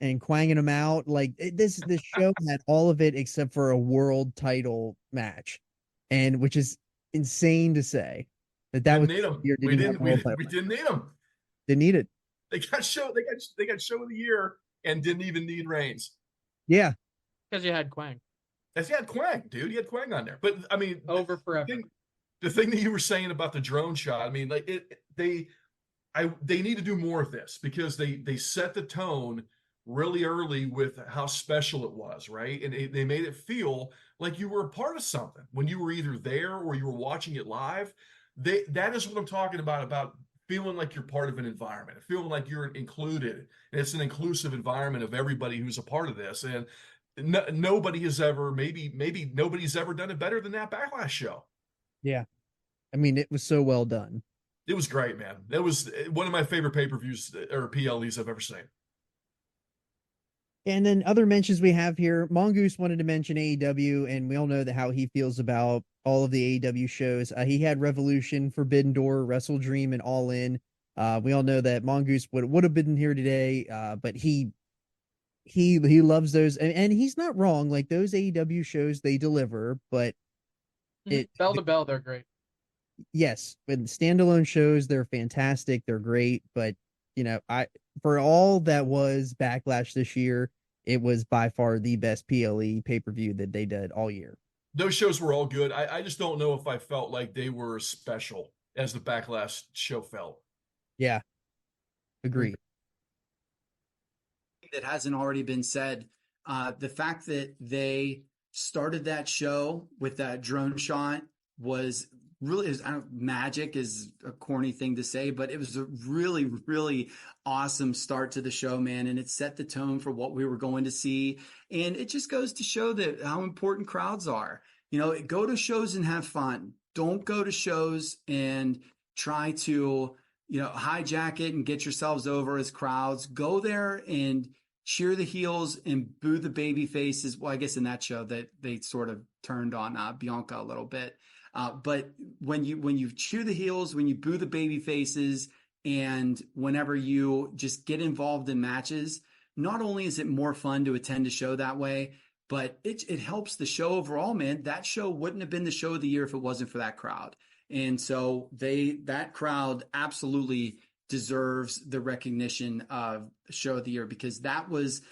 and quanging him out. Like this show had all of it except for a world title match, and which is insane to say that was need them. We didn't need them. Didn't need it. They got show of the year and didn't even need Reigns. Yeah, because you had Quang. As he had Quang, dude. He had Quang on there. But I mean, Over forever. The thing that you were saying about the drone shot, I mean, like they need to do more of this because they set the tone really early with how special it was, right? And they made it feel like you were a part of something when you were either there or you were watching it live. That is what I'm talking about feeling like you're part of an environment, feeling like you're included. And it's an inclusive environment of everybody who's a part of this. And nobody has ever, maybe nobody's ever done it better than that Backlash show. Yeah. I mean, it was so well done. It was great, man. That was one of my favorite pay-per-views or PLEs I've ever seen. And then other mentions we have here, Mongoose wanted to mention AEW, and we all know that how he feels about all of the AEW shows. He had Revolution, Forbidden Door, Wrestle Dream, and All In. We all know that Mongoose would have been here today, but he loves those, and he's not wrong. Like those AEW shows, they deliver, but bell to bell, they're great. Yes, with standalone shows, they're fantastic, they're great, but for all that was Backlash this year, it was by far the best PLE pay-per-view that they did all year. Those shows were all good. I just don't know if I felt like they were as special as the Backlash show felt. Yeah. Agreed. That hasn't already been said. The fact that they started that show with that drone shot was really, magic is a corny thing to say, but it was a really, really awesome start to the show, man. And it set the tone for what we were going to see. And it just goes to show that how important crowds are. Go to shows and have fun. Don't go to shows and try to, hijack it and get yourselves over as crowds. Go there and cheer the heels and boo the baby faces. Well, I guess in that show that they sort of turned on Bianca a little bit. But when you cheer the heels, when you boo the baby faces, and whenever you just get involved in matches, not only is it more fun to attend a show that way, but it helps the show overall, man. That show wouldn't have been the show of the year if it wasn't for that crowd. And so that crowd absolutely deserves the recognition of show of the year, because that was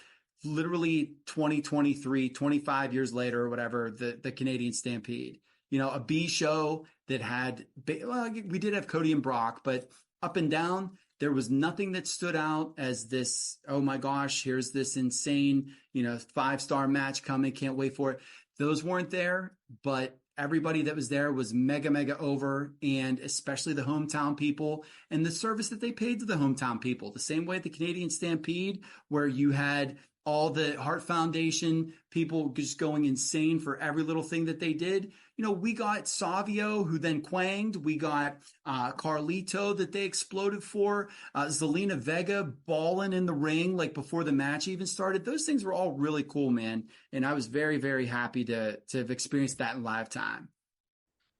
literally 2023, 25 years later or whatever, the Canadian Stampede. A B show that had, we did have Cody and Brock, but up and down, there was nothing that stood out as this, oh my gosh, here's this insane, 5-star match coming, can't wait for it. Those weren't there, but everybody that was there was mega, mega over, and especially the hometown people and the service that they paid to the hometown people. The same way at the Canadian Stampede, where you had all the Heart Foundation people just going insane for every little thing that they did. We got Savio, who then quanged. We got Carlito that they exploded for. Zelina Vega balling in the ring like before the match even started. Those things were all really cool, man. And I was very, very happy to have experienced that in live time.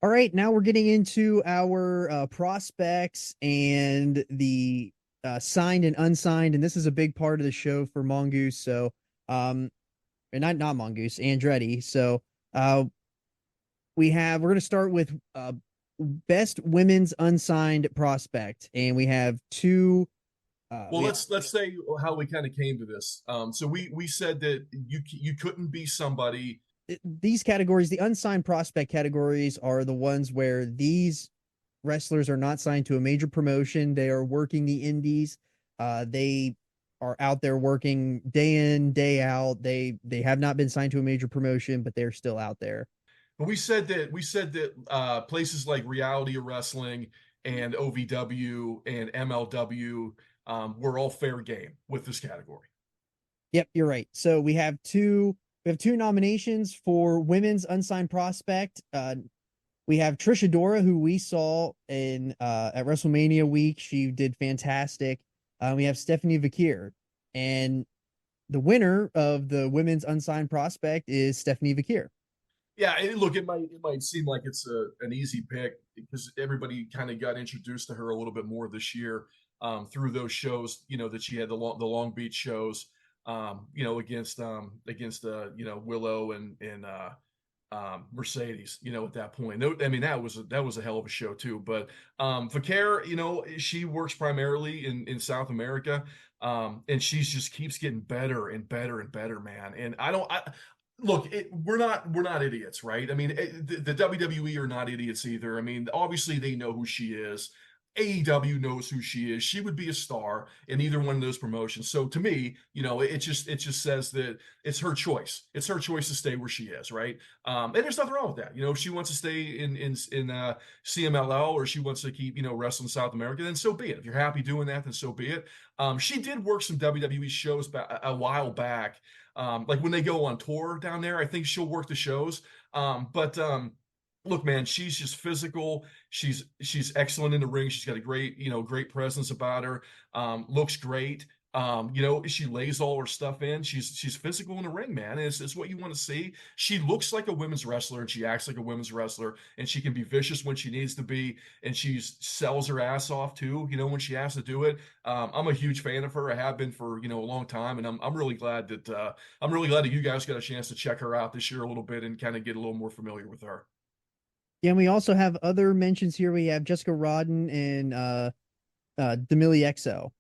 All right, now we're getting into our prospects and the signed and unsigned, and this is a big part of the show for Mongoose. So, and not Mongoose, Andretti. So, we're going to start with best women's unsigned prospect, and we have two. Let's say how we kind of came to this. So we said that you couldn't be somebody. These categories, the unsigned prospect categories, are the ones where these wrestlers are not signed to a major promotion. They are working the indies. They are out there working day in, day out. They have not been signed to a major promotion, but they're still out there. But we said that places like Reality Wrestling and OVW and MLW were all fair game with this category. Yep, you're right. So we have two nominations for women's unsigned prospect. We have Trish Adora, who we saw in at WrestleMania week. She did fantastic. We have Stephanie Vakir, and the winner of the women's unsigned prospect is Stephanie Vakir. Yeah, look, it might seem like it's an easy pick because everybody kind of got introduced to her a little bit more this year through those shows. That she had the Long Beach shows. Against Willow and Mercedes. At that point, I mean that was a hell of a show too. But Vakir, she works primarily in South America, and she just keeps getting better and better and better, man. And Look, we're not idiots, right? I mean, the WWE are not idiots either. I mean, obviously they know who she is. AEW knows who she is. She would be a star in either one of those promotions. So to me, it just says that it's her choice. It's her choice to stay where she is, right? And there's nothing wrong with that. If she wants to stay in CMLL, or she wants to keep wrestling South America, then so be it. If you're happy doing that, then so be it. She did work some WWE shows a while back. Like when they go on tour down there, I think she'll work the shows. But look, man, she's just physical. She's excellent in the ring. She's got a great presence about her. Looks great. She lays all her stuff in. She's physical in the ring, man. It's what you want to see. She looks like a women's wrestler, and she acts like a women's wrestler, and she can be vicious when she needs to be, and she sells her ass off too, when she has to do it. I'm a huge fan of her. I have been for a long time, and I'm really glad that you guys got a chance to check her out this year a little bit and kind of get a little more familiar with her. Yeah, and we also have other mentions here. We have Jessica Rodden and Demily XO.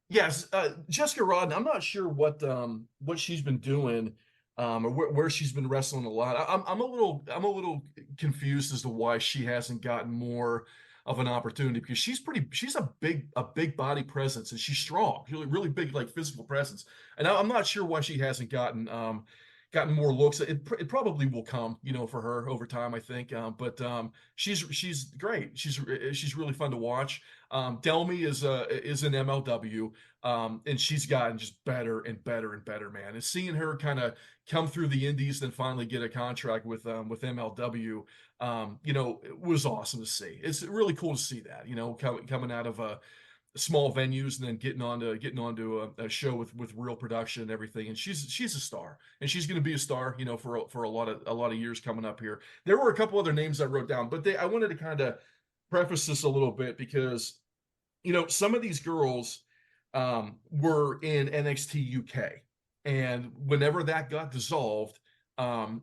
Yes, Jessica Rodden. I'm not sure what she's been doing, or where she's been wrestling a lot. I'm a little confused as to why she hasn't gotten more of an opportunity, because she's a big body presence, and she's strong, really big, like, physical presence. And I'm not sure why she hasn't gotten more looks. It probably will come, for her over time, I think. But she's great. She's really fun to watch. Delmy is an MLW, and she's gotten just better and better and better, man. And seeing her kind of come through the indies, then finally get a contract with MLW, it was awesome to see. It's really cool to see that, coming out of small venues and then getting onto a show with real production and everything. And she's a star, and she's going to be a star, for a lot of years coming up here. There were a couple other names I wrote down, but I wanted to kind of preface this a little bit, because some of these girls were in NXT UK, and whenever that got dissolved,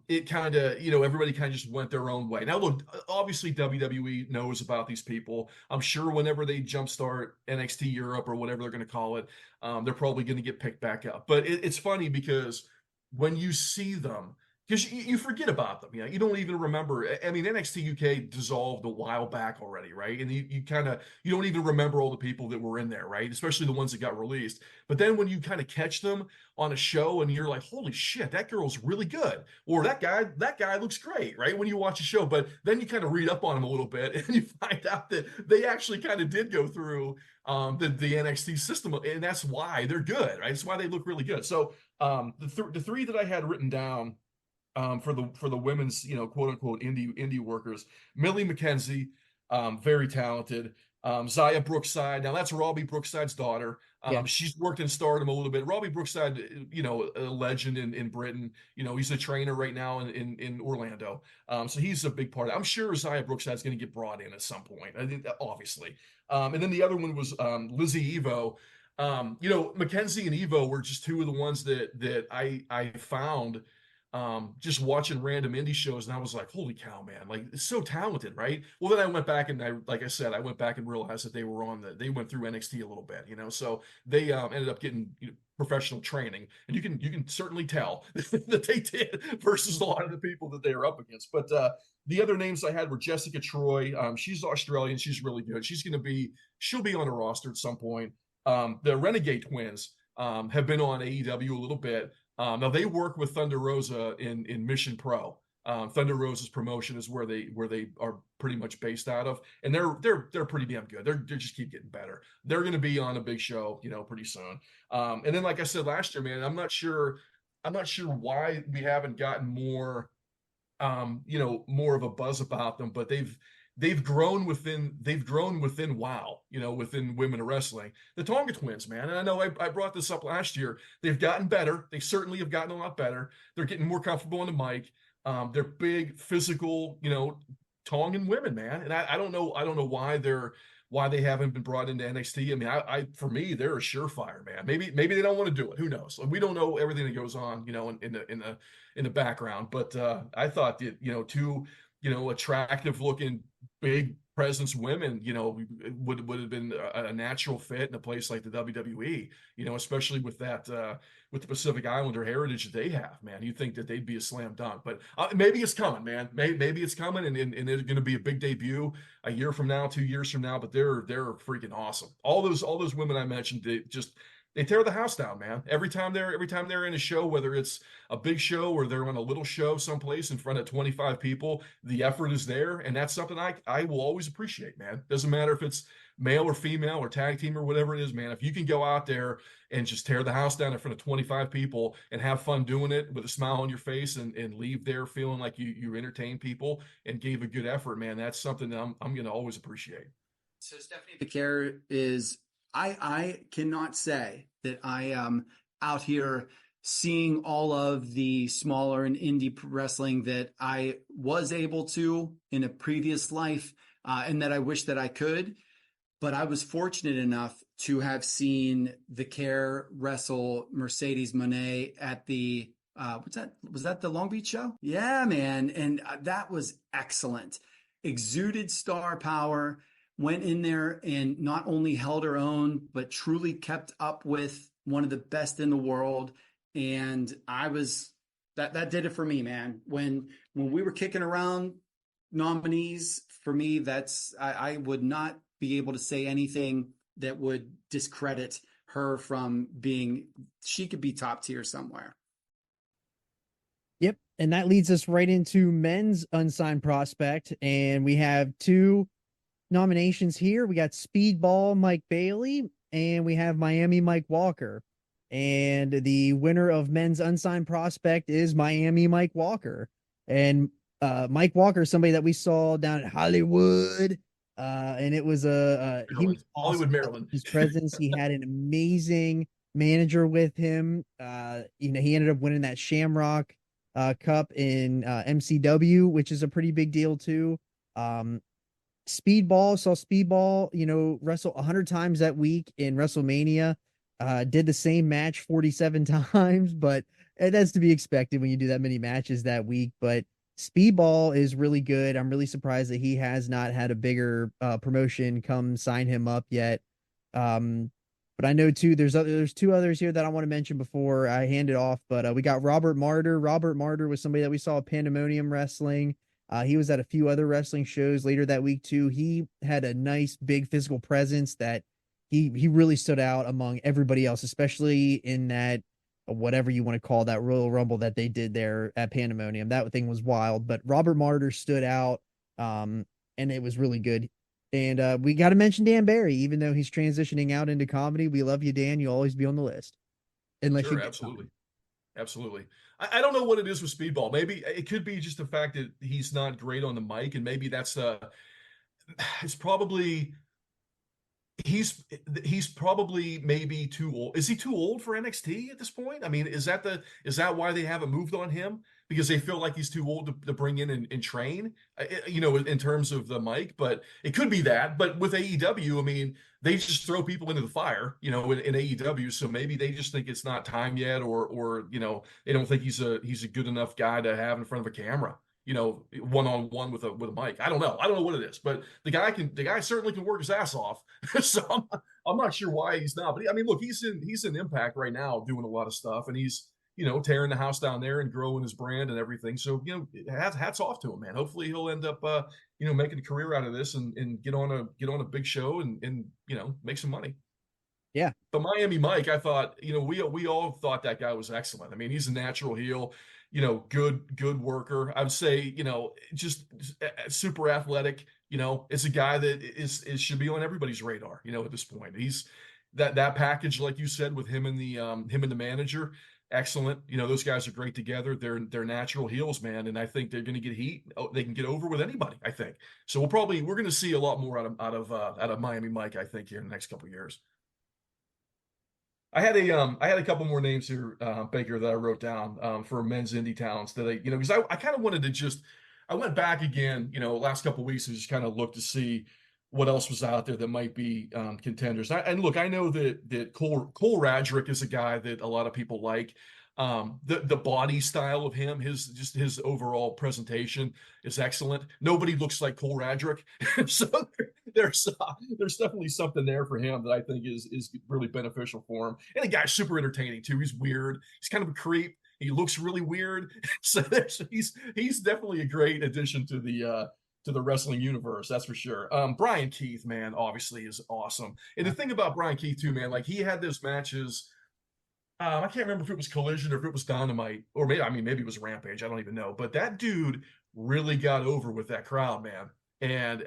it kind of, everybody kind of just went their own way. Now, look, obviously WWE knows about these people. I'm sure whenever they jumpstart NXT Europe, or whatever they're going to call it, they're probably going to get picked back up. But it's funny, because when you see them, because you forget about them, you don't even remember. I mean, NXT UK dissolved a while back already, right? And you don't even remember all the people that were in there, right? Especially the ones that got released. But then when you kind of catch them on a show, and you're like, holy shit, that girl's really good, or that guy looks great, right? When you watch a show, but then you kind of read up on them a little bit, and you find out that they actually kind of did go through the NXT system, and that's why they're good, right? That's why they look really good. So the three that I had written down, for the women's, quote unquote indie workers: Millie McKenzie, very talented. Zaya Brookside. Now that's Robbie Brookside's daughter. Yeah. She's worked in Stardom a little bit. Robbie Brookside, a legend in Britain. He's a trainer right now in Orlando. So he's a big part of it. I'm sure Zaya Brookside's going to get brought in at some point, I think, obviously. And then the other one was Lizzie Evo. Mackenzie and Evo were just two of the ones that I found just watching random indie shows, and I was like, holy cow, man, like, it's so talented, right? Well, then I went back, and I went back and realized that they went through NXT a little bit, so they ended up getting professional training, and you can certainly tell that they did, versus a lot of the people that they were up against. But the other names I had were Jessica Troy. She's Australian. She's really good. She'll be on a roster at some point. The Renegade Twins have been on AEW a little bit. Now they work with Thunder Rosa in Mission Pro. Thunder Rosa's promotion is where they are pretty much based out of, and they're pretty damn good. They just keep getting better. They're going to be on a big show, pretty soon. And then, like I said last year, man, I'm not sure why we haven't gotten more, more of a buzz about them, but they've grown within WoW, within women of wrestling. The Tonga Twins, man. And I know I brought this up last year. They've gotten better. They certainly have gotten a lot better. They're getting more comfortable on the mic. They're big, physical, Tongan women, man. And I don't know why they haven't been brought into NXT. I mean, for me, they're a surefire, man. Maybe they don't want to do it. Who knows? We don't know everything that goes on, in the background. But I thought that, two, attractive looking, big, presence women, would have been a natural fit in a place like the WWE, especially with that, with the Pacific Islander heritage that they have, man. You'd think that they'd be a slam dunk, but maybe it's coming, man. Maybe it's coming, and it's going to be a big debut a year from now, 2 years from now, but they're freaking awesome. All those women I mentioned, they tear the house down, man. Every time they're in a show, whether it's a big show or they're on a little show someplace in front of 25 people, the effort is there, and that's something I will always appreciate, man. Doesn't matter if it's male or female or tag team or whatever it is, man. If you can go out there and just tear the house down in front of 25 people and have fun doing it with a smile on your face and leave there feeling like you entertained people and gave a good effort, man, that's something that I'm going to always appreciate. So Stephanie Becerra is, I cannot say that I am out here seeing all of the smaller and indie wrestling that I was able to in a previous life, and that I wish that I could. But I was fortunate enough to have seen Vicaire wrestle Mercedes Moné at the, was that the Long Beach show? Yeah, man. And that was excellent. Exuded star power. Went in there and not only held her own, but truly kept up with one of the best in the world. And that did it for me, man. When we were kicking around nominees, for me, I would not be able to say anything that would discredit her from being, she could be top tier somewhere. Yep. And that leads us right into men's unsigned prospect. And we have 2 nominations here. We got Speedball Mike Bailey and we have Miami Mike Walker. And the winner of men's unsigned prospect is Miami Mike Walker. And Mike Walker is somebody that we saw down at Hollywood. And it was he was awesome. Hollywood, Maryland. His presence. He had an amazing manager with him. He ended up winning that Shamrock Cup in MCW, which is a pretty big deal too. Speedball, wrestle 100 times that week in WrestleMania. Did the same match 47 times, but that's to be expected when you do that many matches that week. But Speedball is really good. I'm really surprised that he has not had a bigger promotion come sign him up yet. But I know too, there's 2 others here that I want to mention before I hand it off. But we got Robert Martyr. Robert Martyr was somebody that we saw at Pandemonium Wrestling. He was at a few other wrestling shows later that week too. He had a nice big physical presence that he really stood out among everybody else, especially in that, whatever you want to call that, Royal Rumble that they did there at Pandemonium. That thing was wild, but Robert Martyr stood out, and it was really good. And we got to mention Dan Barry, even though he's transitioning out into comedy. We love you, Dan. You'll always be on the list. Unless you get absolutely. Absolutely. I don't know what it is with Speedball. Maybe it could be just the fact that he's not great on the mic, and maybe that's it's probably he's probably maybe too old. Is he too old for NXT at this point? I mean, is that why they haven't moved on him? Because they feel like he's too old to bring in and train, in terms of the mic. But it could be that. But with AEW, I mean, they just throw people into the fire, in AEW. So maybe they just think it's not time yet, or they don't think he's a good enough guy to have in front of a camera, one-on-one with a mic. I don't know what it is, but the guy certainly can work his ass off. So I'm not sure why he's not. But I mean, look, he's in Impact right now doing a lot of stuff, and he's tearing the house down there and growing his brand and everything. So, hats off to him, man. Hopefully he'll end up, making a career out of this and get on a big show and make some money. Yeah. But Miami Mike, I thought, we all thought that guy was excellent. I mean, he's a natural heel, good worker. I would say, just super athletic. It's a guy that should be on everybody's radar, at this point. He's that package, like you said, with him and the manager. Excellent. Those guys are great together. They're natural heels, man. And I think they're going to get heat. They can get over with anybody, I think. So we're going to see a lot more out of Miami Mike, I think, here in the next couple of years. I had a couple more names here, Baker, that I wrote down for men's indie talents that because I kind of wanted to I went back again, last couple of weeks and just kind of looked to see what else was out there that might be contenders. And look, I know that Cole Radrick is a guy that a lot of people like. The body style of him, his overall presentation is excellent. Nobody looks like Cole Radrick, so there's definitely something there for him that I think is really beneficial for him. And the guy's super entertaining too. He's weird. He's kind of a creep. He looks really weird. So he's definitely a great addition to the wrestling universe, that's for sure. Brian Keith, man, obviously is awesome. And the thing about Brian Keith too, man, like he had those matches. I can't remember if it was Collision or if it was Dynamite, or maybe it was Rampage. I don't even know. But that dude really got over with that crowd, man. And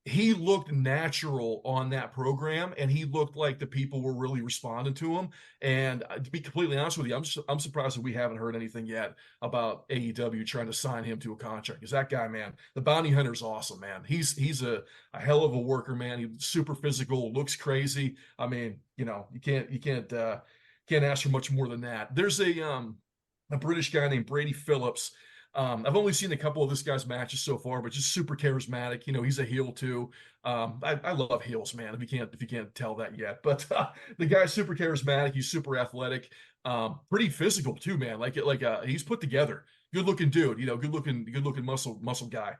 he looked natural on that program, and he looked like the people were really responding to him. And to be completely honest with you, I'm surprised that we haven't heard anything yet about AEW trying to sign him to a contract. Because that guy, man, the Bounty Hunter's awesome, man. He's a hell of a worker, man. He's super physical, looks crazy. I mean, you can't ask for much more than that. There's a British guy named Brady Phillips. I've only seen a couple of this guy's matches so far, but just super charismatic. He's a heel too. I love heels, man. If you can't tell that yet, but the guy's super charismatic. He's super athletic, pretty physical too, man. He's put together. Good looking dude, good looking muscle guy.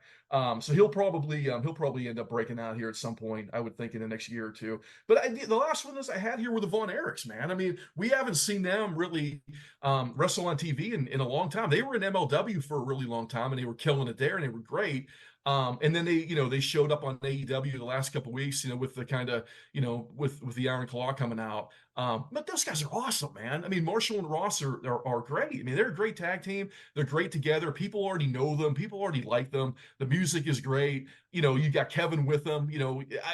So he'll probably end up breaking out here at some point, I would think, in the next year or two. But the last one I had here were the Von Erichs, man. I mean, we haven't seen them really wrestle on TV in a long time. They were in MLW for a really long time, and they were killing it there, and they were great. And then they showed up on AEW the last couple of weeks, with the kind of, with the Iron Claw coming out. But those guys are awesome, man. I mean, Marshall and Ross are great. I mean, they're a great tag team. They're great together. People already know them. People already like them. The music is great. You got Kevin with them.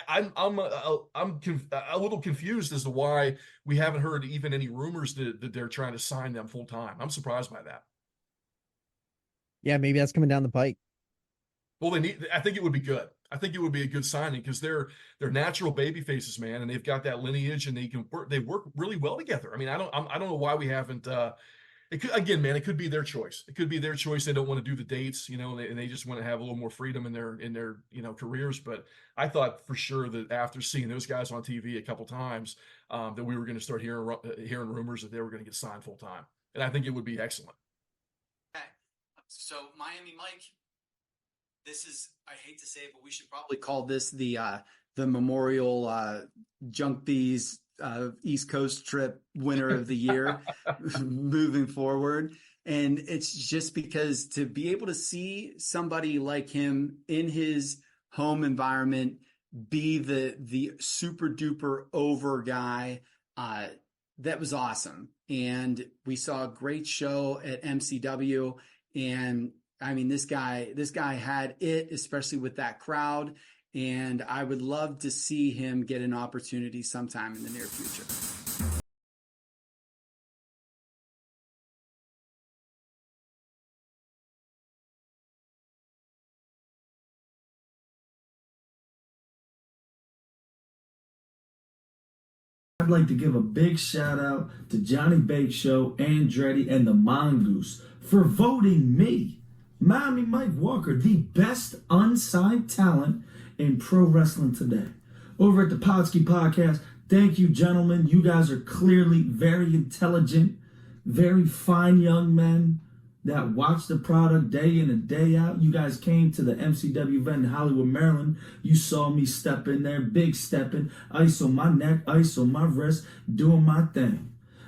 I'm a little confused as to why we haven't heard even any rumors that they're trying to sign them full time. I'm surprised by that. Yeah, maybe that's coming down the pike. Well, I think it would be good. I think it would be a good signing because they're natural baby faces, man, and they've got that lineage, and they work really well together. I mean, I don't know why we haven't. It could be their choice. It could be their choice. They don't want to do the dates, and they just want to have a little more freedom in their careers. But I thought for sure that after seeing those guys on TV a couple times, that we were going to start hearing rumors that they were going to get signed full time, and I think it would be excellent. Okay, so Miami Mike. This is, I hate to say it, but we should probably call this the Memorial Junk Bees East Coast trip winner of the year moving forward. And it's just because to be able to see somebody like him in his home environment be the super duper over guy, that was awesome. And we saw a great show at MCW, and I mean, this guy had it, especially with that crowd, and I would love to see him get an opportunity sometime in the near future. I'd like to give a big shout out to Johnny Bake Show, Andretti, and the Mongoose for voting me, Miami Mike Walker, the best unsigned talent in pro wrestling today. Over at the Podski podcast, thank you, gentlemen. You guys are clearly very intelligent, very fine young men that watch the product day in and day out. You guys came to the MCW event in Hollywood, Maryland. You saw me step in there, big stepping, ice on my neck, ice on my wrist, doing my thing.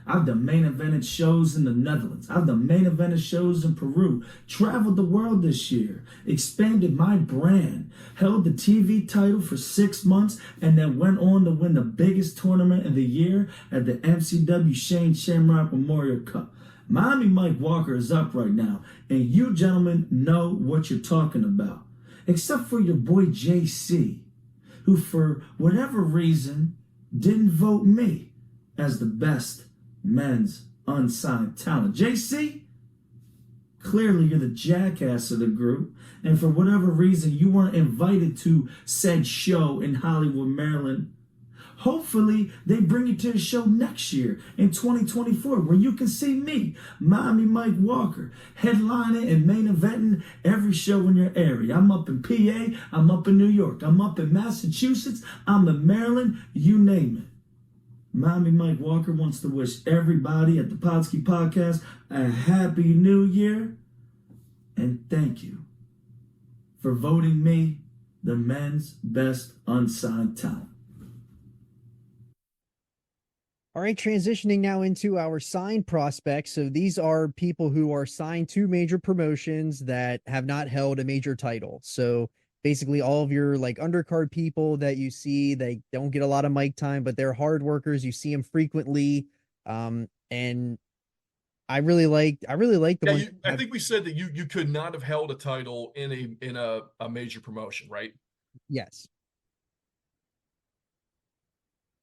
I've done main evented shows in the Netherlands. I've done main evented shows in Peru. Traveled the world this year. Expanded my brand. Held the TV title for 6 months and then went on to win the biggest tournament of the year at the MCW Shane Shamrock Memorial Cup. Miami Mike Walker is up right now, and you gentlemen know what you're talking about. Except for your boy JC, who for whatever reason didn't vote me as the best men's unsigned talent. JC, clearly you're the jackass of the group, and for whatever reason you weren't invited to said show in Hollywood, Maryland. Hopefully they bring you to the show next year in 2024 where you can see me, Miami Mike Walker, headlining and main eventing every show in your area. I'm up in PA, I'm up in New York, I'm up in Massachusetts, I'm in Maryland, you name it. Mommy Mike Walker wants to wish everybody at the Podski Podcast a happy new year. And thank you for voting me the men's best unsigned talent. All right, transitioning now into our signed prospects. So these are people who are signed to major promotions that have not held a major title. So basically all of your like undercard people that you see, they don't get a lot of mic time, but they're hard workers. You see them frequently. And I really like the Yeah, ones. I think we said that you could not have held a title in a major promotion, right? Yes.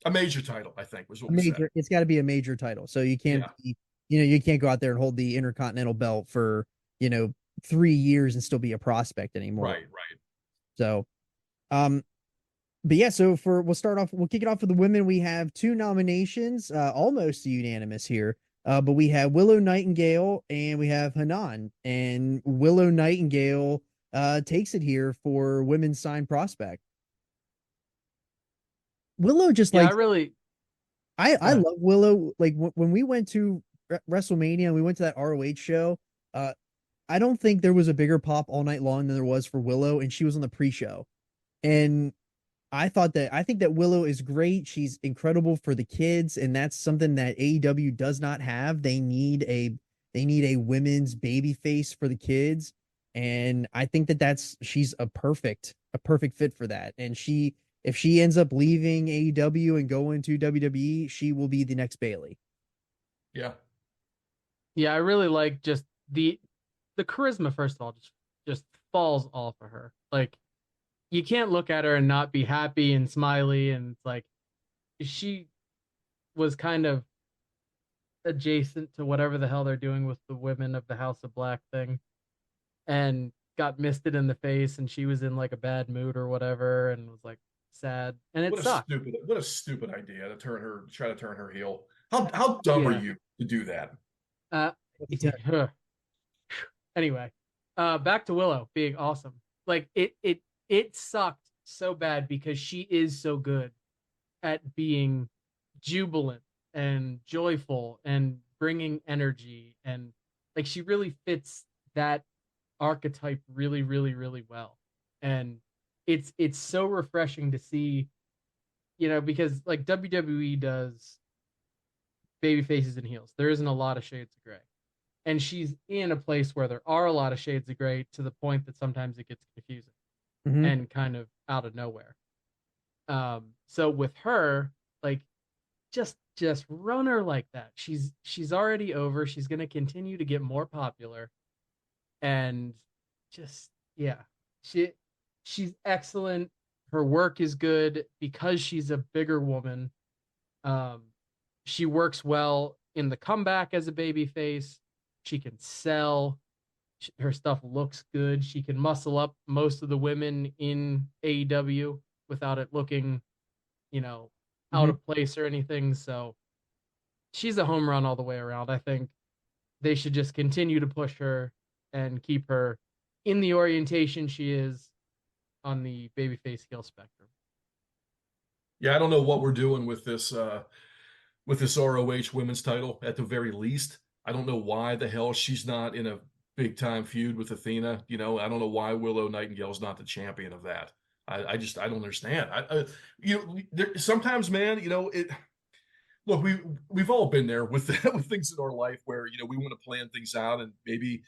A major title, I think, was what A we major, said. it's got to be a major title. So you can't Yeah. you can't go out there and hold the Intercontinental belt for, 3 years and still be a prospect anymore. Right, right. So, but yeah, so we'll kick it off for the women. We have 2 nominations, almost unanimous here. But we have Willow Nightingale and we have Hanan, and Willow Nightingale takes it here for women's signed prospect. Willow just Yeah, like I really. I love Willow. Like when we went to WrestleMania and we went to that ROH show, I don't think there was a bigger pop all night long than there was for Willow, and she was on the pre-show. And I think that Willow is great. She's incredible for the kids, and that's something that AEW does not have. They need a women's baby face for the kids, and I think that she's a perfect fit for that. And if she ends up leaving AEW and going to WWE, she will be the next Bayley. Yeah. Yeah, I really like just the charisma. First of all, just falls off of her. Like, you can't look at her and not be happy and smiley. And it's like, she was kind of adjacent to whatever the hell they're doing with the women of the House of Black thing, and got misted in the face, and she was in like a bad mood or whatever, and was like sad, and it sucked. What a stupid idea to try to turn her heel. How dumb are you to do that? Anyway, back to Willow being awesome. Like it sucked so bad because she is so good at being jubilant and joyful and bringing energy, and like she really fits that archetype really, really, really well. And it's so refreshing to see, because like WWE does baby faces and heels. There isn't a lot of shades of gray. And she's in a place where there are a lot of shades of gray, to the point that sometimes it gets confusing and kind of out of nowhere. So with her, like, just run her like that. She's already over. She's going to continue to get more popular. And just, yeah, she's excellent. Her work is good because she's a bigger woman. She works well in the comeback as a baby face. She can sell. Her stuff looks good. She can muscle up most of the women in AEW without it looking, out of place or anything. So she's a home run all the way around. I think they should just continue to push her and keep her in the orientation she is on the babyface heel spectrum. Yeah, I don't know what we're doing with this ROH women's title at the very least. I don't know why the hell she's not in a big time feud with Athena. I don't know why Willow Nightingale is not the champion of that. I don't understand. Sometimes, man, look, we've all been there with things in our life where, we want to plan things out, and maybe,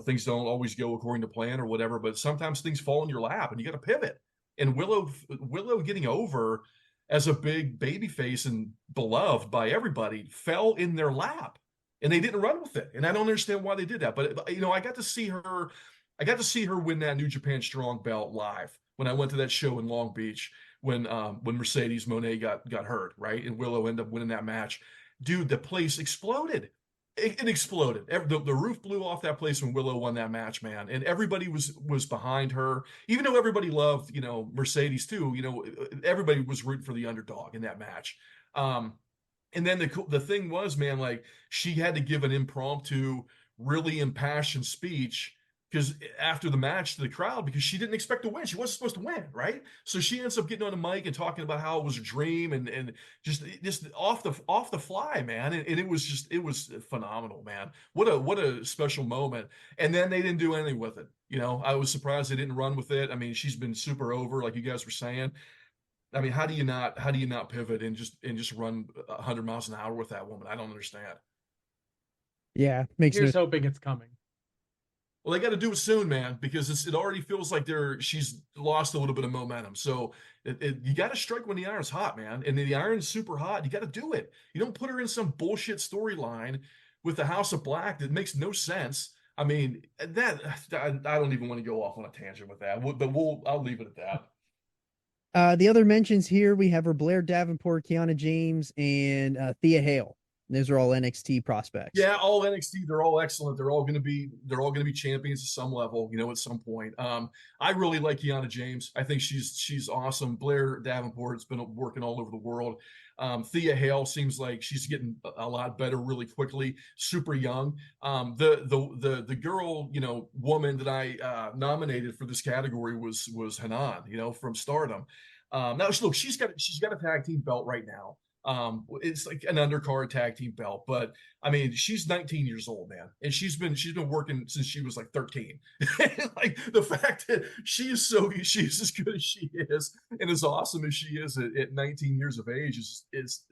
things don't always go according to plan or whatever, but sometimes things fall in your lap and you got to pivot. And Willow getting over as a big baby face and beloved by everybody fell in their lap, and they didn't run with it. And I don't understand why they did that. But I got to see her win that New Japan Strong belt live when I went to that show in Long Beach when Mercedes Moné got hurt, right? And Willow ended up winning that match. Dude, the place exploded. It exploded. The roof blew off that place when Willow won that match, man. And everybody was behind her. Even though everybody loved, Mercedes too, everybody was rooting for the underdog in that match. And then the thing was, man, like, she had to give an impromptu, really impassioned speech because after the match to the crowd, because she didn't expect to win. She wasn't supposed to win, right? So she ends up getting on the mic and talking about how it was a dream and just off the fly, man. And it was phenomenal, man. What a special moment. And then they didn't do anything with it. I was surprised they didn't run with it. I mean, she's been super over, like you guys were saying. I mean, how do you not pivot and just run 100 miles an hour with that woman? I don't understand. Yeah, makes Here's no hoping it's coming. Well, they got to do it soon, man, because it already feels like she's lost a little bit of momentum. So you got to strike when the iron's hot, man. And the iron's super hot. You got to do it. You don't put her in some bullshit storyline with the House of Black that makes no sense. I mean, I don't even want to go off on a tangent with that, but I'll leave it at that. The other mentions here, we have her Blair Davenport, Kiana James, and Thea Hale. Those are all NXT prospects. Yeah, all NXT. They're all excellent. They're all going to be champions at some level, at some point. I really like Kiana James. I think she's awesome. Blair Davenport's been working all over the world. Thea Hale seems like she's getting a lot better really quickly. Super young. The girl, woman that I nominated for this category was Hanan, from Stardom. Now look, she's got a tag team belt right now. It's like an undercard tag team belt, but I mean, she's 19 years old, man, and she's been working since she was like 13. Like the fact that she's as good as she is and as awesome as she is at 19 years of age is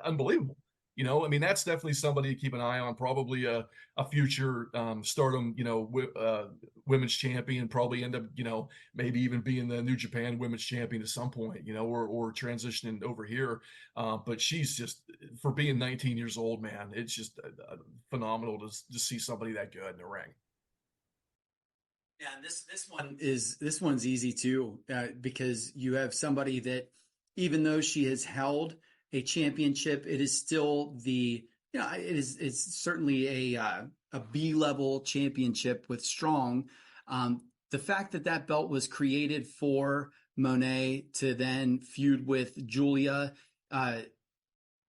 unbelievable. I mean, that's definitely somebody to keep an eye on. Probably a future Stardom, women's champion. Probably end up, maybe even being the New Japan women's champion at some point, or transitioning over here. But she's just, for being 19 years old, man, it's just phenomenal to see somebody that good in the ring. Yeah, and this one's easy too, because you have somebody that, even though she has held a championship, it is still it's certainly a B-level championship with Strong. The fact that belt was created for Monet to then feud with Julia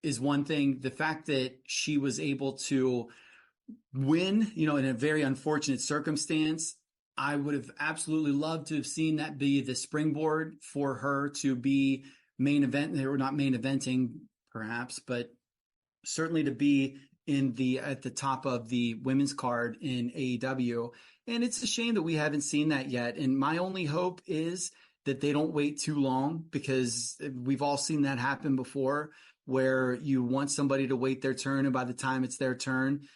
is one thing. The fact that she was able to win, in a very unfortunate circumstance, I would have absolutely loved to have seen that be the springboard for her to be main event. They were not main eventing perhaps, but certainly to be at the top of the women's card in AEW. And it's a shame that we haven't seen that yet. And my only hope is that they don't wait too long, because we've all seen that happen before, where you want somebody to wait their turn, and by the time it's their turn,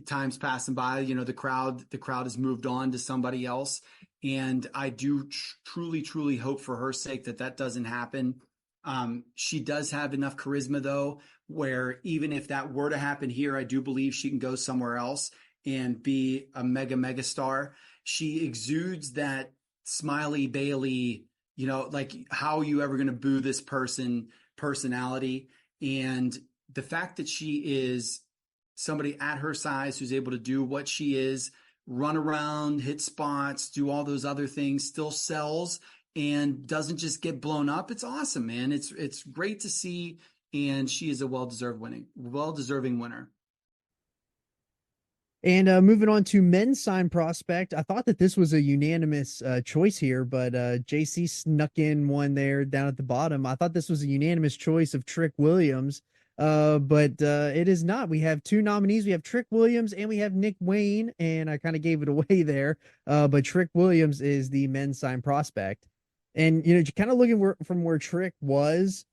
time's passing by, the crowd has moved on to somebody else. And I do truly hope for her sake that doesn't happen. She does have enough charisma, though, where even if that were to happen here, I do believe she can go somewhere else and be a mega star. She exudes that Smiley Bailey, like, how are you ever going to boo this personality? And the fact that she is somebody at her size who's able to do what she is, run around, hit spots, do all those other things, still sells and doesn't just get blown up. It's awesome, man. It's great to see, and she is a well-deserving winner. And moving on to men's sign prospect, I thought that this was a unanimous choice here, but JC snuck in one there down at the bottom. I thought this was a unanimous choice of Trick Williams, but it is not. We have two nominees. We have Trick Williams and we have Nick Wayne, and I kind of gave it away there. But Trick Williams is the men's sign prospect. And, kind of looking from where Trick was,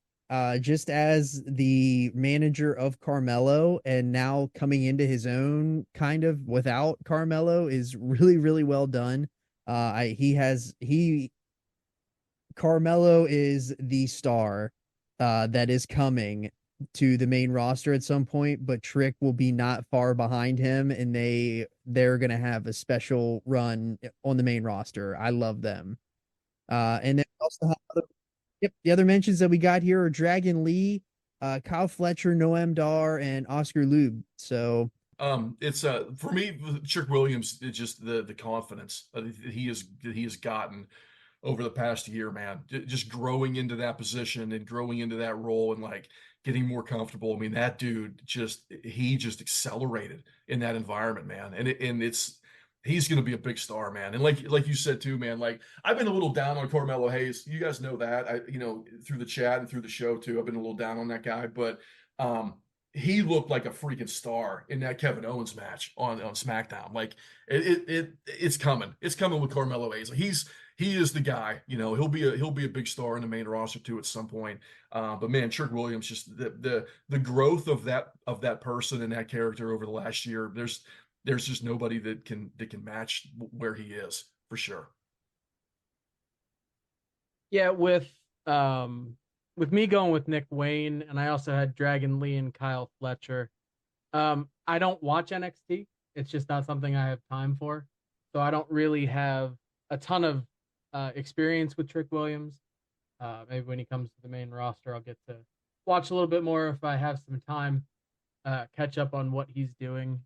just as the manager of Carmelo and now coming into his own kind of without Carmelo is really, really well done. Carmelo is the star that is coming to the main roster at some point, but Trick will be not far behind him, and they're going to have a special run on the main roster. I love them. And then we also have the other mentions that we got here are Dragon Lee, Kyle Fletcher, Noam Dar, and Oscar Lube. So it's for me, Trick Williams, it's just the confidence that he has gotten over the past year, man. Just growing into that position and growing into that role and like getting more comfortable. I mean, that dude just accelerated in that environment, man. And it's He's going to be a big star, man. And like you said too, man, like I've been a little down on Carmelo Hayes. You guys know that. Through the chat and through the show too, I've been a little down on that guy, but he looked like a freaking star in that Kevin Owens match on SmackDown. Like it's coming. It's coming with Carmelo Hayes. He is the guy. He'll be a big star in the main roster too at some point. But man, Trick Williams, just the growth of that person and that character over the last year. There's just nobody that can match where he is, for sure. Yeah, with me going with Nick Wayne, and I also had Dragon Lee and Kyle Fletcher. I don't watch NXT. It's just not something I have time for. So I don't really have a ton of experience with Trick Williams. Maybe when he comes to the main roster, I'll get to watch a little bit more if I have some time, catch up on what he's doing.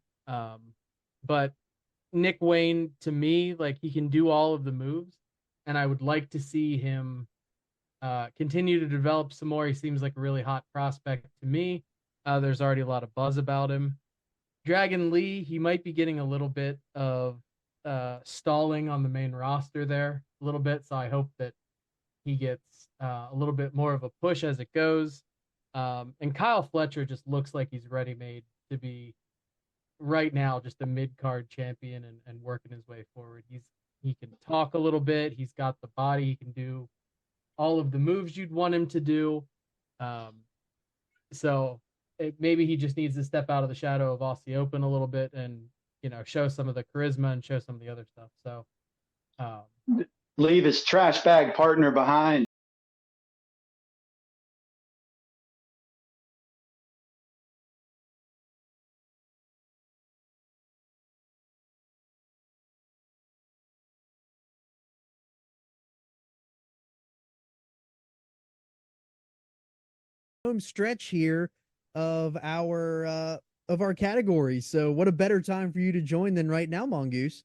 But Nick Wayne, to me, like, he can do all of the moves, and I would like to see him continue to develop some more. He seems like a really hot prospect to me. There's already a lot of buzz about him. Dragon Lee, he might be getting a little bit of stalling on the main roster there, a little bit, so I hope that he gets a little bit more of a push as it goes. And Kyle Fletcher just looks like he's ready-made to be right now just a mid-card champion and working his way forward. He can talk a little bit. He's got the body. He can do all of the moves you'd want him to do. So maybe he just needs to step out of the shadow of Aussie Open a little bit and, show some of the charisma and show some of the other stuff. So leave his trash bag partner behind. home stretch here of our categories. So what a better time for you to join than right now, Mongoose.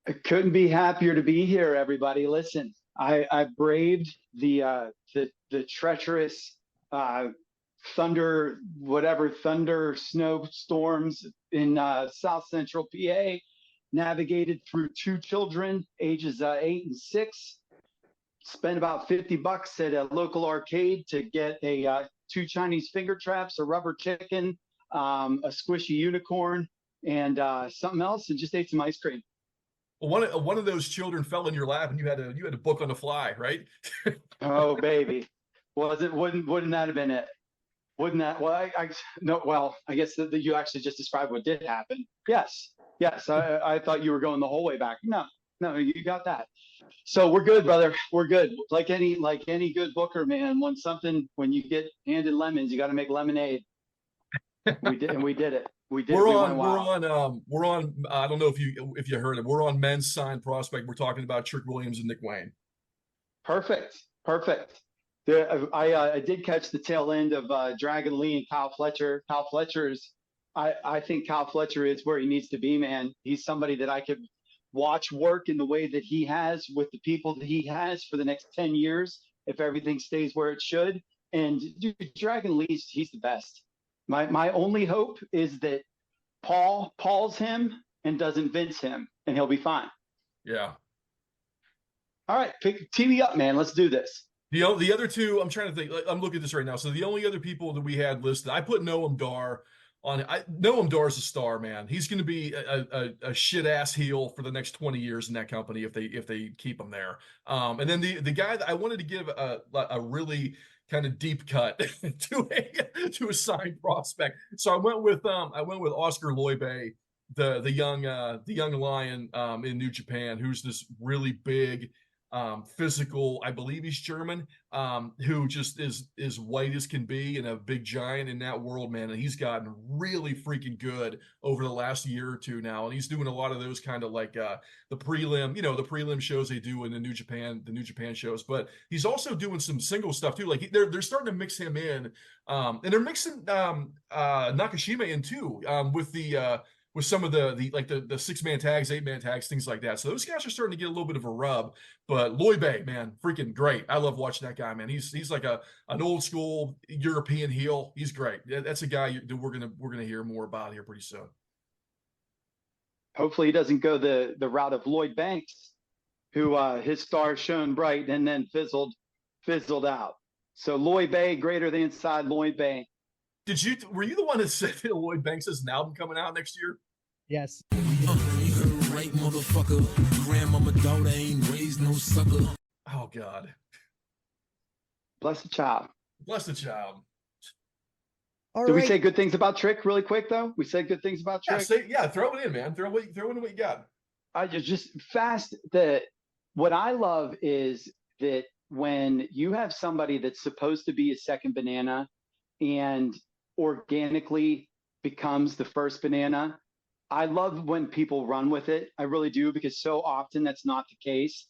I couldn't be happier to be here, everybody. Listen, I braved the treacherous thunder snowstorms in South Central PA, navigated through 2 children, ages 8 and 6, spent about $50 at a local arcade to get 2 Chinese finger traps, a rubber chicken, a squishy unicorn, and something else, and just ate some ice cream. Well, one of those children fell in your lap, and you had to book on the fly, right? Oh baby, wouldn't that have been it? Wouldn't that? Well, no. Well, I guess that you actually just described what did happen. Yes. I thought you were going the whole way back. No, you got that. So we're good, brother. We're good. Like any good booker, man. When you get handed lemons, you got to make lemonade. We did it. We're on. I don't know if you heard it. We're on men's signed prospect. We're talking about Trick Williams and Nick Wayne. Perfect. I did catch the tail end of Dragon Lee and Kyle Fletcher. Kyle Fletcher's. I think Kyle Fletcher is where he needs to be, man. He's somebody that I could watch work in the way that he has with the people that he has for the next 10 years if everything stays where it should. And dude, Dragon Lee, he's the best. My only hope is that Paul's him and doesn't Vince him, and he'll be fine. Yeah. All right, tee me up, man. Let's do this. The other two, I'm trying to think. I'm looking at this right now. So the only other people that we had listed, I put Noam Dar on. Noam Dar's a star, man. He's going to be a shit ass heel for the next 20 years in that company if they keep him there. And then the guy that I wanted to give a really kind of deep cut to a signed prospect. So I went with Oscar Loibe, the young lion in New Japan, who's this really big, physical, I believe he's German, who just is white as can be and a big giant in that world, man. And he's gotten really freaking good over the last year or two now. And he's doing a lot of those kind of like the prelim shows they do in the New Japan shows. But he's also doing some single stuff too. Like they're starting to mix him in, and they're mixing Nakashima in too, with some of the 6-man tags, 8-man tags, things like that. So those guys are starting to get a little bit of a rub. But Loibe, man, freaking great. I love watching that guy, man. He's like an old school European heel. He's great. That's a guy that we're gonna hear more about here pretty soon. Hopefully he doesn't go the route of Lloyd Banks, who his star shone bright and then fizzled out. So Lloyd Bay, greater than inside Lloyd Bay. Were you the one that said that Lloyd Banks has an album coming out next year? Yes. You heard right, motherfucker. Grandmama daughter ain't raised no sucker. Oh God. Bless the child. Bless the child. All Did right. we say good things about Trick really quick though? We said good things about Trick. Throw it in, man. Throw in what you got. I just fast what I love is that when you have somebody that's supposed to be a second banana and organically becomes the first banana, I love when people run with it. I really do, because so often that's not the case,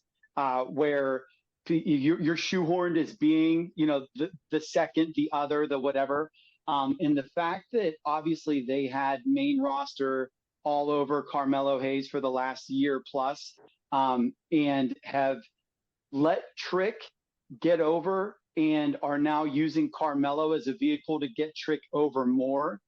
where you're shoehorned as being, the second, the other, the whatever. And the fact that obviously they had main roster all over Carmelo Hayes for the last year plus, and have let Trick get over and are now using Carmelo as a vehicle to get Trick over more,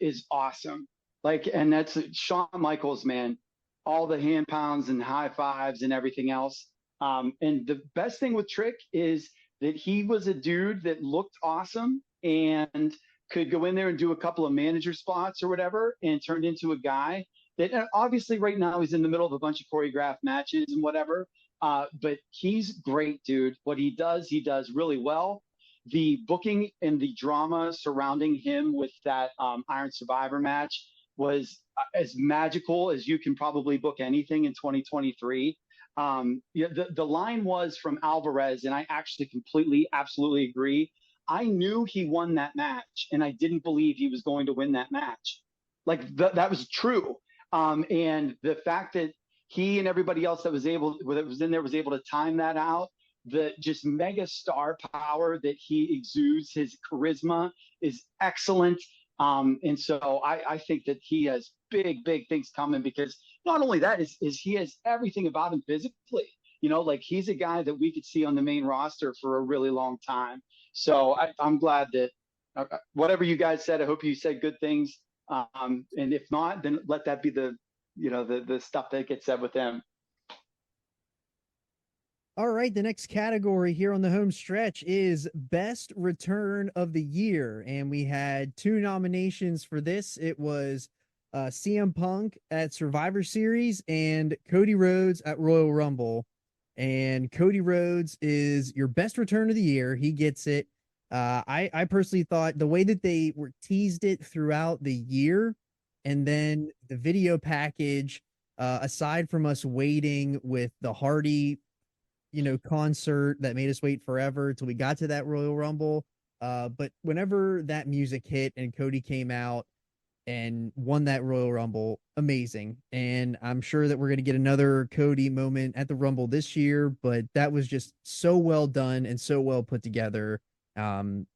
is awesome. And that's Shawn Michaels, man, all the hand pounds and high fives and everything else. And the best thing with Trick is that he was a dude that looked awesome and could go in there and do a couple of manager spots or whatever, and turned into a guy that obviously right now he's in the middle of a bunch of choreographed matches and whatever. But he's great, dude. What he does really well. The booking and the drama surrounding him with that Iron Survivor match was as magical as you can probably book anything in 2023. The line was from Alvarez, and I actually absolutely agree. I knew he won that match, and I didn't believe he was going to win that match. That was true. And the fact that he and everybody else that was in there was able to time that out, the just mega star power that he exudes, his charisma is excellent. And so I think that he has big things coming, because not only that is he has everything about him physically, he's a guy that we could see on the main roster for a really long time. So I'm glad that whatever you guys said, I hope you said good things. And if not, then let that be the stuff that gets said with them. All right, the next category here on the home stretch is Best Return of the Year, and we had 2 nominations for this. It was CM Punk at Survivor Series and Cody Rhodes at Royal Rumble. And Cody Rhodes is your best return of the year. He gets it. I personally thought the way that they were teased it throughout the year, and then the video package, aside from us waiting with the Hardy concert that made us wait forever till we got to that Royal Rumble. But whenever that music hit and Cody came out and won that Royal Rumble, amazing. And I'm sure that we're going to get another Cody moment at the Rumble this year, but that was just so well done and so well put together. And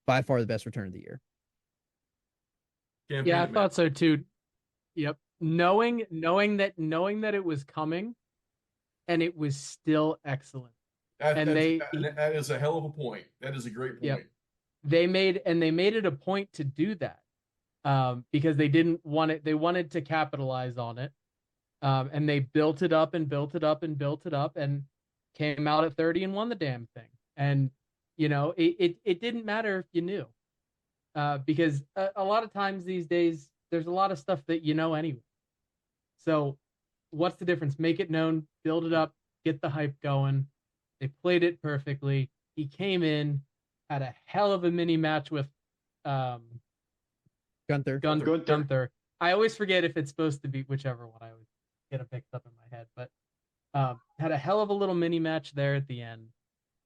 by far the best return of the year. Yeah, I thought so too. Yep. Knowing that it was coming, and it was still excellent. That is a hell of a point. That is a great point. Yep. They made it a point to do that, because they didn't want it. They wanted to capitalize on it, and they built it up and built it up and built it up, and came out at 30 and won the damn thing. And it didn't matter if you knew, because a lot of times these days there's a lot of stuff that anyway. So what's the difference? Make it known, build it up, get the hype going. They played it perfectly. He came in, had a hell of a mini match with Gunther. I always forget if it's supposed to be whichever one. I always get it mixed up in my head, but had a hell of a little mini match there at the end,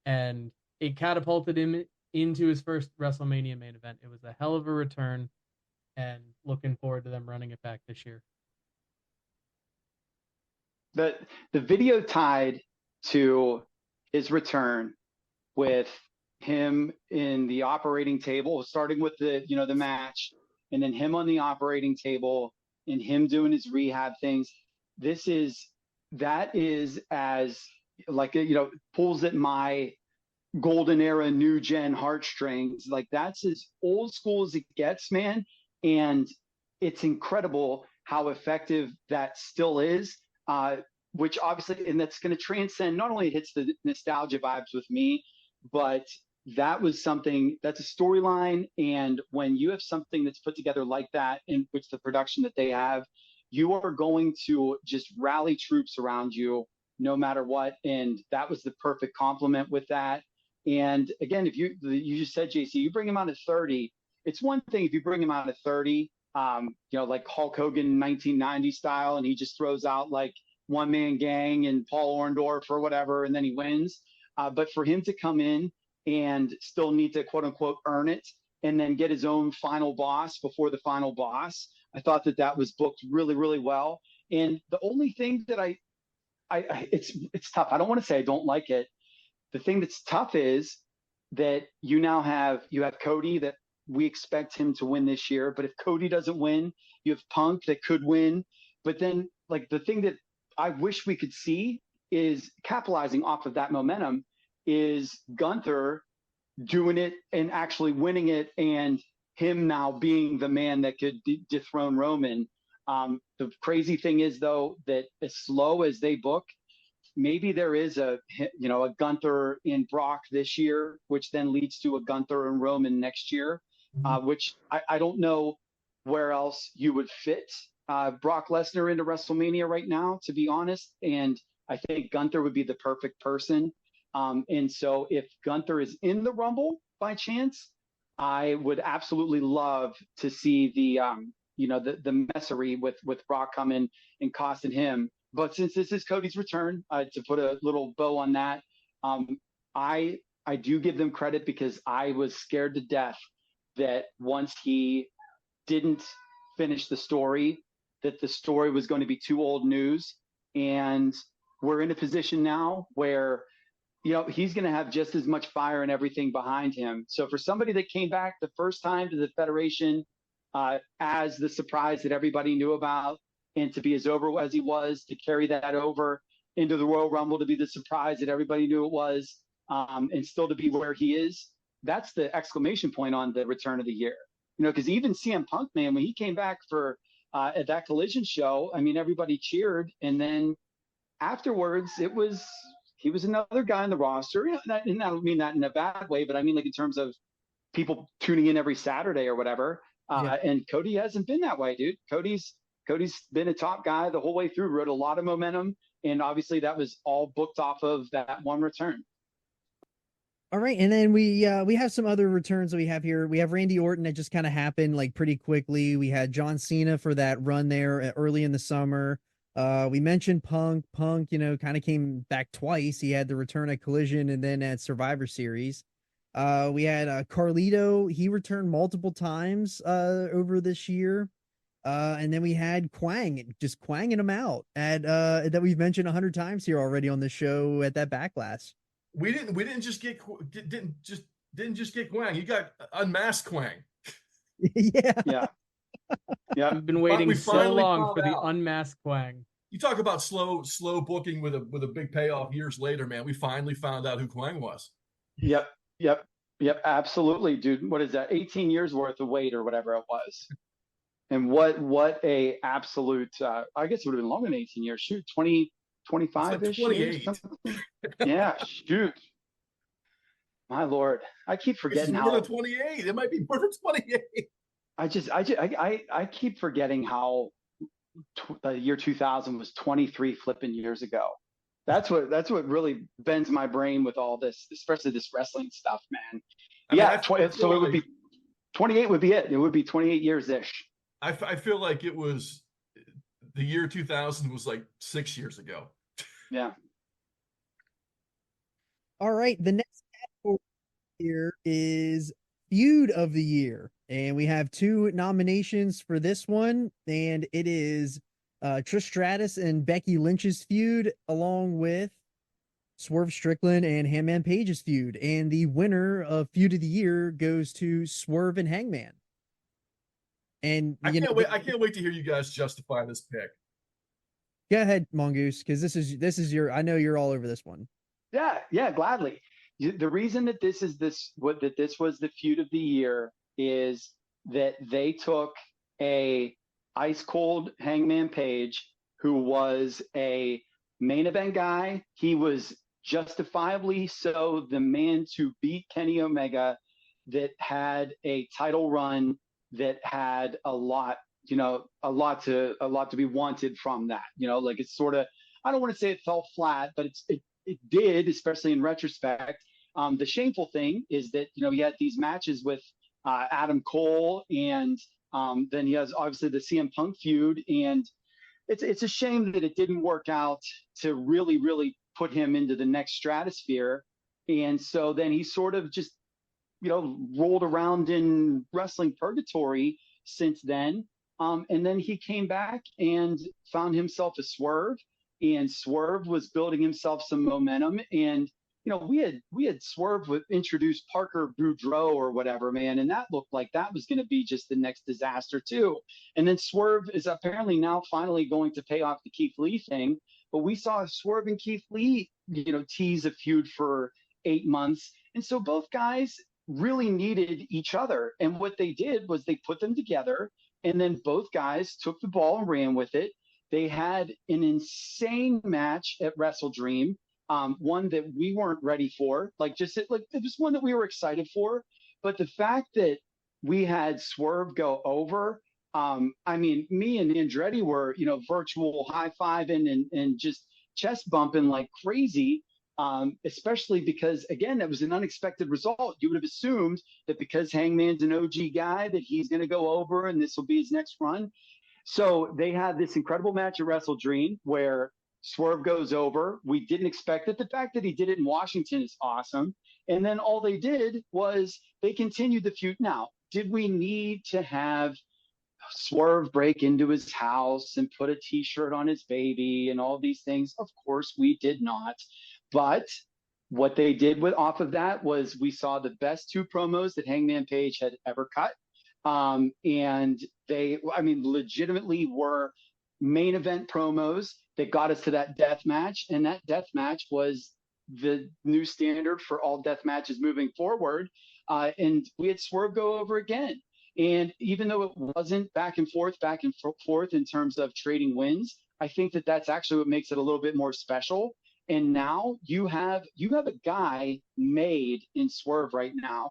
and it catapulted him into his first WrestleMania main event. It was a hell of a return, and looking forward to them running it back this year. The video tied to his return with him in the operating table, starting with the match, and then him on the operating table and him doing his rehab things. That is as pulls at my golden era new gen heartstrings. That's as old school as it gets, man. And it's incredible how effective that still is, which obviously, and that's going to transcend, not only hits the nostalgia vibes with me, but that was something that's a storyline. And when you have something that's put together like that, in which the production that they have, you are going to just rally troops around you no matter what. And that was the perfect complement with that. And again, if you just said, JC, you bring him out at 30, it's one thing if you bring him out at 30, like Hulk Hogan 1990 style, and he just throws out like one man gang and Paul Orndorff or whatever, and then he wins. But for him to come in and still need to quote unquote earn it and then get his own final boss before the final boss, I thought that was booked really, really well. And the only thing that it's tough. I don't want to say I don't like it. The thing that's tough is that you have Cody that we expect him to win this year. But if Cody doesn't win, you have Punk that could win. But then like the thing that I wish we could see is capitalizing off of that momentum is Gunther doing it and actually winning it, and him now being the man that could dethrone Roman. The crazy thing is though, that as slow as they book, maybe there is a Gunther in Brock this year, which then leads to a Gunther and Roman next year, which I don't know where else you would fit Brock Lesnar into WrestleMania right now, to be honest. And I think Gunther would be the perfect person. And so if Gunther is in the Rumble by chance, I would absolutely love to see the messery with Brock coming and costing him. But since this is Cody's return, to put a little bow on that, I do give them credit, because I was scared to death that once he didn't finish the story, that the story was going to be too old news. And we're in a position now where, he's going to have just as much fire and everything behind him. So for somebody that came back the first time to the Federation as the surprise that everybody knew about, and to be as over as he was, to carry that over into the Royal Rumble, to be the surprise that everybody knew it was, and still to be where he is, that's the exclamation point on the return of the year. Because even CM Punk, man, when he came back for at that Collision show, I mean, everybody cheered, and then afterwards, he was another guy on the roster. And I don't mean that in a bad way, but I mean like in terms of people tuning in every Saturday or whatever. And Cody hasn't been that way, dude. Cody's been a top guy the whole way through, rode a lot of momentum, and obviously that was all booked off of that one return. All right, and then we have some other returns that we have here. We have Randy Orton that just kind of happened like pretty quickly. We had John Cena for that run there early in the summer. We mentioned Punk. Punk, kind of came back twice. He had the return at Collision and then at Survivor Series. We had Carlito. He returned multiple times over this year. And then we had Quang, just quanging him out at that we've mentioned 100 times here already on the show at that Backlash. We didn't just get Quang. You got unmasked Quang. Yeah. I've been waiting so long for the unmasked Quang. You talk about slow booking with a big payoff years later, man. We finally found out who Quang was. Yep, absolutely, dude. What is that? 18 years worth of wait or whatever it was. And what a absolute, I guess it would have been longer than 18 years. Shoot, 20, 25-ish. Like 28. Yeah, shoot. My Lord. I keep forgetting how. More than 28. It might be more than 28. I keep forgetting how the year 2000 was 23 flipping years ago. That's what really bends my brain with all this, especially this wrestling stuff, man. So it would be 28 would be it. It would be 28 years-ish. I feel like it was the year 2000 was like 6 years ago. Yeah. All right. The next category here is Feud of the Year. And we have 2 nominations for this one. And it is Trish Stratus and Becky Lynch's feud, along with Swerve Strickland and Hangman Page's feud. And the winner of Feud of the Year goes to Swerve and Hangman. And I can't wait to hear you guys justify this pick. Go ahead, Mongoose, because this is your. I know you're all over this one. Yeah, gladly. The reason that this was the Feud of the Year is that they took a ice cold Hangman Page, who was a main event guy. He was justifiably so the man to beat Kenny Omega, that had a title run that had a lot to be wanted from that. Like it's sort of, I don't want to say it fell flat, but it did, especially in retrospect. The shameful thing is that he had these matches with Adam Cole, and then he has obviously the CM Punk feud, and it's a shame that it didn't work out to really put him into the next stratosphere. And so then he sort of just rolled around in wrestling purgatory since then. And then he came back and found himself a Swerve, and Swerve was building himself some momentum. And we had Swerve introduced Parker Boudreaux or whatever, man, and that looked like that was going to be just the next disaster too. And then Swerve is apparently now finally going to pay off the Keith Lee thing. But we saw Swerve and Keith Lee, tease a feud for 8 months, and so both guys really needed each other. And what they did was they put them together, and then both guys took the ball and ran with it. They had an insane match at Wrestle Dream, one that we weren't ready for. It was one that we were excited for. But the fact that we had Swerve go over, me and Andretti were, virtual high-fiving and just chest bumping like crazy. Especially because, again, that was an unexpected result. You would have assumed that because Hangman's an OG guy that he's going to go over and this will be his next run. So they had this incredible match at Wrestle Dream where Swerve goes over. We didn't expect it. The fact that he did it in Washington is awesome. And then all they did was they continued the feud. Now, did we need to have Swerve break into his house and put a T-shirt on his baby and all these things? Of course we did not. But what they did off of that was we saw the best 2 promos that Hangman Page had ever cut. And they, legitimately were main event promos that got us to that death match. And that death match was the new standard for all death matches moving forward. And we had Swerve go over again. And even though it wasn't back and forth in terms of trading wins, I think that that's actually what makes it a little bit more special. And now you have a guy made in Swerve right now.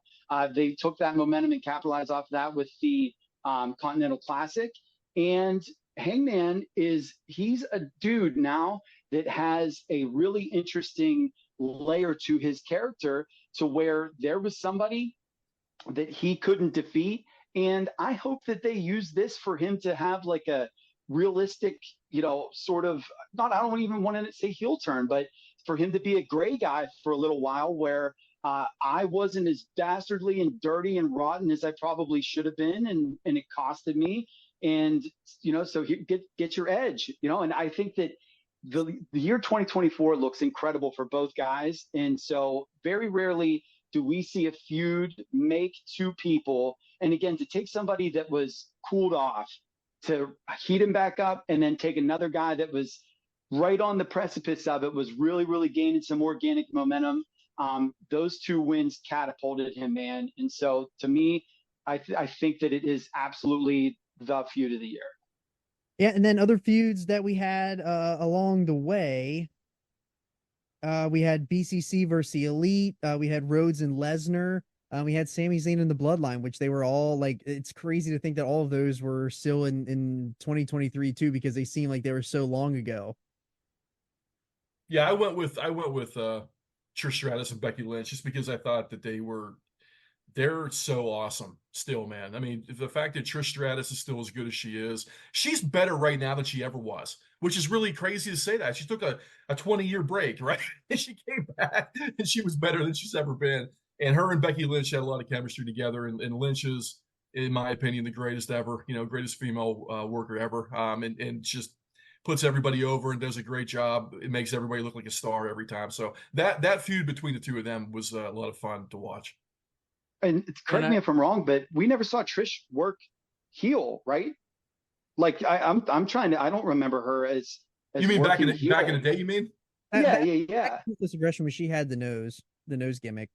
They took that momentum and capitalized off that with the Continental Classic. And Hangman he's a dude now that has a really interesting layer to his character, to where there was somebody that he couldn't defeat. And I hope that they use this for him to have like a realistic, sort of, I don't even want to say heel turn, but for him to be a gray guy for a little while, where I wasn't as dastardly and dirty and rotten as I probably should have been, and it costed me. And so get your edge, and I think that the year 2024 looks incredible for both guys. And so very rarely do we see a feud make 2 people, and again, to take somebody that was cooled off, to heat him back up, and then take another guy that was right on the precipice of it, was really gaining some organic momentum. Those 2 wins catapulted him, man. And so to me, I think that it is absolutely the feud of the year. Yeah, and then other feuds that we had along the way. We had BCC versus the Elite. We had Rhodes and Lesnar. We had Sami Zayn and the Bloodline, which they were all like, it's crazy to think that all of those were still in 2023 too, because they seem like they were so long ago. Yeah, I went with Trish Stratus and Becky Lynch just because I thought that they're so awesome still, man. I mean, the fact that Trish Stratus is still as good as she is, she's better right now than she ever was, which is really crazy to say that. She took a 20-year break, right? And she came back and she was better than she's ever been. And her and Becky Lynch had a lot of chemistry together. And Lynch is, in my opinion, the greatest ever, greatest female worker ever. And just puts everybody over and does a great job. It makes everybody look like a star every time. So that feud between the 2 of them was a lot of fun to watch. And correct me if I'm wrong, but we never saw Trish work heel, right? Like I'm trying to, I don't remember her as you mean back in the day, you mean? Yeah. This aggression when she had the nose gimmick.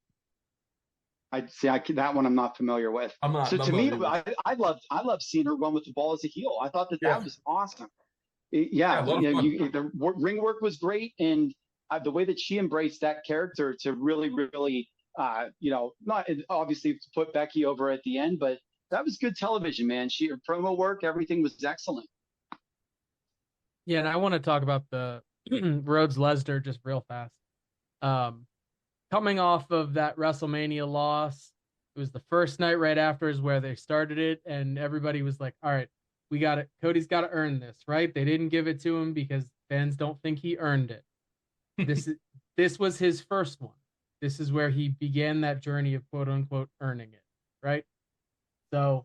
That one I'm not familiar with. I'm not. So I'm to me, not either. I loved seeing her run with the ball as a heel. I thought that Yeah. was awesome. Yeah, a lot of fun. The ring work was great, and the way that she embraced that character to really, really, not obviously to put Becky over at the end, but that was good television, man. Her promo work, everything was excellent. Yeah, and I want to talk about the Rhodes Lesnar just real fast. Coming off of that WrestleMania loss, it was the first night right after is where they started it, and everybody was like, all right, we got it. Cody's got to earn this, right? They didn't give it to him because fans don't think he earned it. This was his first one. This is where he began that journey of quote unquote earning it, right? So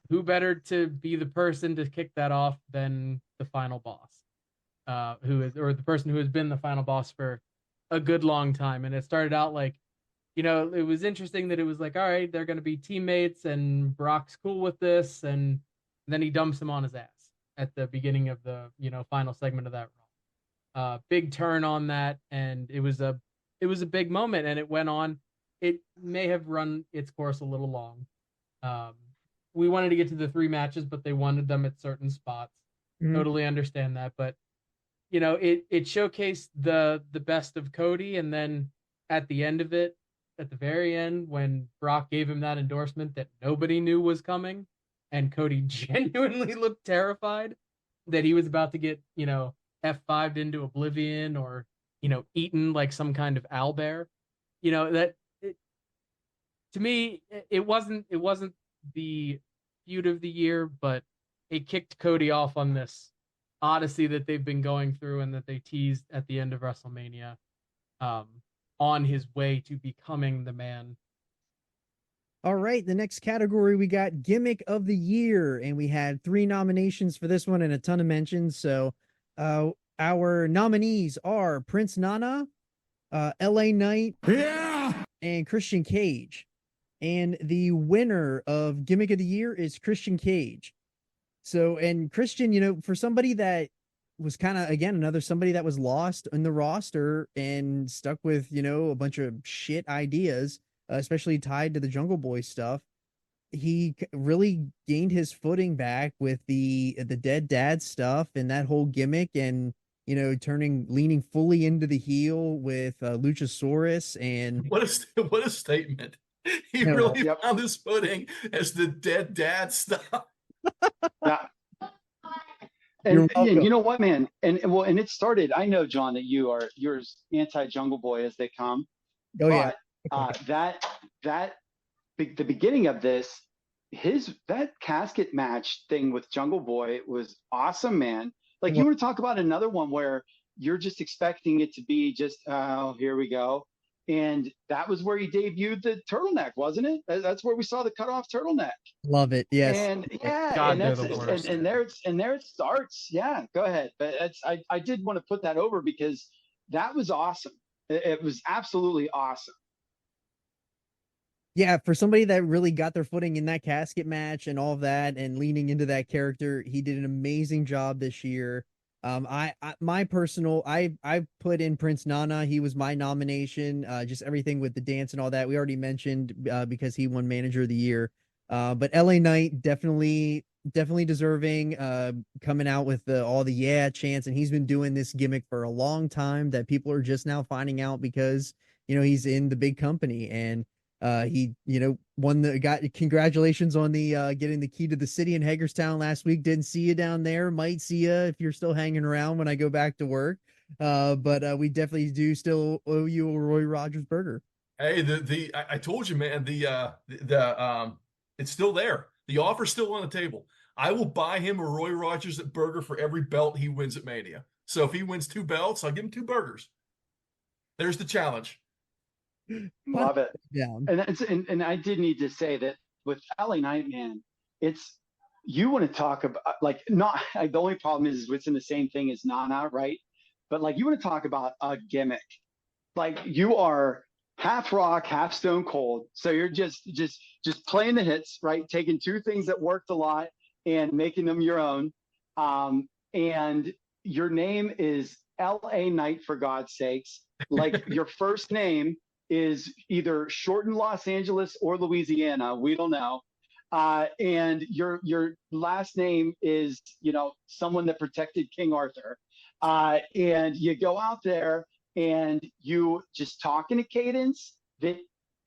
who better to be the person to kick that off than the final boss, the person who has been the final boss for a good long time. And it started out like, it was interesting that it was like, all right, they're going to be teammates and Brock's cool with this. And then he dumps him on his ass at the beginning of the, final segment of that Raw. Big turn on that. And it was a big moment, and it went on. It may have run its course a little long. We wanted to get to the 3 matches, but they wanted them at certain spots. Mm-hmm. Totally understand that. But, it showcased the best of Cody. And then at the end of it, at the very end, when Brock gave him that endorsement that nobody knew was coming, and Cody genuinely looked terrified that he was about to get, F5'd into oblivion or, eaten like some kind of owlbear. To me, it wasn't the feud of the year, but it kicked Cody off on this odyssey that they've been going through and that they teased at the end of WrestleMania, on his way to becoming the man. All right, the next category, we got Gimmick of the Year, and we had 3 nominations for this one and a ton of mentions. So our nominees are Prince Nana, LA Knight, and Christian Cage. And the winner of Gimmick of the Year is Christian Cage. So, and Christian, for somebody that was kind of, again, somebody that was lost in the roster and stuck with, a bunch of shit ideas, especially tied to the Jungle Boy stuff, he really gained his footing back with the dead dad stuff and that whole gimmick, and leaning fully into the heel with Luchasaurus. And what a statement. He really found his footing as the dead dad stuff. Yeah. And you know what, man? And it started, I know, John, that you're anti-Jungle Boy as they come. Oh, yeah. The beginning of this, that casket match thing with Jungle Boy was awesome, man. Like, you want to talk about another one where you're just expecting it to be just, oh, here we go. And that was where he debuted the turtleneck, wasn't it? That's where we saw the cutoff turtleneck. Love it. Yes. And there it starts. Yeah, go ahead. But I did want to put that over because that was awesome. It was absolutely awesome. Yeah, for somebody that really got their footing in that casket match and all of that and leaning into that character, he did an amazing job this year. I put in Prince Nana. He was my nomination. Just everything with the dance and all that we already mentioned, because he won Manager of the Year. But LA Knight definitely deserving, coming out with all the chants, and he's been doing this gimmick for a long time that people are just now finding out because he's in the big company, and he congratulations on the getting the key to the city in Hagerstown last week. Didn't see you down there. Might see you if you're still hanging around when I go back to work. But we definitely do still owe you a Roy Rogers burger. Hey, I told you, man, it's still there. The offer's still on the table. I will buy him a Roy Rogers burger for every belt he wins at Mania. So if he wins 2 belts, I'll give him 2 burgers. There's the challenge. Love it. Yeah. And I did need to say that with LA Knight, man, you want to talk about, the only problem is it's in the same thing as Nana, right? But you want to talk about a gimmick. You are half rock, half stone cold. So you're just playing the hits, right? Taking 2 things that worked a lot and making them your own. And your name is LA Knight, for God's sakes. Your first name is either short in Los Angeles or Louisiana. We don't know. And your last name is, someone that protected King Arthur. And you go out there and you just talk in a cadence that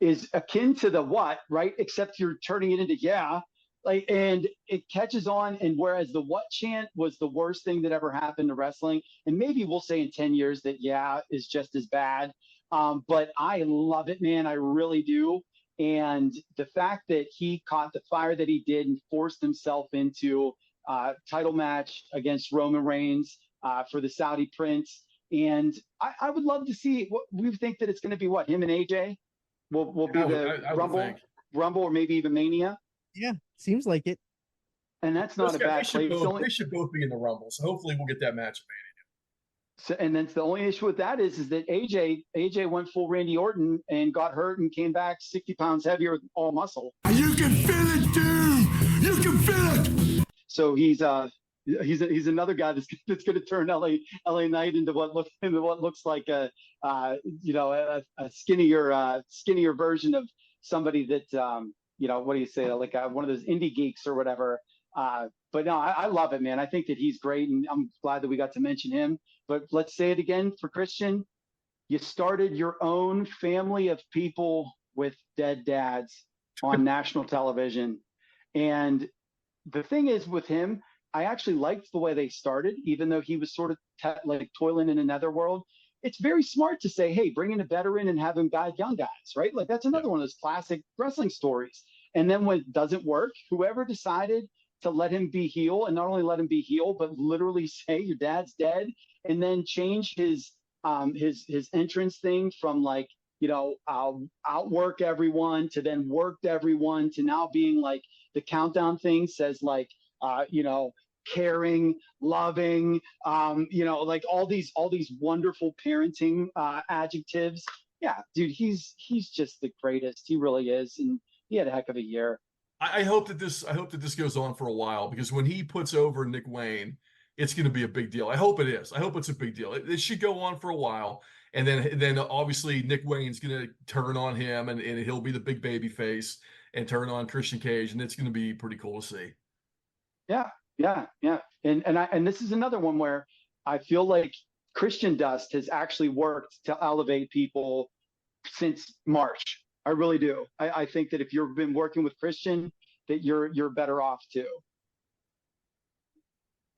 is akin to the what, right? Except you're turning it into yeah. And it catches on. And whereas the what chant was the worst thing that ever happened to wrestling, and maybe we'll say in 10 years that yeah is just as bad. But I love it, man. I really do. And the fact that he caught the fire that he did and forced himself into a title match against Roman Reigns for the Saudi Prince. And I would love to see what we think that it's going to be. What, him and AJ will be the Rumble or maybe even Mania. Yeah, seems like it. And that's not a bad place. They should both be in the Rumble. So hopefully we'll get that match at Mania. So, and then the only issue with that is that AJ went full Randy Orton and got hurt and came back 60 pounds heavier with all muscle. You can feel it, dude. You can feel it. So he's another guy that's going to turn LA Knight into what looks like a skinnier version of somebody that what do you say, like one of those indie geeks or whatever. But no, I love it, man. I think that he's great, and I'm glad that we got to mention him. But let's say it again for Christian. You started your own family of people with dead dads on national television. And the thing is with him, I actually liked the way they started, even though he was sort of like toiling in another world. It's very smart to say, hey, bring in a veteran and have him guide young guys, right? Like that's another one of those classic wrestling stories. And then when it doesn't work, whoever decided to let him be heel, and not only let him be heel, but literally say your dad's dead, and then change his entrance thing from like, outwork everyone to then worked everyone to now being like the countdown thing says like, caring, loving, like all these wonderful parenting adjectives. Yeah, dude, he's just the greatest. He really is, and he had a heck of a year. I hope that this goes on for a while, because when he puts over Nick Wayne, it's going to be a big deal. I hope it is. I hope it's a big deal. It should go on for a while, and then obviously Nick Wayne's going to turn on him, and he'll be the big baby face and turn on Christian Cage, and it's going to be pretty cool to see. Yeah. And this is another one where I feel like Christian Dust has actually worked to elevate people since March. I really do. I think that if you've been working with Christian, that you're better off too.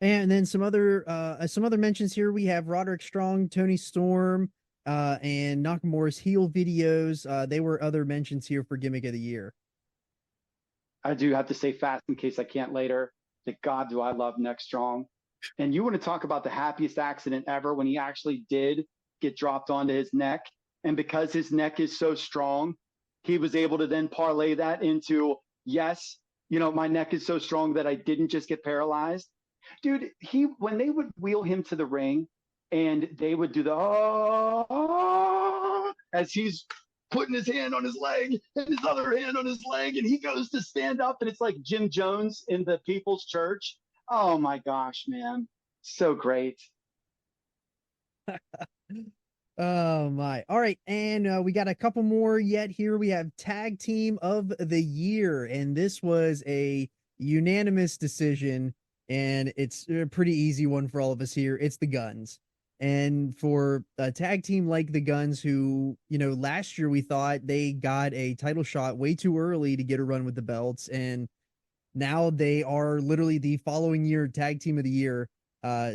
And then some other mentions here. We have Roderick Strong, Tony Storm, and Nakamura's heel videos. They were other mentions here for Gimmick of the Year. I do have to say fast in case I can't later that God, do I love Neck Strong. And you want to talk about the happiest accident ever, when he actually did get dropped onto his neck. And because his neck is so strong, he was able to then parlay that into, yes, my neck is so strong that I didn't just get paralyzed. Dude, when they would wheel him to the ring and they would do the as he's putting his hand on his leg and his other hand on his leg, and he goes to stand up, and it's like Jim Jones in the People's Church. Oh my gosh, man. So great. Oh my. All right. And we got a couple more yet here. We have Tag Team of the Year, and this was a unanimous decision, and it's a pretty easy one for all of us here. It's the Guns. And for a tag team like the Guns, who, last year we thought they got a title shot way too early to get a run with the belts, and now they are literally the following year Tag Team of the Year,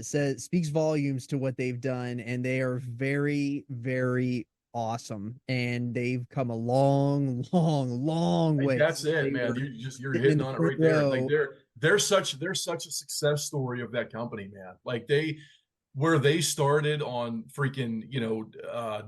speaks volumes to what they've done, and they are very, very awesome, and they've come a long way. That's it, man. You're hitting on it right there. Like they're such a success story of that company, man. Like where they started on freaking,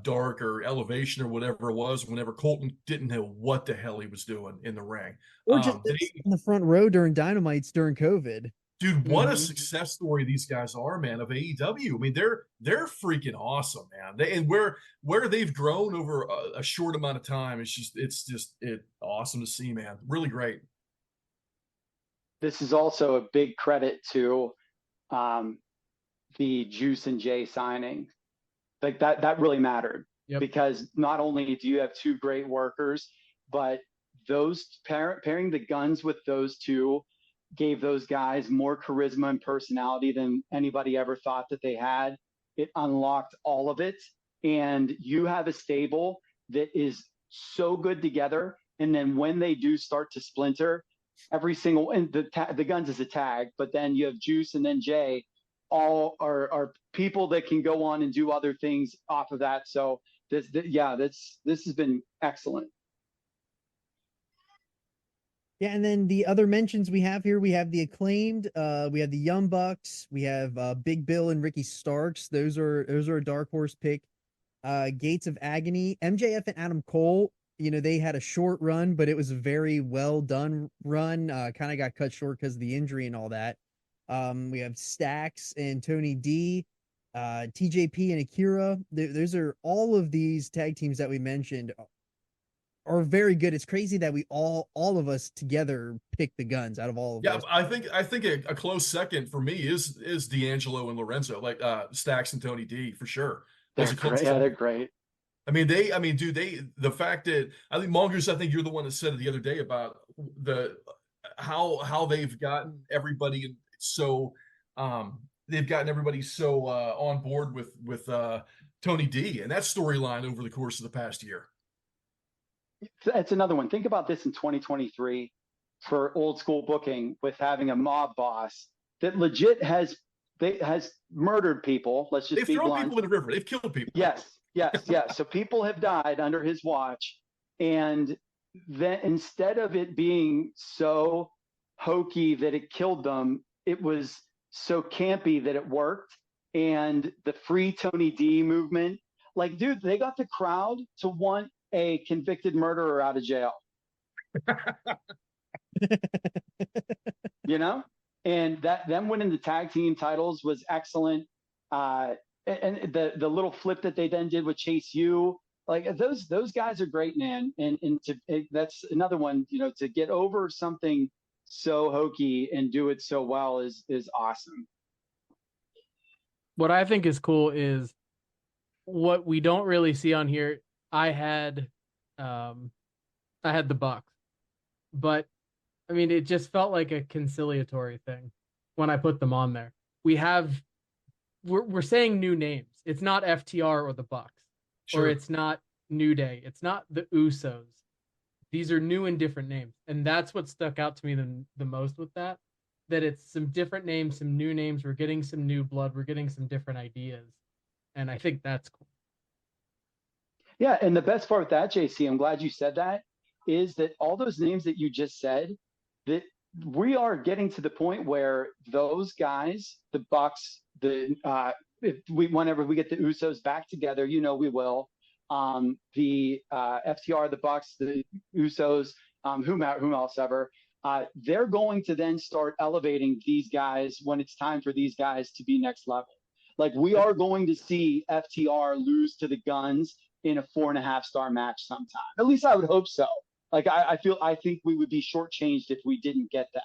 Dark or Elevation or whatever it was, whenever Colton didn't know what the hell he was doing in the ring. Or just in the front row during Dynamites during COVID. Dude, what a success story these guys are, man, of AEW. I mean, they're freaking awesome, man. And where they've grown over a short amount of time, it's just awesome to see, man. Really great. This is also a big credit to the Juice and Jay signing. Like that really mattered. because not only do you have two great workers, but those pairing the guns with those two gave those guys more charisma and personality than anybody ever thought that they had. It unlocked all of it. And you have a stable that is so good together. And then when they do start to splinter, every single, and the guns is a tag, but then you have Juice and then Jay, all are people that can go on and do other things off of that. So this has been excellent. Yeah, and then the other mentions we have here, we have the Acclaimed, we have the Young Bucks, we have Big Bill and Ricky Starks. Those are a dark horse pick. Gates of Agony, MJF and Adam Cole. You know, they had a short run, but it was a very well done run. Kind of got cut short because of the injury and all that. We have Stax and Tony D, TJP and Akira. Those are all of these tag teams that we mentioned are very good. It's crazy that we all of us together pick the guns out of all of us. Yeah, I think a close second for me is D'Angelo and Lorenzo, like Stax and Tony D for sure. They're great. Yeah, they're great. The fact that I think Mongoose, I think you're the one that said it the other day about how they've gotten everybody so on board with Tony D and that storyline over the course of the past year. That's another one. Think about this in 2023 for old school booking with having a mob boss that legit has murdered people. Let's just be blunt. They've thrown people in the river. They've killed people. Yes. So people have died under his watch. And then instead of it being so hokey that it killed them, it was so campy that it worked. And the free Tony D movement, like, dude, they got the crowd to want a convicted murderer out of jail. You know? And them winning the tag team titles was excellent. And the little flip that they then did with Chase U, like those guys are great, man. And that's another one, you know, to get over something so hokey and do it so well is awesome. What I think is cool is what we don't really see on here. I had the Bucks, but I mean, it just felt like a conciliatory thing when I put them on there. We're saying new names. It's not FTR or the Bucks, or it's not New Day. It's not the Usos. These are new and different names, and that's what stuck out to me the most with that. That it's some different names, some new names. We're getting some new blood. We're getting some different ideas, and I think that's cool. Yeah, and the best part with that, JC, I'm glad you said that, is that all those names that you just said, that we are getting to the point where those guys, the Bucks, whenever we get the Usos back together, you know we will. The FTR, the Bucks, the Usos, whom else ever, they're going to then start elevating these guys when it's time for these guys to be next level. Like, we are going to see FTR lose to the Guns in a 4.5-star match sometime. At least I would hope so. Like, I think we would be shortchanged if we didn't get that.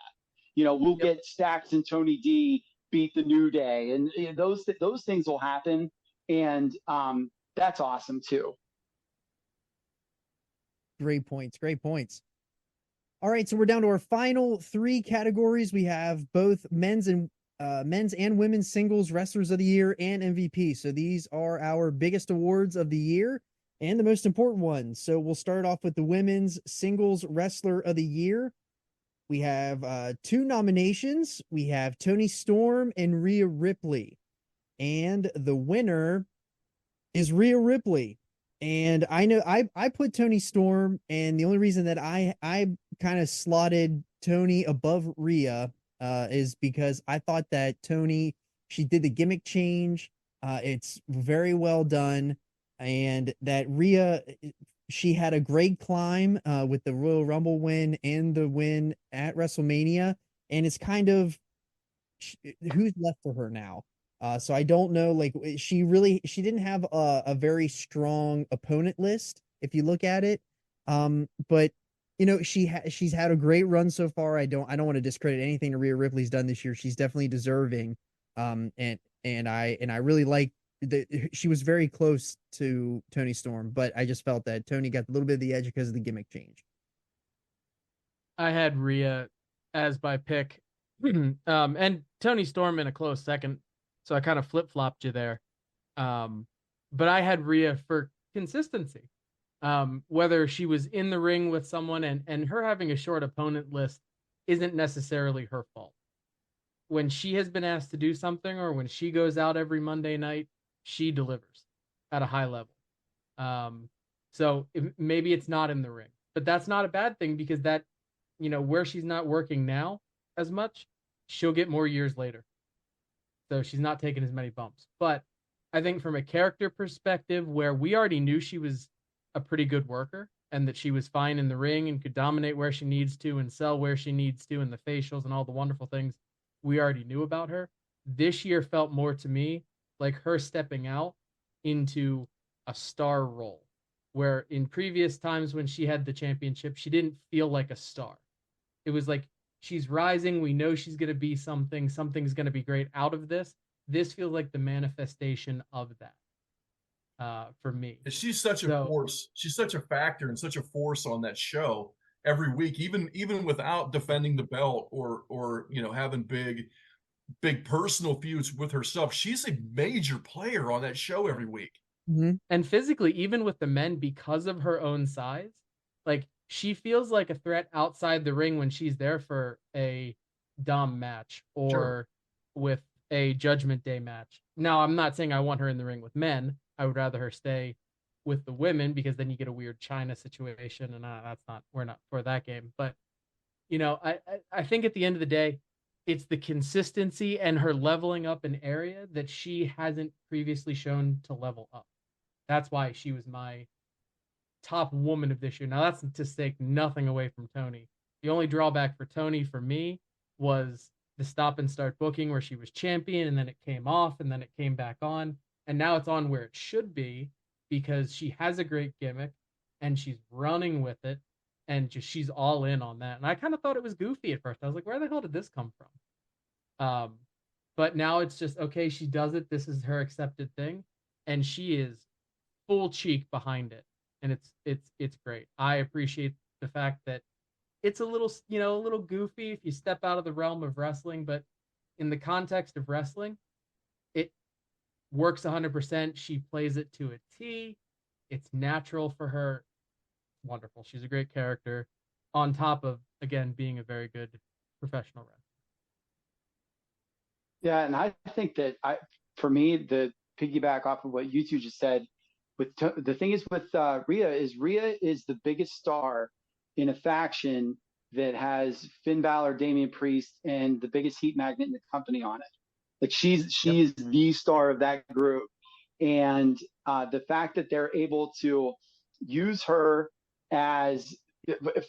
You know, we'll get Stax and Tony D beat the New Day, and those things will happen, and that's awesome too. Great points. All right, so we're down to our final 3 categories. We have both men's and women's singles wrestlers of the year and MVP. So these are our biggest awards of the year and the most important ones. So we'll start off with the women's singles wrestler of the year. We have 2 nominations. We have Toni Storm and Rhea Ripley. And the winner is Rhea Ripley. And I know I put Toni Storm, and the only reason that I kind of slotted Toni above Rhea is because I thought that Toni, she did the gimmick change. It's very well done. And that Rhea, she had a great climb with the Royal Rumble win and the win at WrestleMania. And it's kind of who's left for her now. So I don't know, like she didn't have a very strong opponent list if you look at it. But you know, she's had a great run so far. I don't want to discredit anything that Rhea Ripley's done this year. She's definitely deserving. And I really like she was very close to Tony Storm, but I just felt that Tony got a little bit of the edge because of the gimmick change. I had Rhea as my pick, and Tony Storm in a close second, so I kind of flip flopped you there. But I had Rhea for consistency. Whether she was in the ring with someone and her having a short opponent list isn't necessarily her fault. When she has been asked to do something, or when she goes out every Monday night, she delivers at a high level. So maybe it's not in the ring, but that's not a bad thing, because that, where she's not working now as much, she'll get more years later. So she's not taking as many bumps. But I think from a character perspective, where we already knew she was a pretty good worker and that she was fine in the ring and could dominate where she needs to and sell where she needs to, and the facials and all the wonderful things we already knew about her, this year felt more to me like her stepping out into a star role, where in previous times when she had the championship, she didn't feel like a star. It was like, she's rising. We know she's going to be something. Something's going to be great out of this. This feels like the manifestation of that for me. And she's such a force. She's such a factor and such a force on that show every week, even without defending the belt or having big personal feuds with herself. She's a major player on that show every week. Mm-hmm. And physically, even with the men, because of her own size, like, she feels like a threat outside the ring when she's there for a Dom match or with a Judgment Day match. Now, I'm not saying I want her in the ring with men. I would rather her stay with the women, because then you get a weird China situation, and we're not for that game. But I think at the end of the day, it's the consistency and her leveling up an area that she hasn't previously shown to level up. That's why she was my top woman of this year. Now, that's to take nothing away from Tony. The only drawback for Tony, for me, was the stop and start booking, where she was champion and then it came off and then it came back on. And now it's on where it should be, because she has a great gimmick and she's running with it, and she's all in on that. And I kind of thought it was goofy at first. I was like, where the hell did this come from? But now it's just, okay, she does it. This is her accepted thing. And she is full cheek behind it. And it's great. I appreciate the fact that it's a little goofy if you step out of the realm of wrestling, but in the context of wrestling, it works 100%. She plays it to a T. It's natural for her. Wonderful. She's a great character, on top of, again, being a very good professional wrestler. Yeah, and I think that for me, the piggyback off of what you two just said, the thing is with Rhea is the biggest star in a faction that has Finn Balor, Damian Priest, and the biggest heat magnet in the company on it. Like, she's the star of that group, and the fact that they're able to use her as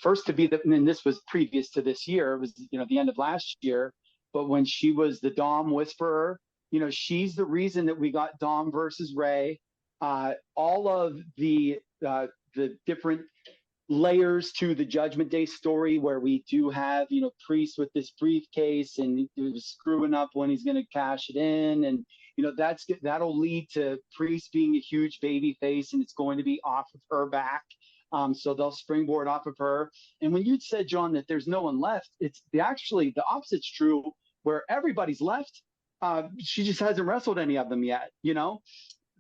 first to be and this was previous to this year, it was the end of last year, but when she was the Dom Whisperer, she's the reason that we got Dom versus Ray. All of the different layers to the Judgment Day story, where we do have Priest with this briefcase and he was screwing up when he's going to cash it in, and that'll lead to Priest being a huge baby face, and it's going to be off of her back. So they'll springboard off of her. And when you said, John, that there's no one left, it's the opposite's true, where everybody's left. She just hasn't wrestled any of them yet,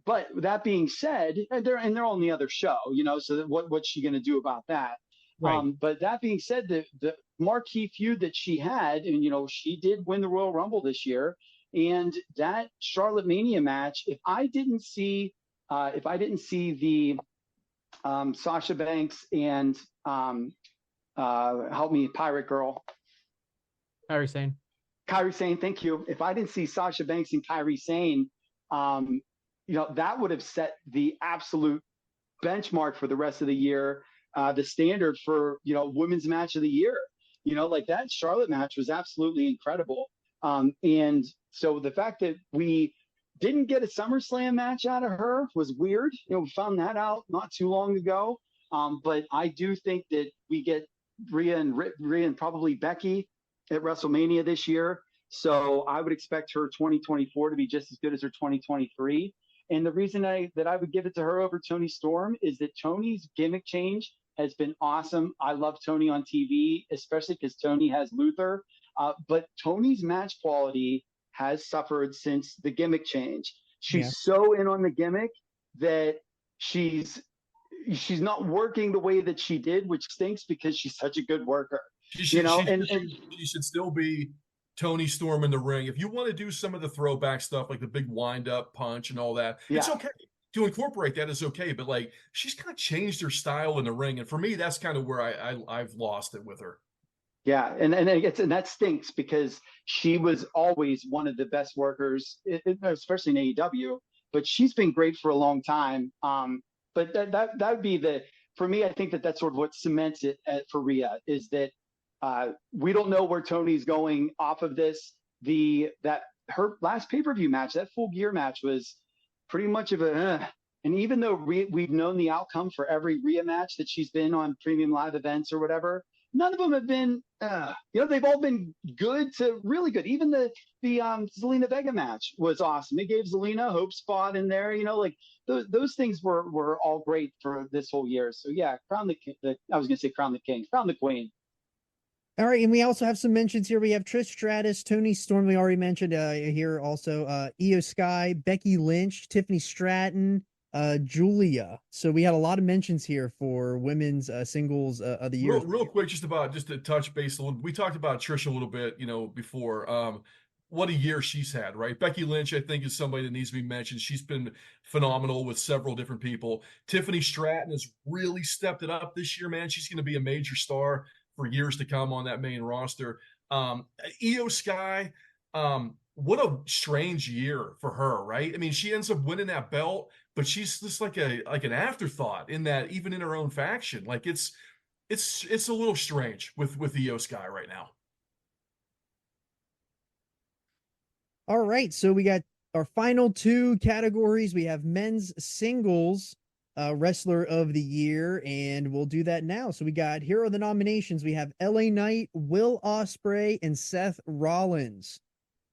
But that being said, and they're on the other show, so what's she going to do about that? Right. But that being said, the marquee feud that she had, and she did win the Royal Rumble this year, and that Charlotte Mania match, if I didn't see the Sasha Banks and help me, Pirate Girl, Kairi Sane. Kairi Sane, thank you. If I didn't see Sasha Banks and Kairi Sane, that would have set the absolute benchmark for the rest of the year, the standard for, women's match of the year. Like, that Charlotte match was absolutely incredible. And so the fact that we didn't get a SummerSlam match out of her was weird. We found that out not too long ago. But I do think that we get Rhea and probably Becky at WrestleMania this year. So I would expect her 2024 to be just as good as her 2023. And the reason that I would give it to her over Toni Storm is that Toni's gimmick change has been awesome. I love Toni on TV, especially because Toni has Luther. But Toni's match quality has suffered since the gimmick change. She's so in on the gimmick that she's not working the way that she did, which stinks because she's such a good worker. She should still be Toni Storm in the ring. If you want to do some of the throwback stuff, like the big wind-up punch and all that, it's okay. To incorporate that is okay, but like she's kind of changed her style in the ring, and for me, that's kind of where I've lost it with her. Yeah, and that stinks because she was always one of the best workers, especially in AEW. But she's been great for a long time. But that would be for me. I think that's sort of what cements it for Rhea is that we don't know where Toni's going off of this. Her last pay-per-view match, that Full Gear match, was pretty much of and even though we've known the outcome for every Rhea match that she's been on premium live events or whatever, none of them have been, they've all been good to really good. Even the Zelina Vega match was awesome. It gave Zelina a hope spot in there, like those things were all great for this whole year. So yeah, crown the king, crown the queen. All right, and we also have some mentions here. We have Trish Stratus, Toni Storm, we already mentioned here also, Io Sky, Becky Lynch, Tiffany Stratton, Julia. So we had a lot of mentions here for women's singles of the year. Real quick, just to touch base a little. We talked about Trish a little bit, before. What a year she's had, right? Becky Lynch, I think, is somebody that needs to be mentioned. She's been phenomenal with several different people. Tiffany Stratton has really stepped it up this year, man. She's going to be a major star for years to come on that main roster. Io Sky, what a strange year for her, right? I mean, she ends up winning that belt, but she's just like an afterthought in that, even in her own faction. Like it's a little strange with Io Sky right now. All right, so we got our final two categories. We have men's singles wrestler of the year, and we'll do that now. So we got, here are the nominations. We have LA Knight, Will Ospreay, and Seth Rollins.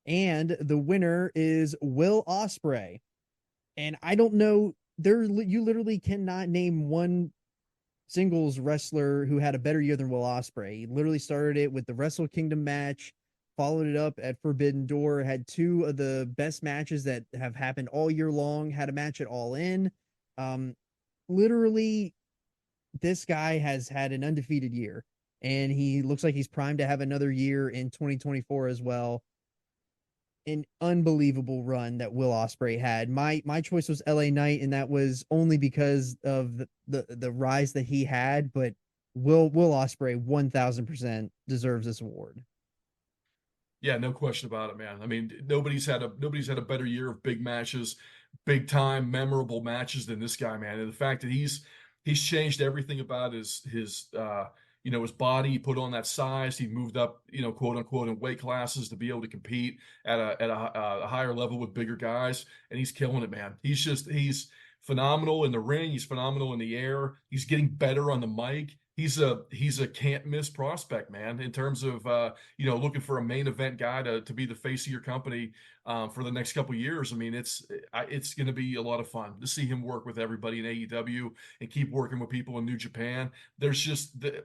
And the winner is Will Ospreay. And I don't know, you literally cannot name one singles wrestler who had a better year than Will Ospreay. He literally started it with the Wrestle Kingdom match, followed it up at Forbidden Door, had two of the best matches that have happened all year long, had a match at All In. Literally, this guy has had an undefeated year, and he looks like he's primed to have another year in 2024 as well. An unbelievable run that Will Ospreay had. My choice was LA Knight, and that was only because of the rise that he had, but Will Ospreay 1000% deserves this award. Yeah, no question about it, man. I mean, nobody's had a better year of big matches, big time, memorable matches than this guy, man. And the fact that he's changed everything about his body. He put on that size. He moved up, quote unquote, in weight classes to be able to compete at a higher level with bigger guys, and he's killing it, man. He's phenomenal in the ring. He's phenomenal in the air. He's getting better on the mic. He's a can't miss prospect, man, in terms of looking for a main event guy to be the face of your company for the next couple of years. I mean, it's going to be a lot of fun to see him work with everybody in AEW and keep working with people in New Japan. There's just the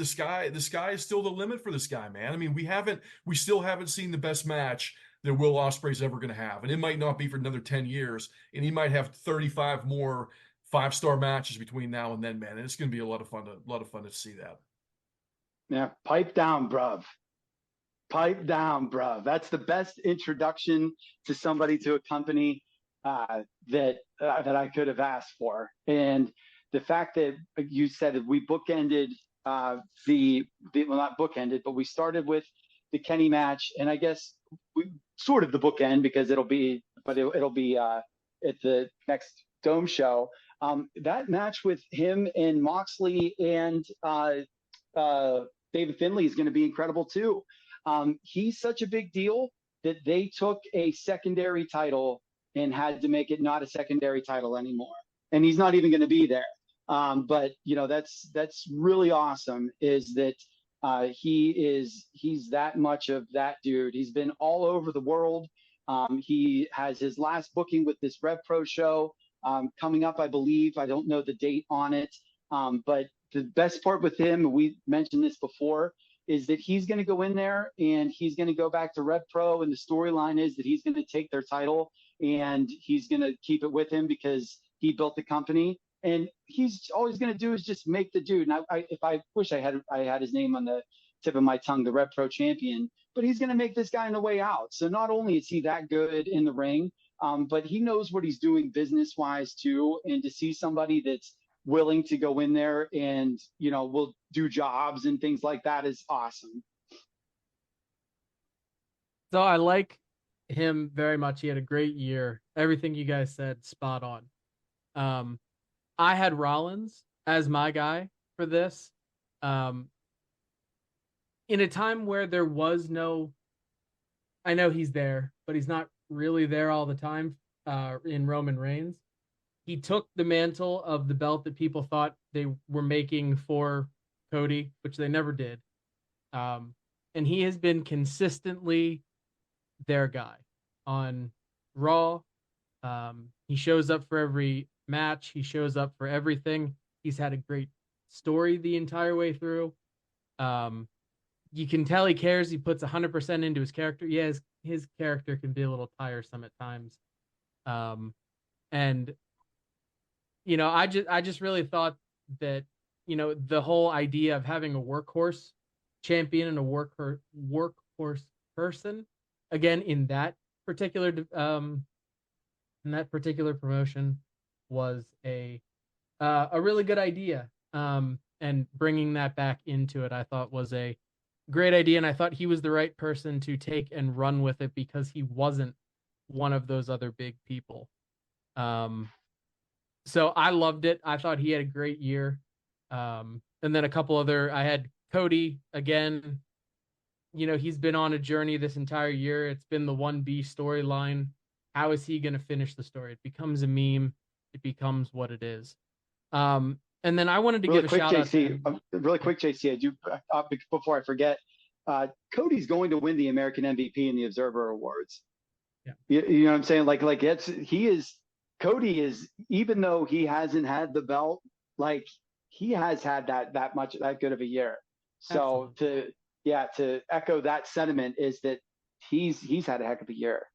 sky is still the limit for this guy, man. I mean, we still haven't seen the best match that Will Ospreay's ever going to have, and it might not be for another 10 years, and he might have 35 more 5-star matches between now and then, man. And it's going to be a lot of fun to see that. Yeah, pipe down, bruv. Pipe down, bruv. That's the best introduction to somebody, to a company that I could have asked for. And the fact that you said that we bookended well, not bookended, but we started with the Kenny match, and I guess we sort of the bookend because it'll be at the next Dome show. That match with him and Moxley and David Finlay is going to be incredible too. He's such a big deal that they took a secondary title and had to make it not a secondary title anymore. And he's not even going to be there. But that's really awesome, is that he's that much of that dude. He's been all over the world He has his last booking with this Rev Pro show coming up, I believe. I don't know the date on it, but the best part with him, we mentioned this before, is that he's going to go in there and he's going to go back to Rev Pro, and the storyline is that he's going to take their title and he's going to keep it with him because he built the company. And he's all he's going to do is just make the dude. And if I wish I had his name on the tip of my tongue, the Rev Pro champion, but he's going to make this guy on the way out. So not only is he that good in the ring, but he knows what he's doing business wise too. And to see somebody that's willing to go in there and, will do jobs and things like that is awesome. So I like him very much. He had a great year. Everything you guys said, spot on. I had Rollins as my guy for this. In a time where there was no, I know he's there, but he's not really there all the time in Roman Reigns. He took the mantle of the belt that people thought they were making for Cody, which they never did. And he has been consistently their guy on Raw. He shows up for every match. He shows up for everything. He's had a great story the entire way through. You can tell he cares. He puts 100% into his character. Yeah, his character can be a little tiresome at times. And I just really thought that, the whole idea of having a workhorse champion and a workhorse person, again, in that particular promotion was a really good idea. And bringing that back into it, I thought was a great idea. And I thought he was the right person to take and run with it because he wasn't one of those other big people. So I loved it. I thought he had a great year. And then a couple other, I had Cody again. He's been on a journey this entire year. It's been the 1B storyline. How is he going to finish the story? It becomes a meme. It becomes what it is. And then I wanted to give a shout JC, out. Really quick, JC, before I forget, Cody's going to win the American MVP in the Observer Awards. Yeah. You know what I'm saying? Cody is, even though he hasn't had the belt, he has had that good of a year. So Absolutely. to echo that sentiment is that he's had a heck of a year.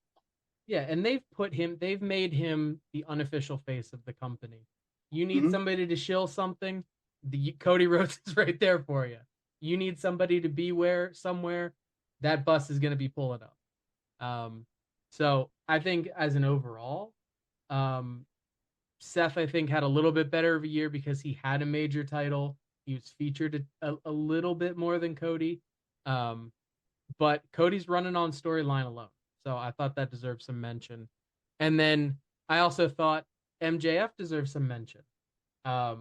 Yeah, and they've made him the unofficial face of the company. You need somebody to shill something, the Cody Rhodes is right there for you. You need somebody to be somewhere, that bus is going to be pulling up. So I think as an overall, Seth, I think, had a little bit better of a year because he had a major title. He was featured a little bit more than Cody. But Cody's running on storyline alone. So I thought that deserved some mention. And then I also thought MJF deserves some mention. I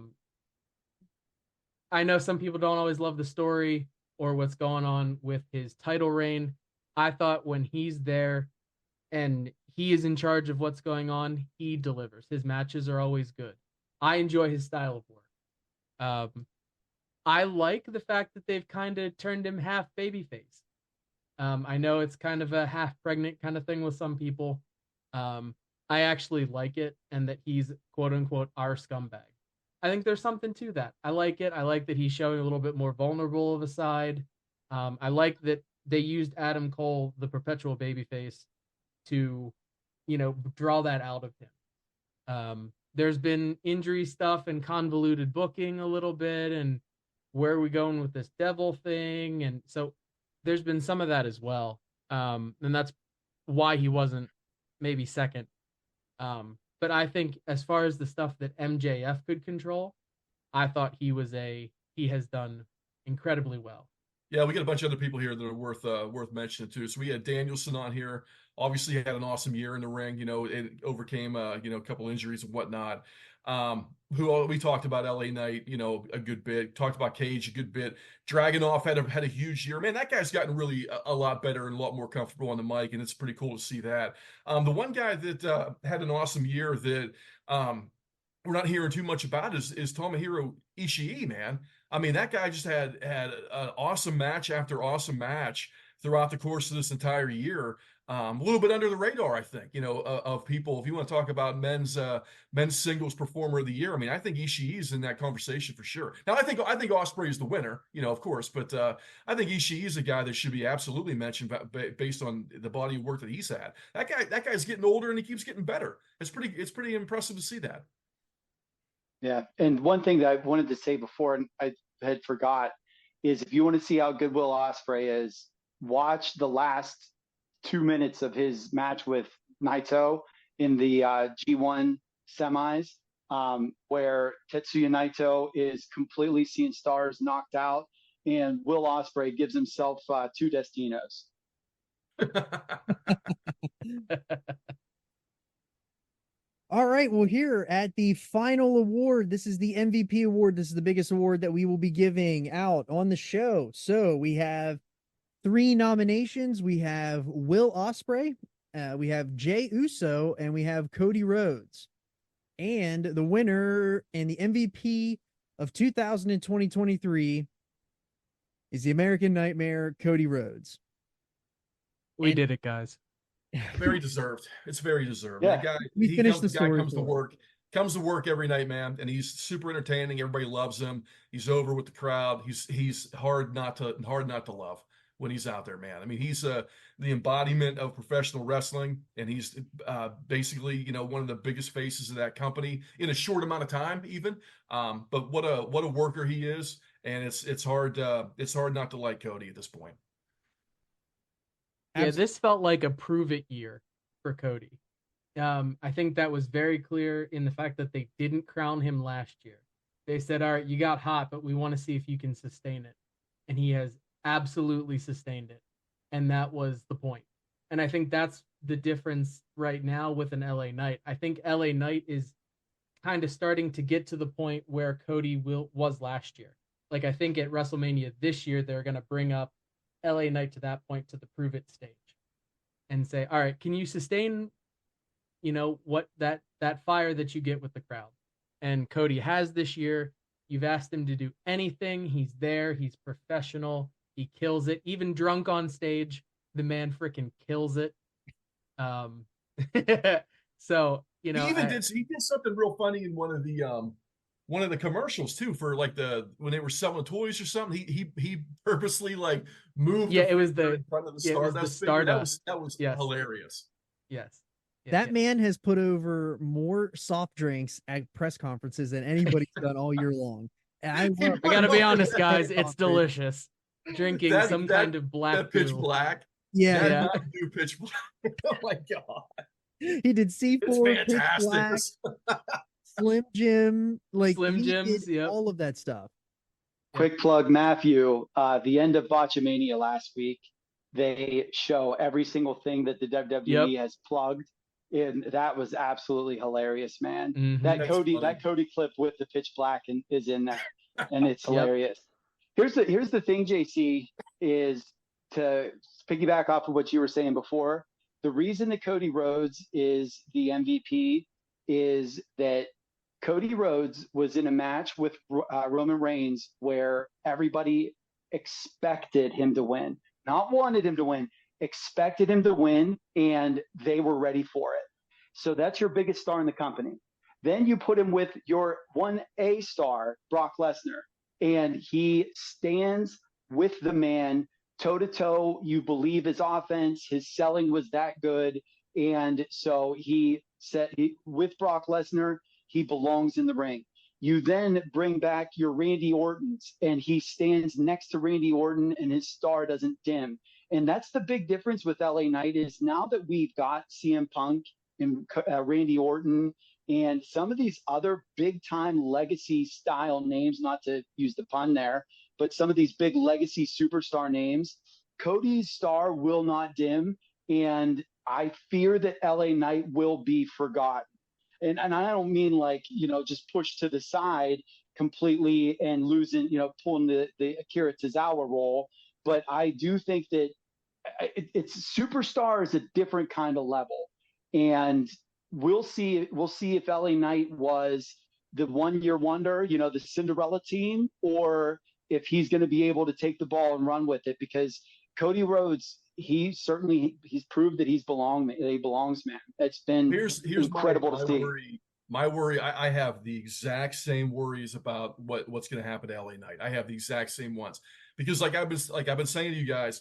know some people don't always love the story or what's going on with his title reign. I thought when he's there and he is in charge of what's going on, he delivers. His matches are always good. I enjoy his style of work. I like the fact that they've kind of turned him half babyface. I know it's kind of a half pregnant kind of thing with some people. I actually like it, and that he's quote unquote our scumbag. I think there's something to that. I like it. I like that he's showing a little bit more vulnerable of a side. I like that they used Adam Cole, the perpetual babyface, to, draw that out of him. There's been injury stuff and convoluted booking a little bit, and where are we going with this devil thing? And so there's been some of that as well. And that's why he wasn't maybe second. But I think as far as the stuff that MJF could control, I thought he has done incredibly well. Yeah, we got a bunch of other people here that are worth mentioning too. So we had Danielson on here. Obviously, had an awesome year in the ring. It overcame a couple injuries and whatnot. Who we talked about LA Knight, a good bit. Talked about Cage a good bit. Dragunov had a huge year. Man, that guy's gotten really a lot better and a lot more comfortable on the mic, and it's pretty cool to see that. The one guy that had an awesome year that we're not hearing too much about is Tomohiro Ishii, man. I mean, that guy just had an awesome match after awesome match throughout the course of this entire year. A little bit under the radar, I think, of people. If you want to talk about men's singles performer of the year, I mean, I think Ishii's in that conversation for sure. Now, I think Ospreay is the winner, of course, but I think Ishii is a guy that should be absolutely mentioned based on the body of work that he's had. That guy's getting older and he keeps getting better. It's pretty impressive to see that. Yeah, and one thing that I wanted to say before, and I had forgot, is if you want to see how good Will Ospreay is, watch the last 2 minutes of his match with Naito in the G1 semis, where Tetsuya Naito is completely seeing stars, knocked out, and Will Ospreay gives himself 2 Destinos. All right, well, here at the final award, this is the MVP award. This is the biggest award that we will be giving out on the show. So we have 3 nominations. We have Will Ospreay, we have Jey Uso, and we have Cody Rhodes. And the winner and the MVP of 2023 is the American Nightmare, Cody Rhodes. We did it, guys. Very deserved. It's very deserved. Yeah. The guy, We finished the story. Comes to work every night, man, and he's super entertaining. Everybody loves him. He's over with the crowd. He's hard not to love when he's out there, man. I mean, he's the embodiment of professional wrestling, and he's basically, one of the biggest faces of that company in a short amount of time, even. But what a worker he is, and it's hard not to like Cody at this point. Yeah, this felt like a prove it year for Cody. I think that was very clear in the fact that they didn't crown him last year. They said, all right, you got hot, but we want to see if you can sustain it. And he has absolutely sustained it. And that was the point. And I think that's the difference right now with an LA Knight. I think LA Knight is kind of starting to get to the point where Cody was last year. Like, I think at WrestleMania this year, they're going to bring up LA Knight to that point, to the prove it stage, and say, all right, can you sustain, what that fire that you get with the crowd? And Cody has this year. You've asked him to do anything. He's there. He's professional. He kills it. Even drunk on stage, the man freaking kills it. So, he did something real funny in one of the commercials too, for like when they were selling toys or something. He purposely moved. Yeah, it was in front of the star. That was yes. hilarious. Yes. That man has put over more soft drinks at press conferences than anybody's done all year long. And I gotta be honest, guys, it's delicious. Drinking kind of black. That pitch black. Yeah. New pitch black. Oh my god. He did C4, pitch black, Slim Jim, Slim Jims, all of that stuff. Quick plug, Matthew. The end of Botchamania last week, they show every single thing that the WWE has plugged, and that was absolutely hilarious, man. Mm-hmm. That Cody clip with the pitch black is in there, and it's hilarious. Here's the thing, JC, is to piggyback off of what you were saying before. The reason that Cody Rhodes is the MVP is that Cody Rhodes was in a match with Roman Reigns where everybody expected him to win, not wanted him to win, expected him to win, and they were ready for it. So that's your biggest star in the company. Then you put him with your 1A star, Brock Lesnar, and he stands with the man toe-to-toe. You believe his offense, his selling was that good, and so he said with Brock Lesnar, he belongs in the ring. You then bring back your Randy Ortons, and he stands next to Randy Orton, and his star doesn't dim. And that's the big difference with LA Knight is now that we've got CM Punk and Randy Orton and some of these other big-time legacy-style names, not to use the pun there, but some of these big legacy superstar names, Cody's star will not dim, and I fear that LA Knight will be forgotten. And I don't mean just pushed to the side completely and losing, pulling the Akira Tozawa role. But I do think that it's superstar is a different kind of level. And we'll see if LA Knight was the 1 year wonder, the Cinderella team, or if he's going to be able to take the ball and run with it, because Cody Rhodes, he's proved that he belongs, man. It's been Here's incredible my to see. worry. My worry, I have the exact same worries about what's going to happen to LA Knight. I have the exact same ones because like I've been saying to you guys,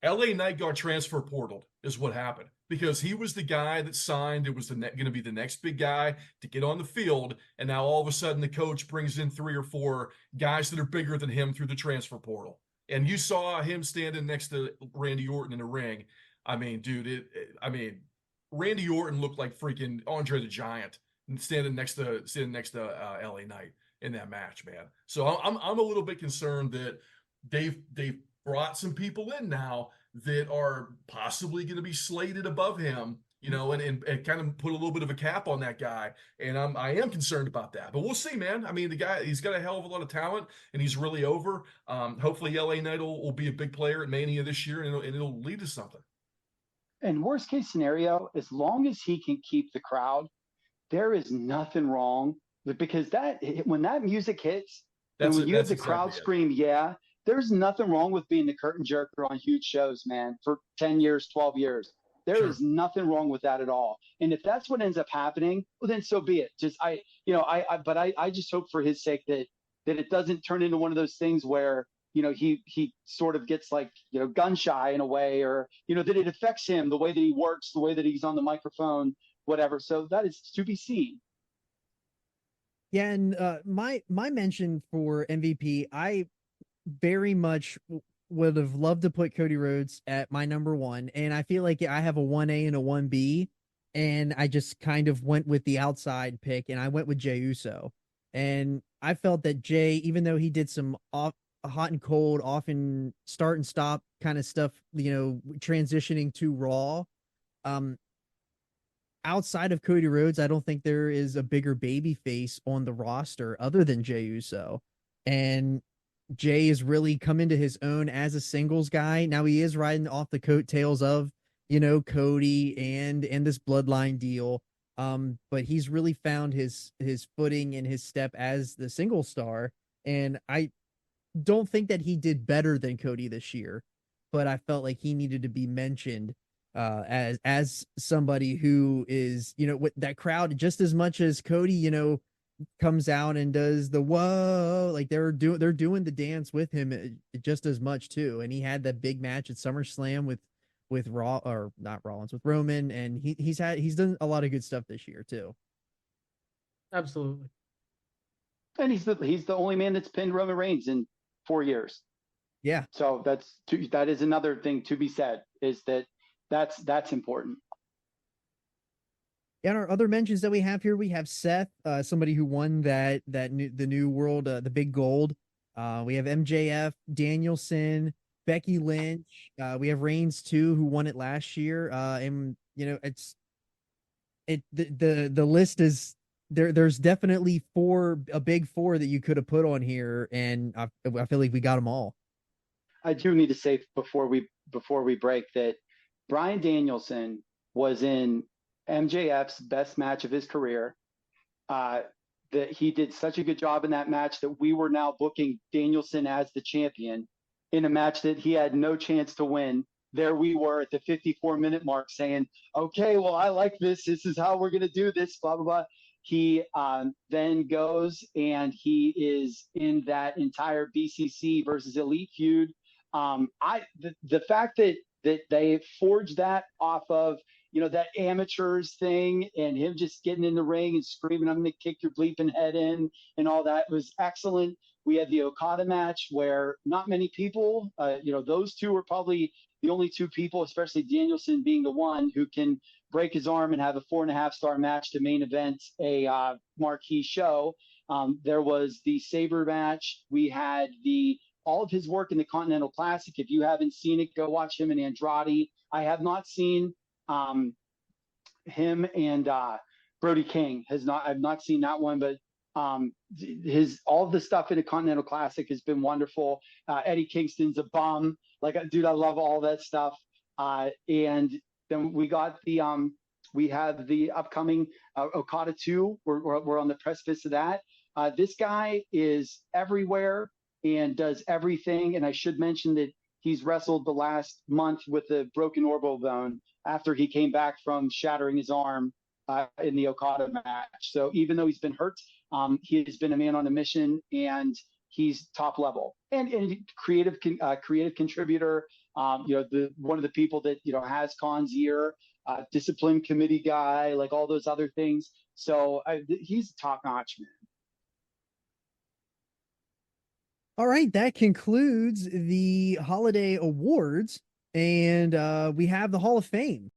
LA Knight got transfer portaled is what happened because he was the guy that signed. It was going to be the next big guy to get on the field, and now all of a sudden the coach brings in 3 or 4 guys that are bigger than him through the transfer portal. And you saw him standing next to Randy Orton in the ring. I mean, dude, Randy Orton looked like freaking Andre the Giant standing next to LA Knight in that match, man. So I'm a little bit concerned that they've brought some people in now that are possibly going to be slated above him, you know, and kind of put a little bit of a cap on that guy. And I am concerned about that, but we'll see, man. I mean, the guy, he's got a hell of a lot of talent and he's really over. Hopefully LA Knight will be a big player at Mania this year and it'll lead to something. And worst case scenario, as long as he can keep the crowd, there is nothing wrong because when that music hits and when you have the crowd scream, yeah, there's nothing wrong with being the curtain jerker on huge shows, man, for 10 years, 12 years. There is nothing wrong with that at all. And if that's what ends up happening, well, then so be it. But I just hope for his sake that it doesn't turn into one of those things where, you know, he sort of gets like, you know, gun shy in a way, or, you know, that it affects him, the way that he works, the way that he's on the microphone, whatever. So that is to be seen. Yeah. And my mention for MVP, I very much would have loved to put Cody Rhodes at my number 1. And I feel like I have a 1A and a 1B. And I just kind of went with the outside pick and I went with Jey Uso. And I felt that Jey, even though he did some hot and cold, often start and stop kind of stuff, you know, transitioning to Raw, outside of Cody Rhodes, I don't think there is a bigger baby face on the roster other than Jey Uso. And Jey has really come into his own as a singles guy. Now he is riding off the coattails of, you know, Cody and this bloodline deal. But he's really found his footing and his step as the single star. And I don't think that he did better than Cody this year, but I felt like he needed to be mentioned as somebody who is, you know, with that crowd just as much as Cody, you know, comes out and does the whoa, like they're doing the dance with him just as much too. And he had that big match at SummerSlam with Raw, or not Rollins, with Roman, and he's done a lot of good stuff this year too. Absolutely. And he's the only man that's pinned Roman Reigns in 4 years. Yeah. So that is another thing to be said, is that's important. And our other mentions that we have here, we have Seth, somebody who won the new world, the big gold. We have MJF, Danielson, Becky Lynch. We have Reigns too, who won it last year. And you know, the list is there. There's definitely a big 4 that you could have put on here, and I feel like we got them all. I do need to say before we break that Bryan Danielson was in MJF's best match of his career. That he did such a good job in that match that we were now booking Danielson as the champion in a match that he had no chance to win. There we were at the 54-minute mark saying, okay, well, I like this. This is how we're going to do this, blah, blah, blah. He then goes and he is in that entire BCC versus Elite feud. The fact that they forged that off of, you know, that amateurs thing and him just getting in the ring and screaming, I'm going to kick your bleeping head in, and all that was excellent. We had the Okada match where not many people, you know, those two were probably the only 2 people, especially Danielson being the one who can break his arm and have a 4.5-star match to main event a marquee show. There was the Sabre match. We had all of his work in the Continental Classic. If you haven't seen it, go watch him and Andrade. I have not seen him and Brody King. I've not seen that one, but all of the stuff in the Continental Classic has been wonderful. Eddie Kingston's a bum. Like, dude, I love all that stuff. And then we got we have the upcoming Okada 2. We're on the precipice of that. This guy is everywhere and does everything. And I should mention that he's wrestled the last month with a broken orbital bone after he came back from shattering his arm in the Okada match. So even though he's been hurt, he has been a man on a mission, and he's top level and creative contributor. One of the people that has Khan's ear, discipline committee guy, like all those other things. So he's top notch, man. All right, that concludes the holiday awards, and we have the Hall of Fame.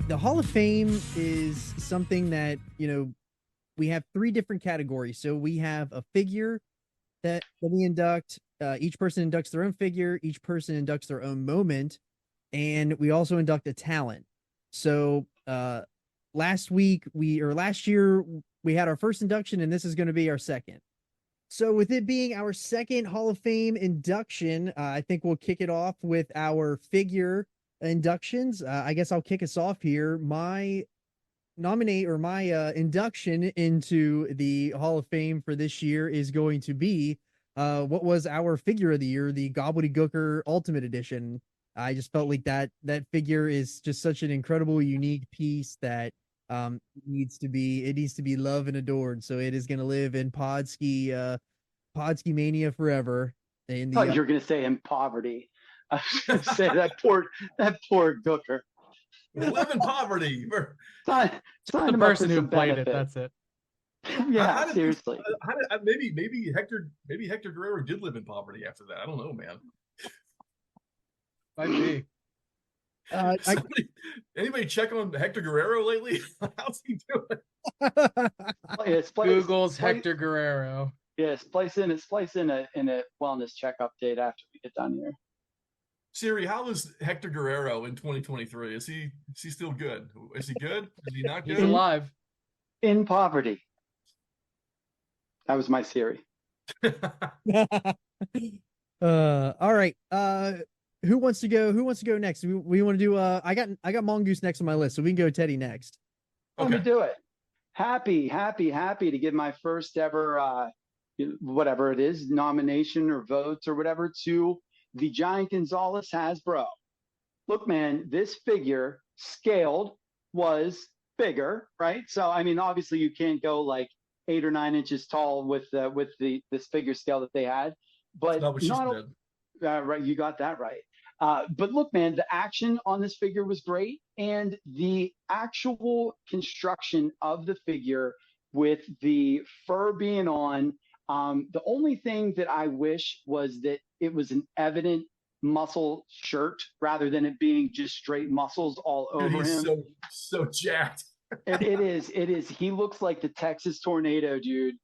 The Hall of Fame is something that, we have 3 different categories. So we have a figure that we induct. Each person inducts their own figure. Each person inducts their own moment. And we also induct a talent. So last year, we had our first induction, and this is going to be our second. So with it being our second Hall of Fame induction, I think we'll kick it off with our figure inductions. I guess I'll kick us off here. My induction into the Hall of Fame for this year is going to be what was our figure of the year, the Gobbledygooker Ultimate Edition. I just felt like that figure is just such an incredible, unique piece that needs to be loved and adored. So it is going to live in Podski Mania forever. I thought you were going to say in poverty. I was going to say that poor Gooker. Live in poverty. The person who played it. That's it. Yeah, seriously. Maybe Hector Guerrero did live in poverty after that. I don't know, man. Might be. Anybody check on Hector Guerrero lately? How's he doing? Google's Hector Guerrero. Yes, place in a wellness check update after we get done here. Siri, how is Hector Guerrero in 2023? Is he still good? Is he good? Is he not good? He's alive. In poverty. That was my Siri. All right. Who wants to go next? We want to do I got Mongoose next on my list, so we can go Teddy next. Okay. Let me do it. Happy to give my first ever whatever it is, nomination or votes or whatever, to the Giant Gonzalez Hasbro. Look, man, this figure scaled was bigger, right? So I mean, obviously you can't go like 8 or 9 inches tall with this figure scale that they had, but right, you got that right. But look, man, the action on this figure was great, and the actual construction of the figure with the fur being on. The only thing that I wish was that it was an evident muscle shirt rather than it being just straight muscles all over him. He's so jacked. It is. He looks like the Texas Tornado, dude,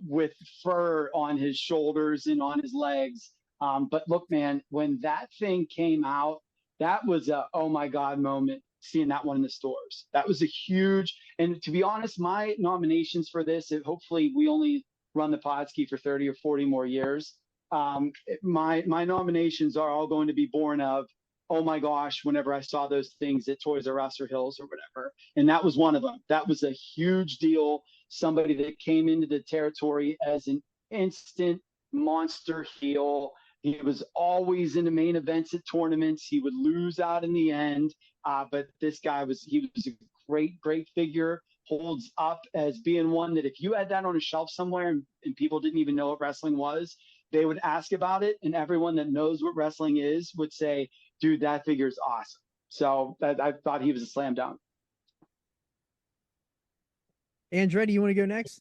with fur on his shoulders and on his legs. But look, man, when that thing came out, that was a oh my God moment, seeing that one in the stores. That was a huge, and to be honest, my nominations for this, hopefully we only run the Podski for 30 or 40 more years. My nominations are all going to be born of, oh my gosh, whenever I saw those things at Toys R Us or Hills or whatever. And that was one of them. That was a huge deal. Somebody that came into the territory as an instant monster heel. He was always in the main events at tournaments. He would lose out in the end. But this guy was a great figure. Holds up as being one that if you had that on a shelf somewhere and people didn't even know what wrestling was, they would ask about it. And everyone that knows what wrestling is would say, dude, that figure is awesome. So I thought he was a slam dunk. Andretti, you want to go next?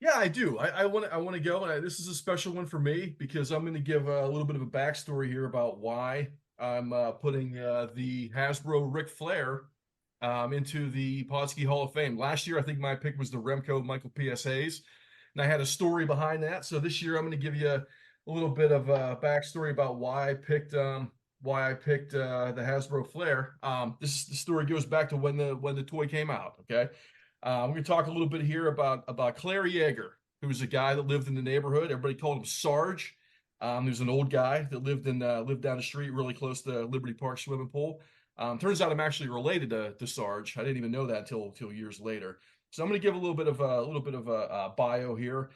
Yeah, I do. I want to go. And this is a special one for me because I'm going to give a little bit of a backstory here about why I'm putting the Hasbro Ric Flair into the Podski Hall of Fame. Last year, I think my pick was the Remco Michael PSAs, and I had a story behind that. So this year, I'm going to give you a little bit of a backstory about why I picked the Hasbro Flair. The story goes back to when the toy came out. Okay, we're going to talk a little bit here about Claire Yeager. who was a guy that lived in the neighborhood. Everybody called him Sarge. He was an old guy that lived down the street, really close to Liberty Park swimming pool. Turns out I'm actually related to Sarge. I didn't even know that till years later. So I'm going to give a little bit of a bio here.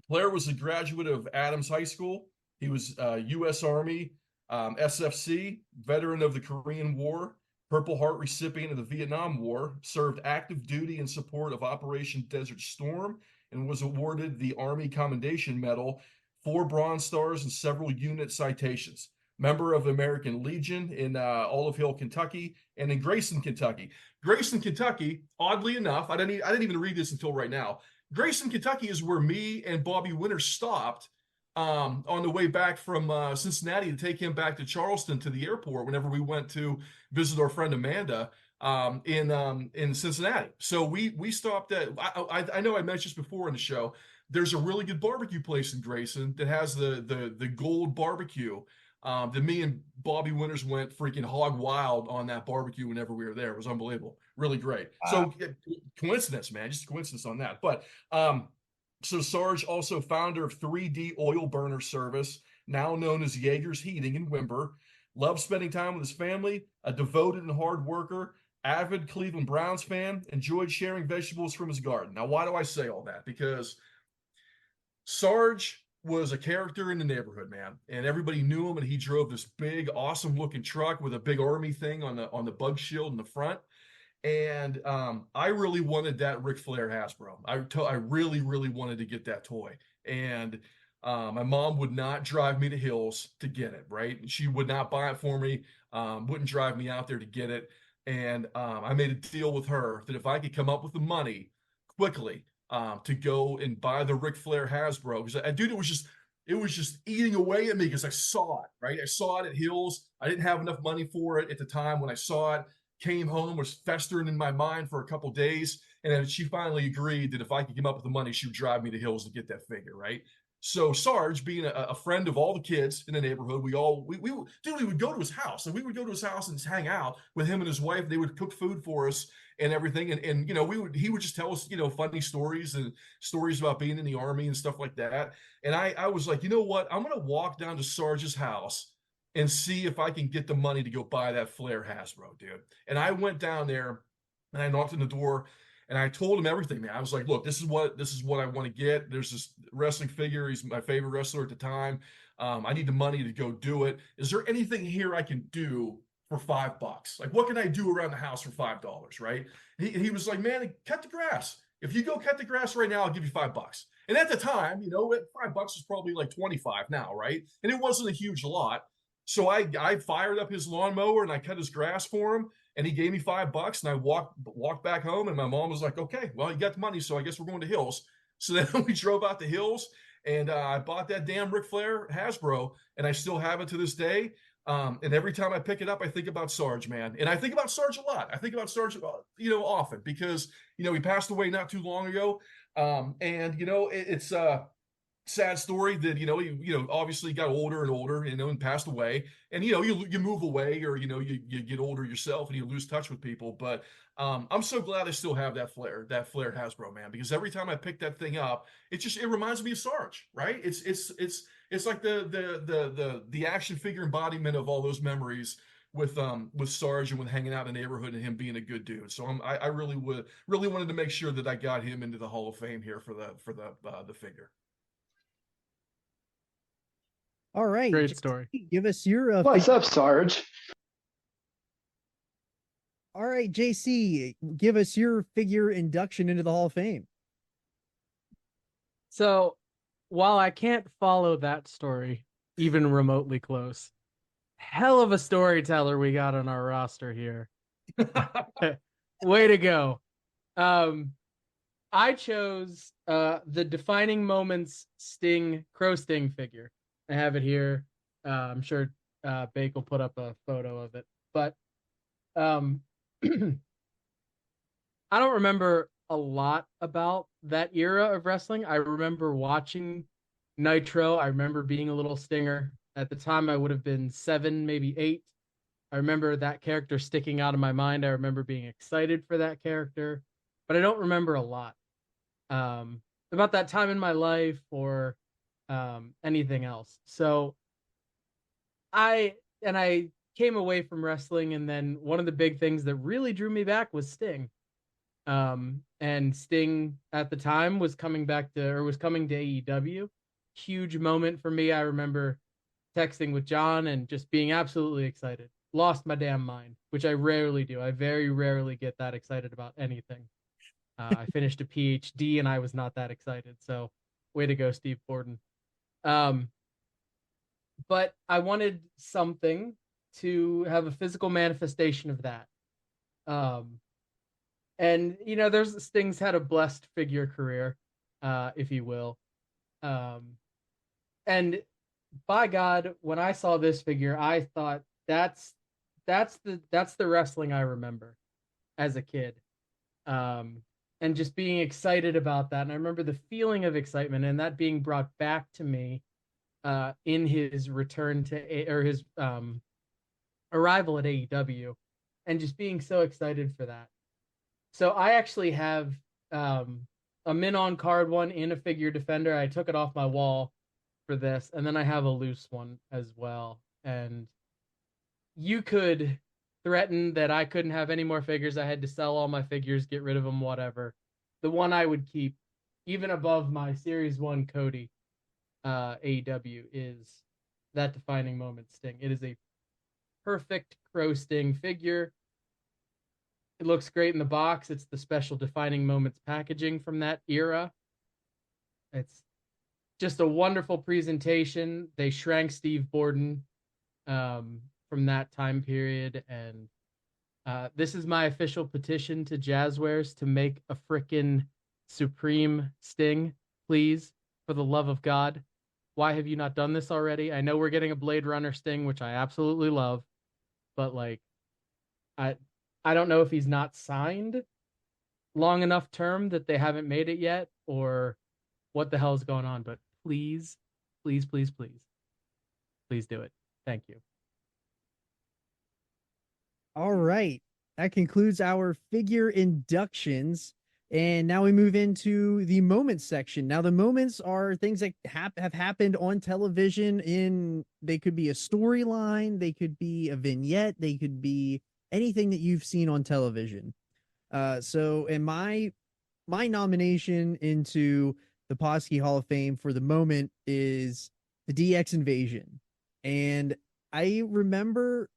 Blair was a graduate of Adams High School. He was U.S. Army, SFC, veteran of the Korean War, Purple Heart recipient of the Vietnam War, served active duty in support of Operation Desert Storm, and was awarded the Army Commendation Medal, 4 Bronze Stars, and several unit citations. Member of the American Legion in Olive Hill, Kentucky, and in Grayson, Kentucky. Grayson, Kentucky, oddly enough, I didn't even read this until right now. Grayson, Kentucky is where me and Bobby Winter stopped on the way back from Cincinnati to take him back to Charleston to the airport whenever we went to visit our friend Amanda in Cincinnati. So we stopped at, I know I mentioned this before in the show, there's a really good barbecue place in Grayson that has the gold barbecue. That me and Bobby Winters went freaking hog wild on that barbecue whenever we were there. It was unbelievable. Really great. Wow. So coincidence, man, just a coincidence on that. But so Sarge, also founder of 3D Oil Burner Service, now known as Jaeger's Heating in Wimber, loves spending time with his family, a devoted and hard worker, avid Cleveland Browns fan, enjoyed sharing vegetables from his garden. Now, why do I say all that? Because Sarge was a character in the neighborhood, man, and everybody knew him, and he drove this big, awesome looking truck with a big army thing on the bug shield in the front. And I really wanted that Ric Flair Hasbro. I really, really wanted to get that toy. And my mom would not drive me to Hills to get it, right? She would not buy it for me, wouldn't drive me out there to get it. And I made a deal with her that if I could come up with the money quickly to go and buy the Ric Flair Hasbro, because dude, it was just eating away at me because I saw it, right? I saw it at Hills. I didn't have enough money for it at the time when I saw it. Came home, was festering in my mind for a couple days, and then she finally agreed that if I could come up with the money, she would drive me to Hills to get that figure, right? So Sarge, being a friend of all the kids in the neighborhood, we would go to his house, and we would go to his house and just hang out with him and his wife. They would cook food for us and everything, and you know, he would just tell us, you know, funny stories and stories about being in the Army and stuff like that. And I was like, you know what, I'm gonna walk down to Sarge's house and see if I can get the money to go buy that Flair Hasbro, dude. And I went down there and I knocked on the door and I told him everything, man. I was like, look, this is what I want to get. There's this wrestling figure. He's my favorite wrestler at the time. I need the money to go do it. Is there anything here I can do for $5? Like, what can I do around the house for $5, right? He was like, man, cut the grass. If you go cut the grass right now, I'll give you $5. And at the time, you know, $5 is probably like 25 now, right? And it wasn't a huge lot. So I fired up his lawnmower and I cut his grass for him, and he gave me $5, and I walked back home, and my mom was like, okay, well, you got the money, so I guess we're going to Hills. So then we drove out to Hills, and I bought that damn Ric Flair Hasbro, and I still have it to this day. And every time I pick it up, I think about Sarge, man. And I think about Sarge a lot. I think about Sarge, you know, often, because, you know, he passed away not too long ago. And, you know, it's sad story that, you know, obviously got older and older, you know, and passed away. And, you know, you move away, or, you know, you get older yourself and you lose touch with people. But I'm so glad I still have that Flair Hasbro, man, because every time I pick that thing up, it reminds me of Sarge, right? It's like the action figure embodiment of all those memories with Sarge and with hanging out in the neighborhood and him being a good dude. So I really wanted to make sure that I got him into the Hall of Fame here for the figure. All right. Great story. Give us your What's up, Sarge? All right, JC, give us your figure induction into the Hall of Fame. So, while I can't follow that story even remotely close, hell of a storyteller we got on our roster here. Way to go. I chose the Defining Moments Crow Sting figure. I have it here. I'm sure Bake will put up a photo of it. But I don't remember a lot about that era of wrestling. I remember watching Nitro. I remember being a little Stinger. At the time, I would have been 7, maybe 8. I remember that character sticking out of my mind. I remember being excited for that character, but I don't remember a lot. about that time in my life or anything else. So I came away from wrestling, and then one of the big things that really drew me back was Sting. And Sting at the time was coming to AEW. Huge moment for me. I remember texting with John and just being absolutely excited. Lost my damn mind, which I rarely do. I very rarely get that excited about anything. I finished a PhD and I was not that excited. So way to go, Steve Borden. But I wanted something to have a physical manifestation of that. And Sting's had a blessed figure career, if you will. And by God, when I saw this figure, I thought that's the wrestling I remember as a kid. And just being excited about that. And I remember the feeling of excitement and that being brought back to me in his return his arrival at AEW, and just being so excited for that. So I actually have a min on card one in a figure defender. I took it off my wall for this, and then I have a loose one as well. And you could threaten that I couldn't have any more figures. I had to sell all my figures, get rid of them, whatever. The one I would keep, even above my Series 1 Cody AEW, is that defining moment Sting. It is a perfect Crow Sting figure. It looks great in the box. It's the special defining moments packaging from that era. It's just a wonderful presentation. They shrank Steve Borden from that time period, and this is my official petition to Jazzwares to make a frickin' Supreme Sting, please, for the love of God. Why have you not done this already? I know we're getting a Blade Runner Sting, which I absolutely love, but like, I don't know if he's not signed long enough term that they haven't made it yet, or what the hell is going on, but please, please, please, please, please do it. Thank you. All right. That concludes our figure inductions. And now we move into the moments section. Now, the moments are things that have happened on television. They could be a storyline, they could be a vignette, they could be anything that you've seen on television. So in my nomination into the Podski Hall of Fame for the moment is the DX Invasion. And I remember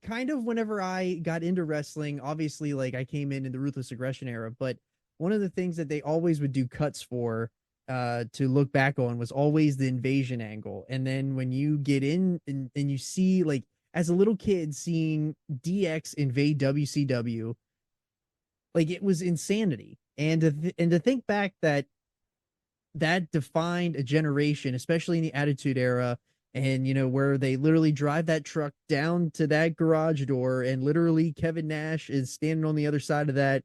kind of whenever I got into wrestling, obviously, like, I came in the Ruthless Aggression era, but one of the things that they always would do cuts for to look back on was always the invasion angle. And then when you get in and you see, like, as a little kid seeing DX invade WCW, like, it was insanity. And to think back that defined a generation, especially in the Attitude Era, and, where they literally drive that truck down to that garage door, and literally Kevin Nash is standing on the other side of that,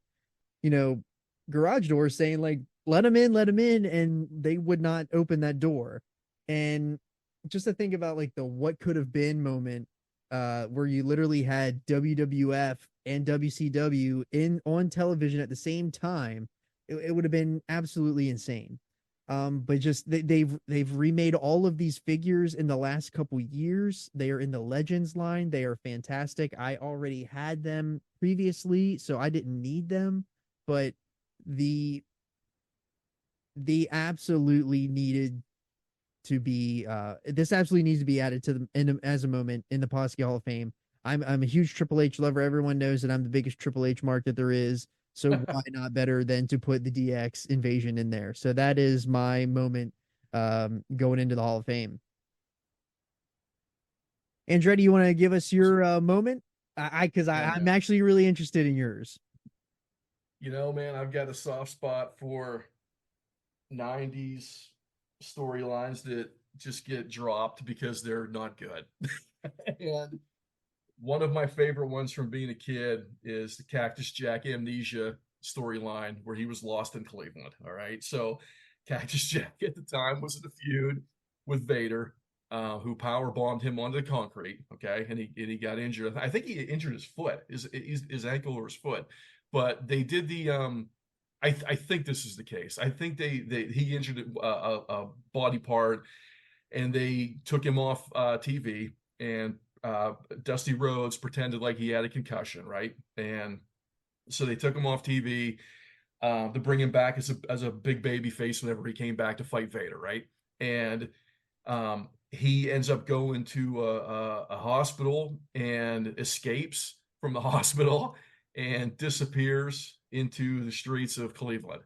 garage door saying, like, let him in, and they would not open that door. And just to think about, like, the what could have been moment, where you literally had WWF and WCW on television at the same time, it would have been absolutely insane. But just they've remade all of these figures in the last couple years. They are in the Legends line. They are fantastic. I already had them previously, so I didn't need them. But the absolutely needed to be this absolutely needs to be added to as a moment in the Podski Hall of Fame. I'm a huge Triple H lover. Everyone knows that I'm the biggest Triple H mark that there is. So why not better than to put the DX Invasion in there? So that is my moment going into the Hall of Fame. Andretti, you want to give us your moment? I'm actually really interested in yours. Man, I've got a soft spot for 90s storylines that just get dropped because they're not good. And one of my favorite ones from being a kid is the Cactus Jack Amnesia storyline where he was lost in Cleveland. All right. So Cactus Jack at the time was in a feud with Vader, who power bombed him onto the concrete. Okay. And he got injured. I think he injured his foot, his ankle or his foot. But they did the I think this is the case. I think he injured a body part, and they took him off TV, and Dusty Rhodes pretended like he had a concussion, right? And so they took him off TV to bring him back as a big baby face whenever he came back to fight Vader, right? And he ends up going to a hospital and escapes from the hospital and disappears into the streets of Cleveland.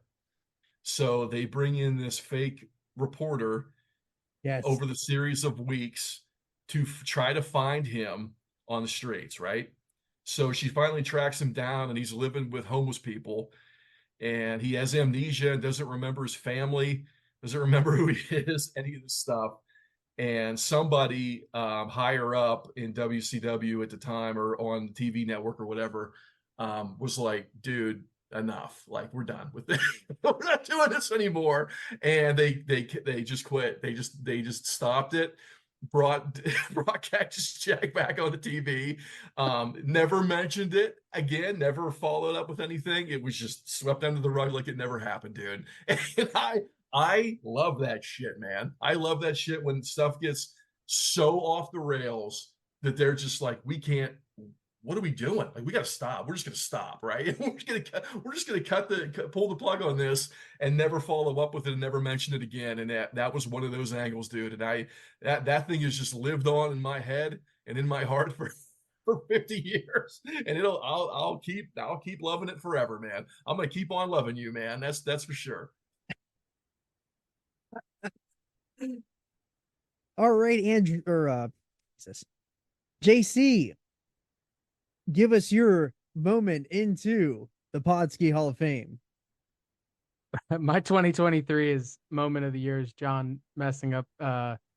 So they bring in this fake reporter over the series of weeks to try to find him on the streets, right? So she finally tracks him down, and he's living with homeless people, and he has amnesia and doesn't remember his family, doesn't remember who he is, any of this stuff. And somebody higher up in WCW at the time, or on the TV network or whatever, was like, dude, enough. Like, we're done with this. We're not doing this anymore. And they just quit. They just stopped it. Brought Cactus Jack back on the TV. Never mentioned it again. Never followed up with anything. It was just swept under the rug like it never happened, dude. And I love that shit, man. I love that shit when stuff gets so off the rails that they're just like, we can't. What are we doing? Like, we got to stop. We're just going to stop, right? We're just going to pull the plug on this and never follow up with it and never mention it again. And that was one of those angles, dude. And that thing has just lived on in my head and in my heart for 50 years. And I'll keep loving it forever, man. I'm going to keep on loving you, man. That's for sure. All right, Andrew, or JC, give us your moment into the Podski Hall of Fame. My 2023 is moment of the year is John messing up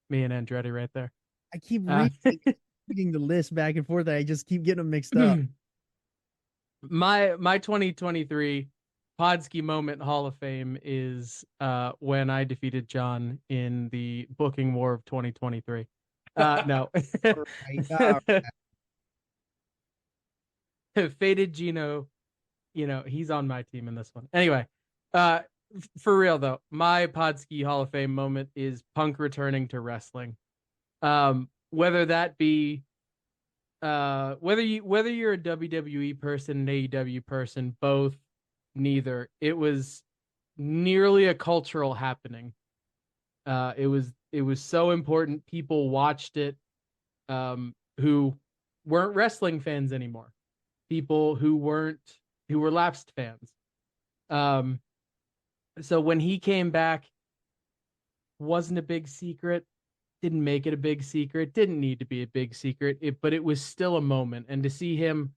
me and Andretti right there. I keep reading the list back and forth. I just keep getting them mixed up. My 2023 Podski moment Hall of Fame is when I defeated John in the booking war of 2023. No. All right. Faded Gino, he's on my team in this one. Anyway, for real though, my Podski Hall of Fame moment is Punk returning to wrestling. Whether that be whether you're a WWE person, an AEW person, both, neither, it was nearly a cultural happening. It was so important. People watched it who weren't wrestling fans anymore. People who were lapsed fans. So when he came back, wasn't a big secret, didn't make it a big secret, didn't need to be a big secret, but it was still a moment. And to see him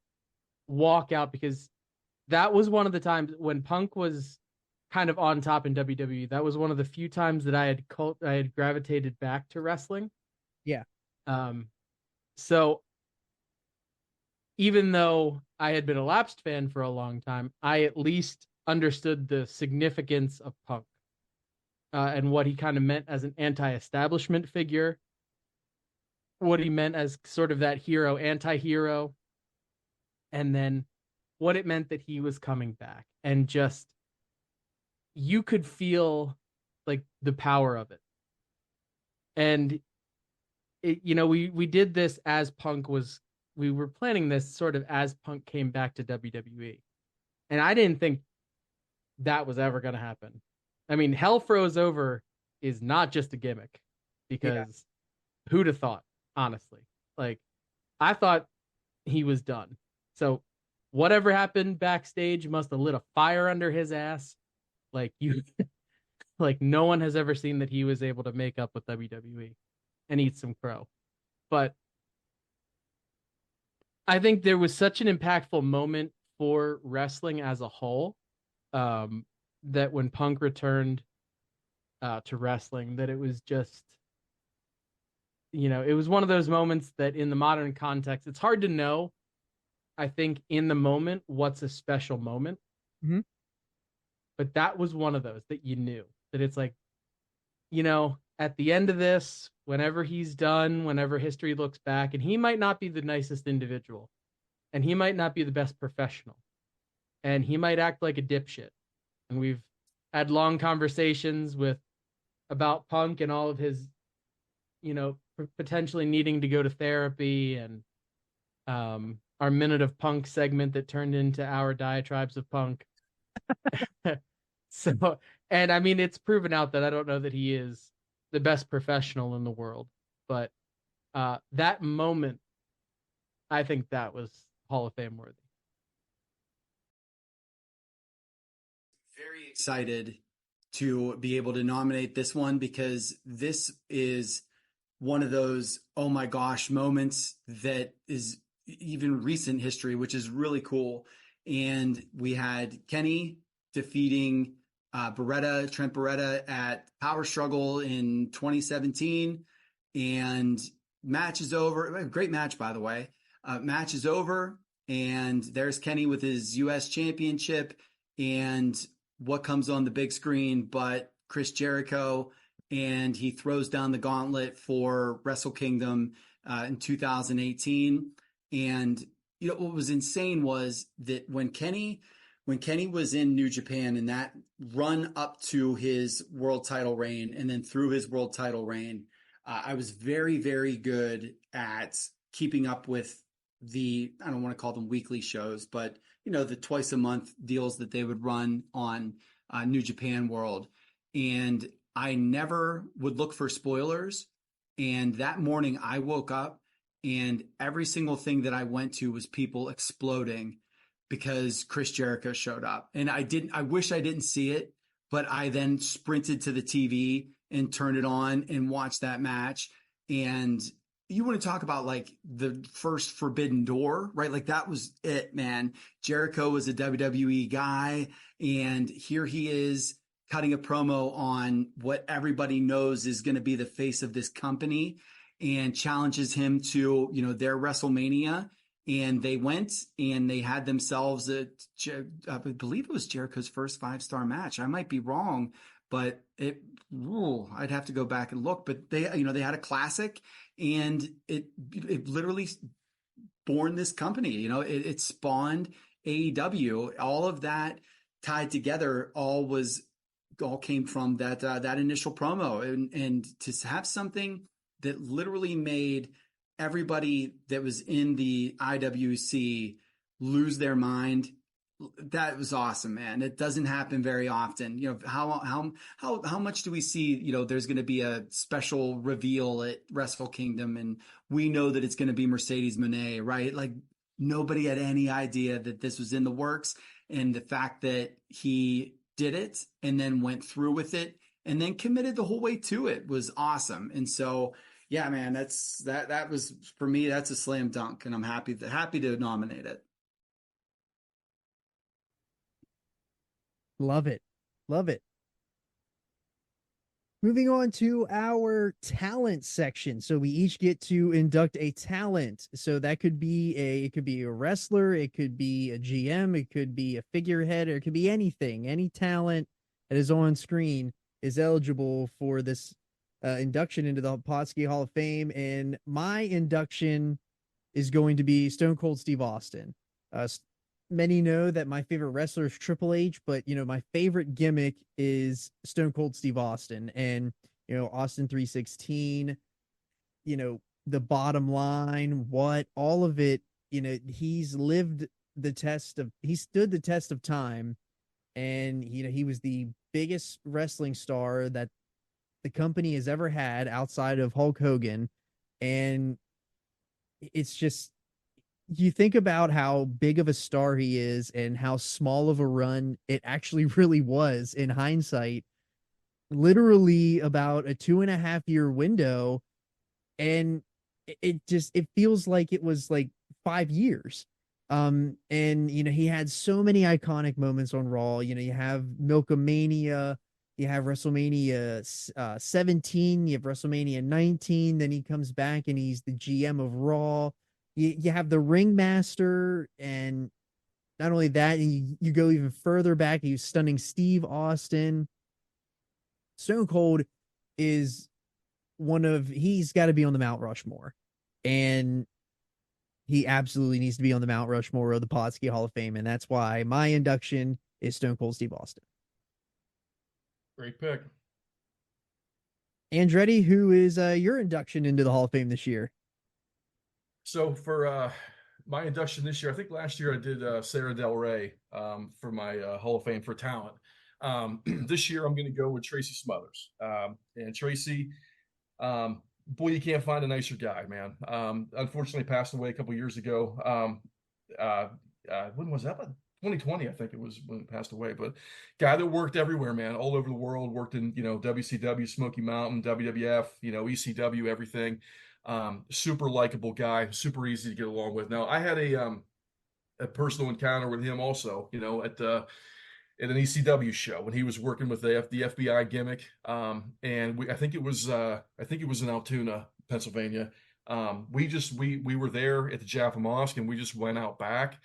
walk out, because that was one of the times when Punk was kind of on top in WWE. That was one of the few times that I had gravitated back to wrestling. Yeah. So even though I had been a lapsed fan for a long time, I at least understood the significance of Punk and what he kind of meant as an anti-establishment figure, what he meant as sort of that hero, anti-hero, and then what it meant that he was coming back. And just, you could feel like the power of it. And it, we did this as Punk was, we were planning this sort of as Punk came back to WWE. And I didn't think that was ever going to happen. I mean, Hell Froze Over is not just a gimmick, because who'd have thought, honestly? Like, I thought he was done. So whatever happened backstage must have lit a fire under his ass. Like, like no one has ever seen that he was able to make up with WWE and eat some crow. But I think there was such an impactful moment for wrestling as a whole, that when Punk returned to wrestling, that it was just, it was one of those moments that in the modern context, it's hard to know, I think, in the moment, what's a special moment. Mm-hmm. But that was one of those that you knew, that it's like, at the end of this, whenever he's done, whenever history looks back, and he might not be the nicest individual, and he might not be the best professional, and he might act like a dipshit, and we've had long conversations about Punk and all of his, potentially needing to go to therapy, and our Minute of Punk segment that turned into our Diatribes of Punk. So, and I mean, it's proven out that I don't know that he is the best professional in the world, but that moment, I think that was Hall of Fame worthy. Very excited to be able to nominate this one, because this is one of those oh my gosh moments that is even recent history, which is really cool. And we had Kenny defeating Trent Beretta at Power Struggle in 2017, and match is over. Great match, by the way. Match is over, and there's Kenny with his U.S. championship, and what comes on the big screen but Chris Jericho, and he throws down the gauntlet for Wrestle Kingdom in 2018. And what was insane was that when Kenny was in New Japan, and that run up to his world title reign and then through his world title reign, I was very, very good at keeping up with I don't want to call them weekly shows, but the twice a month deals that they would run on New Japan World. And I never would look for spoilers. And that morning I woke up, and every single thing that I went to was people exploding because Chris Jericho showed up. And I wish I didn't see it, but I then sprinted to the TV and turned it on and watched that match. And you want to talk about like the first forbidden door, right? Like that was it, man. Jericho was a WWE guy, and here he is cutting a promo on what everybody knows is going to be the face of this company, and challenges him to, their WrestleMania. And they went and they had themselves I believe it was Jericho's first 5-star match. I might be wrong, but I'd have to go back and look. But they had a classic, and it literally born this company. It spawned AEW. All of that tied together, all came from that initial promo, and to have something that literally made everybody that was in the IWC lose their mind. That was awesome, man. It doesn't happen very often. How much do we see, there's going to be a special reveal at Wrestle Kingdom, and we know that it's going to be Mercedes Moné, right? Like nobody had any idea that this was in the works, and the fact that he did it and then went through with it and then committed the whole way to it was awesome. And so, yeah, man, that was, for me, that's a slam dunk, and I'm happy to nominate it. Love it. Love it. Moving on to our talent section. So we each get to induct a talent. So that could be a wrestler, it could be a GM, it could be a figurehead, or it could be anything. Any talent that is on screen is eligible for this induction into the Podski Hall of Fame. And my induction is going to be Stone Cold Steve Austin. Many know that my favorite wrestler is Triple H, but my favorite gimmick is Stone Cold Steve Austin. And Austin 316, the bottom line, all of it, he stood the test of time. And he was the biggest wrestling star that the company has ever had outside of Hulk Hogan. And it's just, you think about how big of a star he is and how small of a run it actually really was in hindsight, literally about a 2.5-year window. And it feels like it was like 5 years. And he had so many iconic moments on Raw. You have Milkamania, you have WrestleMania 17, you have WrestleMania 19, then he comes back and he's the GM of Raw. You have the Ringmaster, and not only that, you go even further back, he's stunning Steve Austin. Stone Cold is he's got to be on the Mount Rushmore, and he absolutely needs to be on the Mount Rushmore of the Podski Hall of Fame, and that's why my induction is Stone Cold Steve Austin. Great pick. Andretti, who is your induction into the Hall of Fame this year? So for my induction this year, I think last year I did Sarah Del Rey for my Hall of Fame for talent. This year I'm going to go with Tracy Smothers. And Tracy, boy, you can't find a nicer guy, man. Unfortunately, passed away a couple years ago. When was that? 2020, I think it was when he passed away. But guy that worked everywhere, man, all over the world. Worked in WCW, Smoky Mountain, WWF, ECW, everything. Super likable guy, super easy to get along with. Now, I had a personal encounter with him also, at an ECW show when he was working with the FBI Gimmick, and I think it was in Altoona, Pennsylvania. We were there at the Jaffa Mosque, and we just went out back,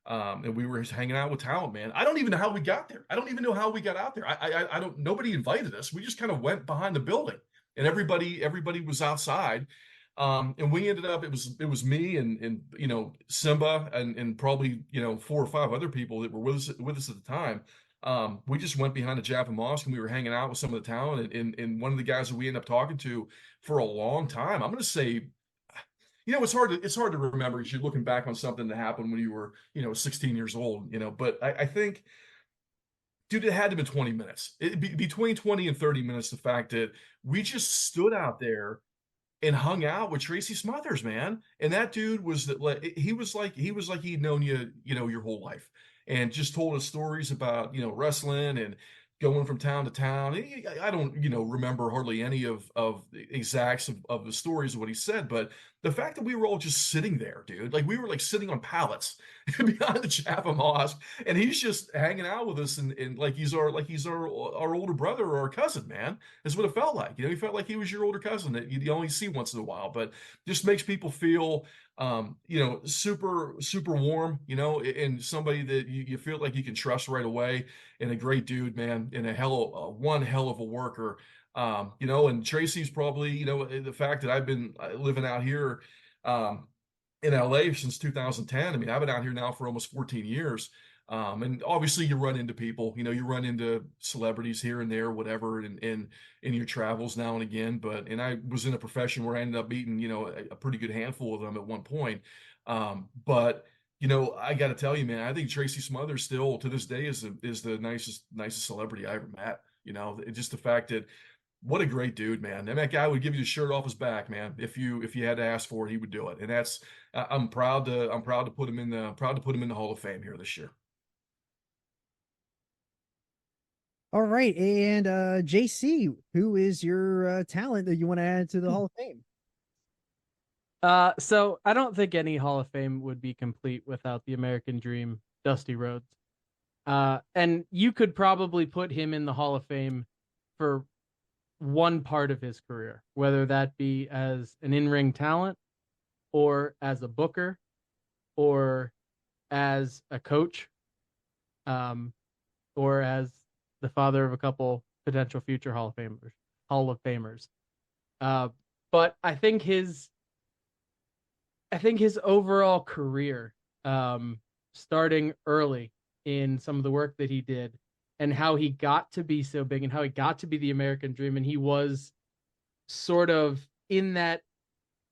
and we were hanging out with talent, man. I don't even know how we got there. I don't even know how we got out there. I don't. Nobody invited us. We just kind of went behind the building, and everybody was outside. And we ended up, it was me and Simba and probably 4 or 5 other people that were with us at the time. We just went behind the Jaffa Mosque and we were hanging out with some of the talent, and one of the guys that we ended up talking to for a long time. I'm going to say, it's hard to remember because you're looking back on something that happened when you were 16 years old, but I think, dude, it had to be 20 minutes. Between 20 and 30 minutes, the fact that we just stood out there and hung out with Tracy Smothers, man. And that dude he was like he'd known you, your whole life, and just told us stories about, wrestling and going from town to town. I don't, remember hardly any of the exacts of the stories of what he said, but the fact that we were all just sitting there, dude, like we were like sitting on pallets behind the Jaffa Mosque, and he's just hanging out with us, and like he's our older brother or our cousin, man. That's what it felt like. He felt like he was your older cousin that you only see once in a while, but just makes people feel super, super warm, and somebody that you feel like you can trust right away, and a great dude, man, and one hell of a worker. And Tracy's probably, the fact that I've been living out here in LA since 2010. I mean, I've been out here now for almost 14 years. And obviously you run into people, you run into celebrities here and there, whatever, in your travels now and again. And I was in a profession where I ended up meeting, a pretty good handful of them at one point. But I got to tell you, man, I think Tracy Smothers still to this day is the nicest celebrity I ever met. Just the fact that, what a great dude, man. And that guy would give you the shirt off his back, man. If you had to ask for it, he would do it. And that's, I'm proud to put him in the Hall of Fame here this year. All right. And JC, who is your talent that you want to add to the Hall of Fame? So I don't think any Hall of Fame would be complete without the American Dream, Dusty Rhodes. And you could probably put him in the Hall of Fame for one part of his career, whether that be as an in-ring talent or as a booker or as a coach, or as the father of a couple potential future Hall of Famers. But I think his overall career, starting early in some of the work that he did, and how he got to be so big and how he got to be the American Dream. And he was sort of in that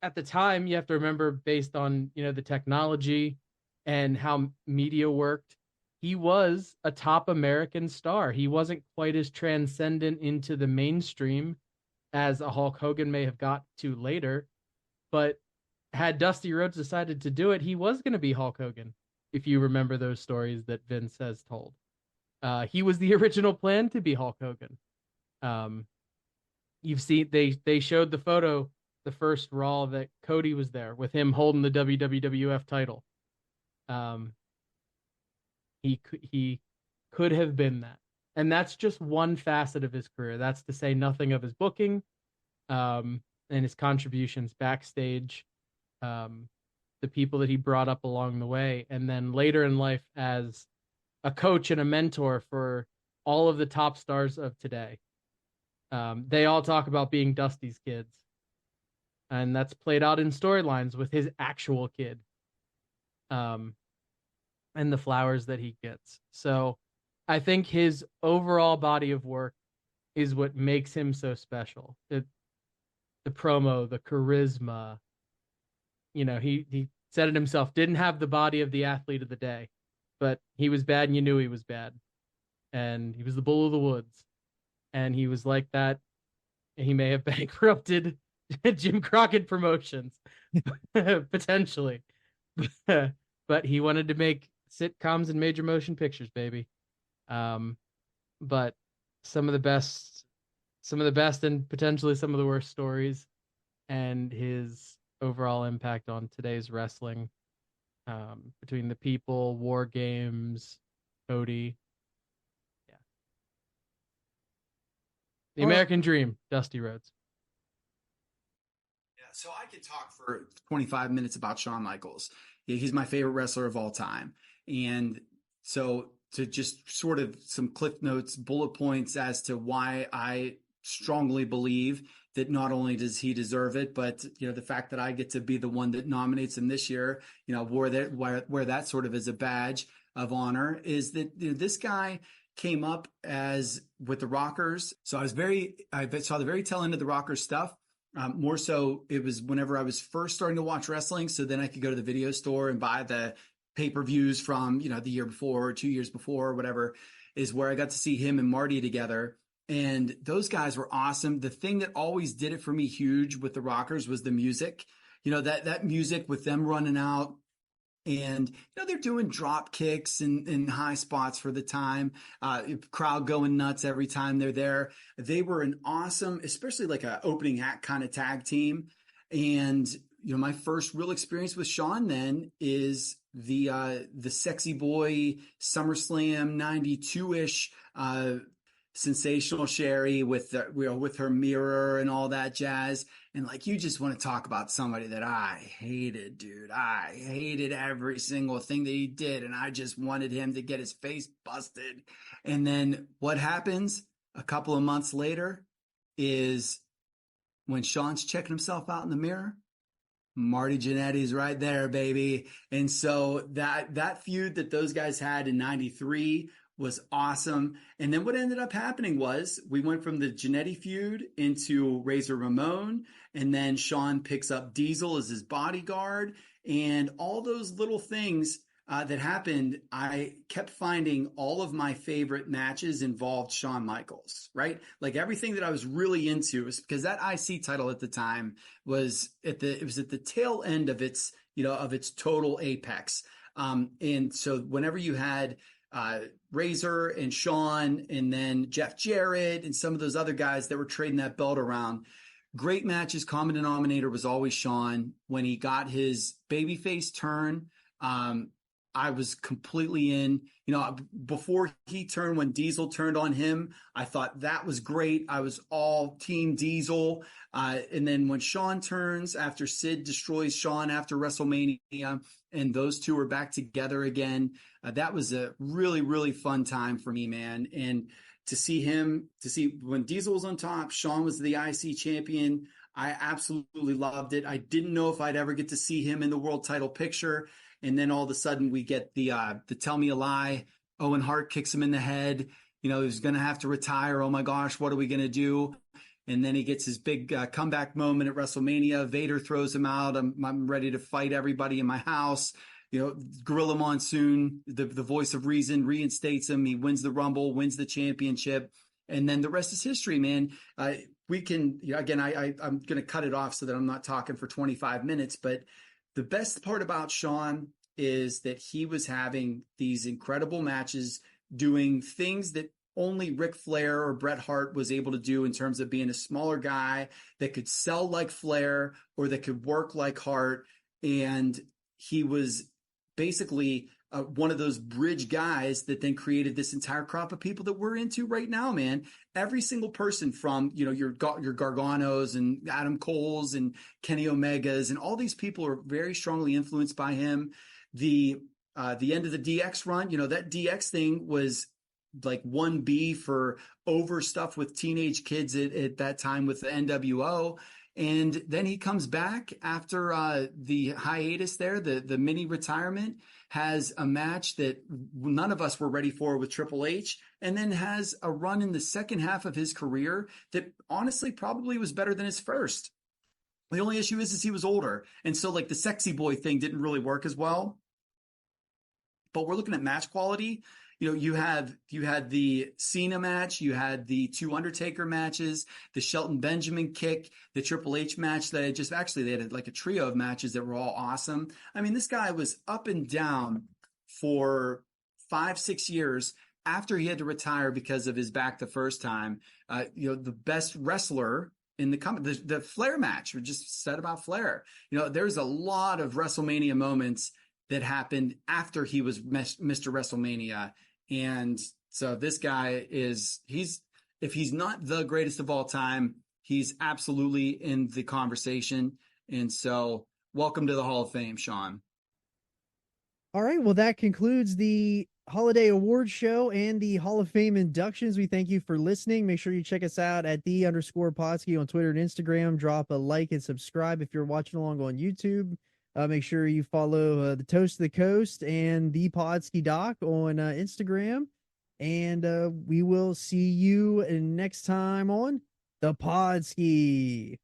at the time, you have to remember, based on, the technology and how media worked, he was a top American star. He wasn't quite as transcendent into the mainstream as a Hulk Hogan may have got to later. But had Dusty Rhodes decided to do it, he was going to be Hulk Hogan, if you remember those stories that Vince has told. He was the original plan to be Hulk Hogan. You've seen they showed the photo, the first Raw, that Cody was there with him holding the WWF title. He could have been that, and that's just one facet of his career. That's to say nothing of his booking, and his contributions backstage, the people that he brought up along the way, and then later in life as a coach and a mentor for all of the top stars of today. They all talk about being Dusty's kids, and that's played out in storylines with his actual kid, and the flowers that he gets. So I think his overall body of work is what makes him so special. The promo, the charisma. He said it himself, didn't have the body of the athlete of the day, but he was bad and you knew he was bad. And he was the bull of the woods. And he was like that. He may have bankrupted Jim Crockett Promotions, potentially. But he wanted to make sitcoms and major motion pictures, baby. But some of the best and potentially some of the worst stories, and his overall impact on today's wrestling, between the people, War Games, Cody. Yeah. The American Dream, Dusty Rhodes. Yeah, so I could talk for 25 minutes about Shawn Michaels. He's my favorite wrestler of all time. And so to just sort of some cliff notes, bullet points as to why I strongly believe that not only does he deserve it, but the fact that I get to be the one that nominates him this year, where that sort of is a badge of honor, is that this guy came up as with the Rockers. So I saw the very tail end of the Rockers stuff. More so, it was whenever I was first starting to watch wrestling. So then I could go to the video store and buy the pay-per-views from, the year before, or 2 years before, or whatever, is where I got to see him and Marty together. And those guys were awesome. The thing that always did it for me huge with the Rockers was the music. That music with them running out, and they're doing drop kicks and high spots for the time. Crowd going nuts every time they're there. They were an awesome, especially like a opening act kind of tag team. And my first real experience with Shawn then is the Sexy Boy SummerSlam 92-ish. Sensational Sherry with her mirror and all that jazz. And you just want to talk about somebody that I hated, dude. I hated every single thing that he did. And I just wanted him to get his face busted. And then what happens a couple of months later is when Shawn's checking himself out in the mirror, Marty Jannetty's right there, baby. And so that feud that those guys had in 93 was awesome. And then what ended up happening was we went from the Jannetty feud into Razor Ramon, and then Shawn picks up Diesel as his bodyguard, and all those little things that happened. I kept finding all of my favorite matches involved Shawn Michaels, right? Like everything that I was really into was because that IC title at the time was at the tail end of its total apex. And so whenever you had Razor and Shawn and then Jeff Jarrett and some of those other guys that were trading that belt around, great matches. Common denominator was always Shawn. When he got his babyface turn, I was completely in. Before he turned, when Diesel turned on him, I thought that was great. I was all team Diesel. And then when Shawn turns after Sid destroys Shawn after WrestleMania, and those two are back together again, that was a really, really fun time for me, man. And to see when Diesel was on top, Shawn was the IC champion. I absolutely loved it. I didn't know if I'd ever get to see him in the world title picture. And then all of a sudden we get the Tell Me a Lie. Owen Hart kicks him in the head. He's going to have to retire. Oh my gosh, what are we going to do? And then he gets his big comeback moment at WrestleMania. Vader throws him out. I'm ready to fight everybody in my house. Gorilla Monsoon, the voice of reason, reinstates him. He wins the Rumble, wins the championship. And then the rest is history, man. We can, again, I'm going to cut it off so that I'm not talking for 25 minutes, but the best part about Shawn is that he was having these incredible matches, doing things that only Ric Flair or Bret Hart was able to do in terms of being a smaller guy that could sell like Flair or that could work like Hart. And he was basically one of those bridge guys that then created this entire crop of people that we're into right now, man. Every single person from, your Garganos and Adam Coles and Kenny Omegas and all these people are very strongly influenced by him. The end of the DX run, that DX thing was like 1B for over stuff with teenage kids at that time with the NWO. And then he comes back after the hiatus there, the mini retirement, has a match that none of us were ready for with Triple H, and then has a run in the second half of his career that honestly probably was better than his first. The only issue is he was older. And so like the sexy boy thing didn't really work as well. But we're looking at match quality. You know, you had the Cena match, you had the 2 Undertaker matches, the Shelton Benjamin kick, the Triple H match that they had like a trio of matches that were all awesome. I mean, this guy was up and down for 5-6 years after he had to retire because of his back the first time. The best wrestler in the Flair match, we just said about Flair. You know, there's a lot of WrestleMania moments that happened after he was Mr. WrestleMania. And so this guy if he's not the greatest of all time, he's absolutely in the conversation. And so welcome to the Hall of Fame, Sean. All right. Well, that concludes the Holiday Awards show and the Hall of Fame inductions. We thank you for listening. Make sure you check us out at _Podski on Twitter and Instagram. Drop a like and subscribe if you're watching along on YouTube. Make sure you follow the Toast to the Coast and the Podski Doc on Instagram. And we will see you next time on the Podski.